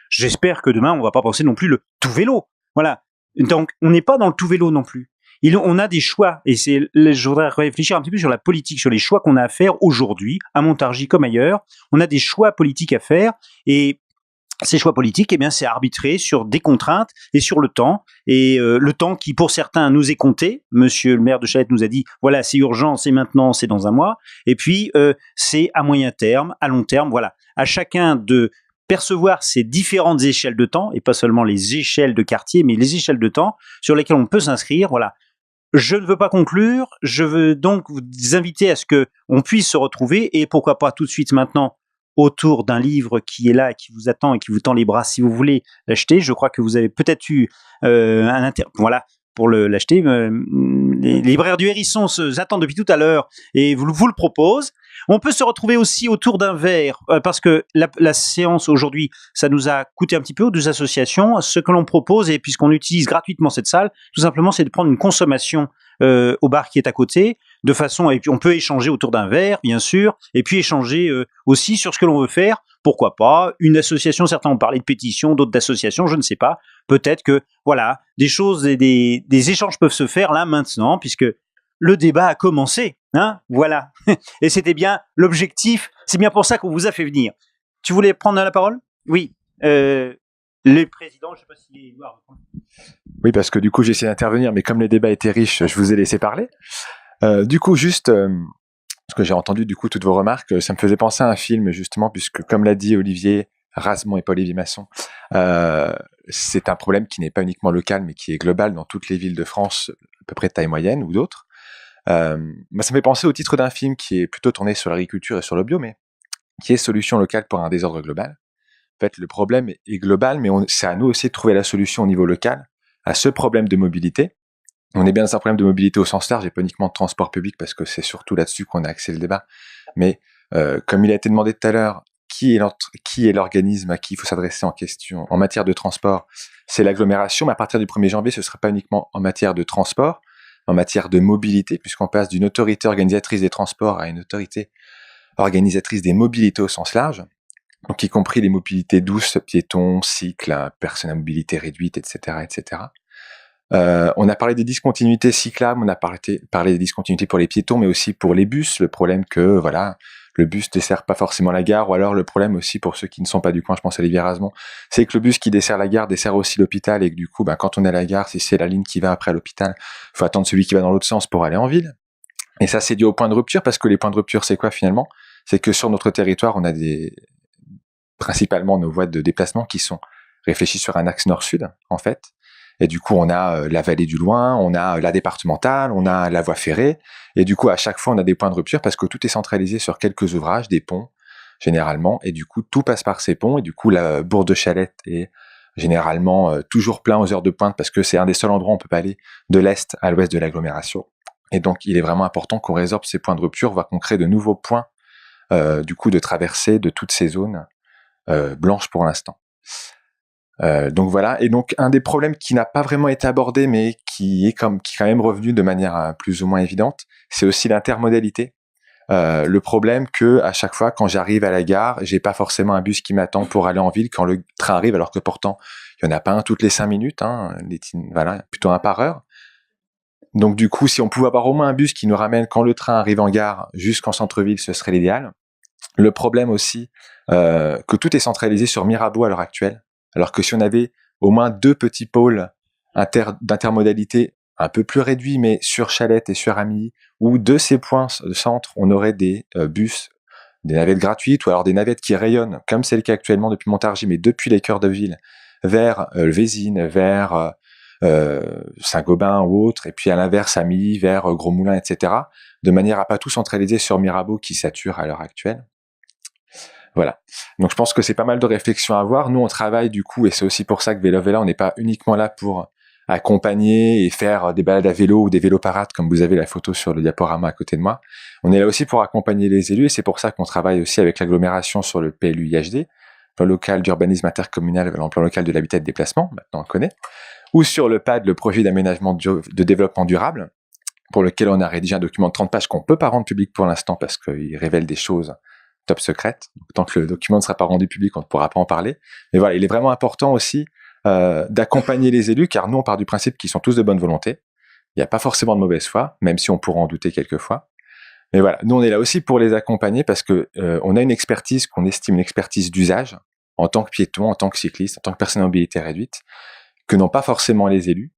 C: J'espère que demain, on va pas penser non plus le tout vélo. Voilà. Donc, on n'est pas dans le tout vélo non plus. On a des choix, et je voudrais réfléchir un petit peu sur la politique, sur les choix qu'on a à faire aujourd'hui, à Montargis comme ailleurs. On a des choix politiques à faire, et ces choix politiques, eh bien, c'est arbitrer sur des contraintes et sur le temps. Et le temps qui, pour certains, nous est compté. Monsieur le maire de Chalette nous a dit, voilà, c'est urgent, c'est maintenant, c'est dans un mois. Et puis, c'est à moyen terme, à long terme, voilà. À chacun de percevoir ces différentes échelles de temps, et pas seulement les échelles de quartier, mais les échelles de temps sur lesquelles on peut s'inscrire, voilà. Je ne veux pas conclure, je veux donc vous inviter à ce que on puisse se retrouver, et pourquoi pas tout de suite maintenant, autour d'un livre qui est là, qui vous attend et qui vous tend les bras si vous voulez l'acheter. Je crois que vous avez peut-être eu un intérêt, voilà, pour l'acheter. Les libraires du Hérisson attendent depuis tout à l'heure et vous le proposent. On peut se retrouver aussi autour d'un verre, parce que la séance aujourd'hui, ça nous a coûté un petit peu aux deux associations. Ce que l'on propose, et puisqu'on utilise gratuitement cette salle, tout simplement, c'est de prendre une consommation au bar qui est à côté, de façon, et puis on peut échanger autour d'un verre, bien sûr, et puis échanger aussi sur ce que l'on veut faire. Pourquoi pas une association, certains ont parlé de pétition, d'autres d'associations, je ne sais pas. Peut-être que, voilà, des choses et des échanges peuvent se faire là, maintenant, puisque le débat a commencé, hein, voilà. Et c'était bien l'objectif, c'est bien pour ça qu'on vous a fait venir. Tu voulais prendre la parole ? Oui. Le président, je ne sais pas s'il est...
B: Oui, parce que du coup, j'ai essayé d'intervenir, mais comme les débats étaient riches, je vous ai laissé parler. Du coup, juste, parce que j'ai entendu du coup toutes vos remarques, ça me faisait penser à un film, justement, puisque comme l'a dit Olivier Rasmont et Paul-Élie Masson, c'est un problème qui n'est pas uniquement local, mais qui est global dans toutes les villes de France, à peu près de taille moyenne ou d'autres. Ça me fait penser au titre d'un film qui est plutôt tourné sur l'agriculture et sur le bio, mais qui est Solution locale pour un désordre global. En fait, le problème est global, mais c'est à nous aussi de trouver la solution au niveau local à ce problème de mobilité. On est bien dans un problème de mobilité au sens large et pas uniquement de transport public, parce que c'est surtout là-dessus qu'on a axé le débat. Mais comme il a été demandé tout à l'heure, qui est l'organisme à qui il faut s'adresser en question en matière de transport? C'est l'agglomération, mais à partir du 1er janvier, ce ne sera pas uniquement en matière de transport, en matière de mobilité, puisqu'on passe d'une autorité organisatrice des transports à une autorité organisatrice des mobilités au sens large, donc y compris les mobilités douces, piétons, cycles, personnes à mobilité réduite, etc., etc. On a parlé des discontinuités cyclables, on a parlé des discontinuités pour les piétons, mais aussi pour les bus. Le problème que, voilà, le bus dessert pas forcément la gare, ou alors le problème aussi pour ceux qui ne sont pas du coin, je pense à Olivier Rasmont, c'est que le bus qui dessert la gare dessert aussi l'hôpital, et que du coup, quand on est à la gare, si c'est la ligne qui va après l'hôpital, faut attendre celui qui va dans l'autre sens pour aller en ville. Et ça, c'est dû au point de rupture, parce que les points de rupture, c'est quoi finalement? C'est que sur notre territoire, on a principalement nos voies de déplacement qui sont réfléchies sur un axe nord-sud, en fait. Et du coup, on a la vallée du Loing, on a la départementale, on a la voie ferrée. Et du coup, à chaque fois, on a des points de rupture parce que tout est centralisé sur quelques ouvrages, des ponts, généralement. Et du coup, tout passe par ces ponts. Et du coup, la bourg de Chalette est généralement toujours plein aux heures de pointe parce que c'est un des seuls endroits où on peut pas aller de l'est à l'ouest de l'agglomération. Et donc, il est vraiment important qu'on résorbe ces points de rupture, voire qu'on crée de nouveaux points, du coup, de traversée de toutes ces zones blanches pour l'instant. Donc voilà, et donc un des problèmes qui n'a pas vraiment été abordé, mais qui est quand même revenu de manière plus ou moins évidente, c'est aussi l'intermodalité. Le problème que à chaque fois, quand j'arrive à la gare, j'ai pas forcément un bus qui m'attend pour aller en ville quand le train arrive, alors que pourtant il y en a pas un toutes les 5 minutes, voilà, plutôt un par heure. Donc du coup, si on pouvait avoir au moins un bus qui nous ramène quand le train arrive en gare jusqu'en centre-ville, ce serait l'idéal. Le problème aussi, que tout est centralisé sur Mirabeau à l'heure actuelle. Alors que si on avait au moins 2 petits pôles d'intermodalité un peu plus réduits, mais sur Chalette et sur Amilly, où de ces points de centre, on aurait des bus, des navettes gratuites, ou alors des navettes qui rayonnent, comme c'est le cas actuellement depuis Montargis, mais depuis les cœurs de ville, vers le Vézines, vers Saint-Gobain ou autre, et puis à l'inverse Amilly, vers Gros-Moulins, etc., de manière à pas tout centraliser sur Mirabeau qui sature à l'heure actuelle. Voilà. Donc je pense que c'est pas mal de réflexions à avoir. Nous, on travaille du coup, et c'est aussi pour ça que Vélo Véla, on n'est pas uniquement là pour accompagner et faire des balades à vélo ou des vélos parades, comme vous avez la photo sur le diaporama à côté de moi. On est là aussi pour accompagner les élus, et c'est pour ça qu'on travaille aussi avec l'agglomération sur le PLU-IHD, plan local d'urbanisme intercommunal, le plan local de l'habitat et de déplacement, maintenant on le connaît, ou sur le PAD, le projet d'aménagement de développement durable, pour lequel on a rédigé un document de 30 pages qu'on peut pas rendre public pour l'instant parce qu'il révèle des choses top secrète. Tant que le document ne sera pas rendu public, on ne pourra pas en parler. Mais voilà, il est vraiment important aussi d'accompagner les élus, car nous, on part du principe qu'ils sont tous de bonne volonté. Il n'y a pas forcément de mauvaise foi, même si on pourra en douter quelquefois. Mais voilà, nous, on est là aussi pour les accompagner parce que on a une expertise qu'on estime une expertise d'usage en tant que piéton, en tant que cycliste, en tant que personne à mobilité réduite, que n'ont pas forcément les élus.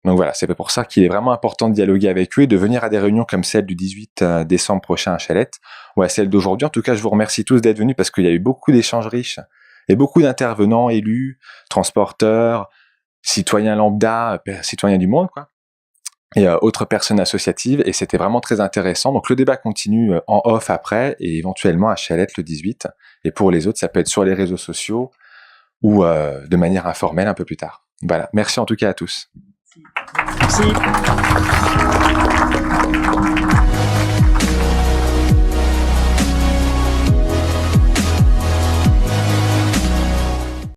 B: Donc voilà, c'est pour ça qu'il est vraiment important de dialoguer avec eux et de venir à des réunions comme celle du 18 décembre prochain à Chalette ou à celle d'aujourd'hui. En tout cas, je vous remercie tous d'être venus parce qu'il y a eu beaucoup d'échanges riches et beaucoup d'intervenants, élus, transporteurs, citoyens lambda, citoyens du monde, quoi, et autres personnes associatives. Et c'était vraiment très intéressant. Donc le débat continue en off après et éventuellement à Chalette le 18. Et pour les autres, ça peut être sur les réseaux sociaux ou de manière informelle un peu plus tard. Voilà. Merci en tout cas à tous.
C: Merci.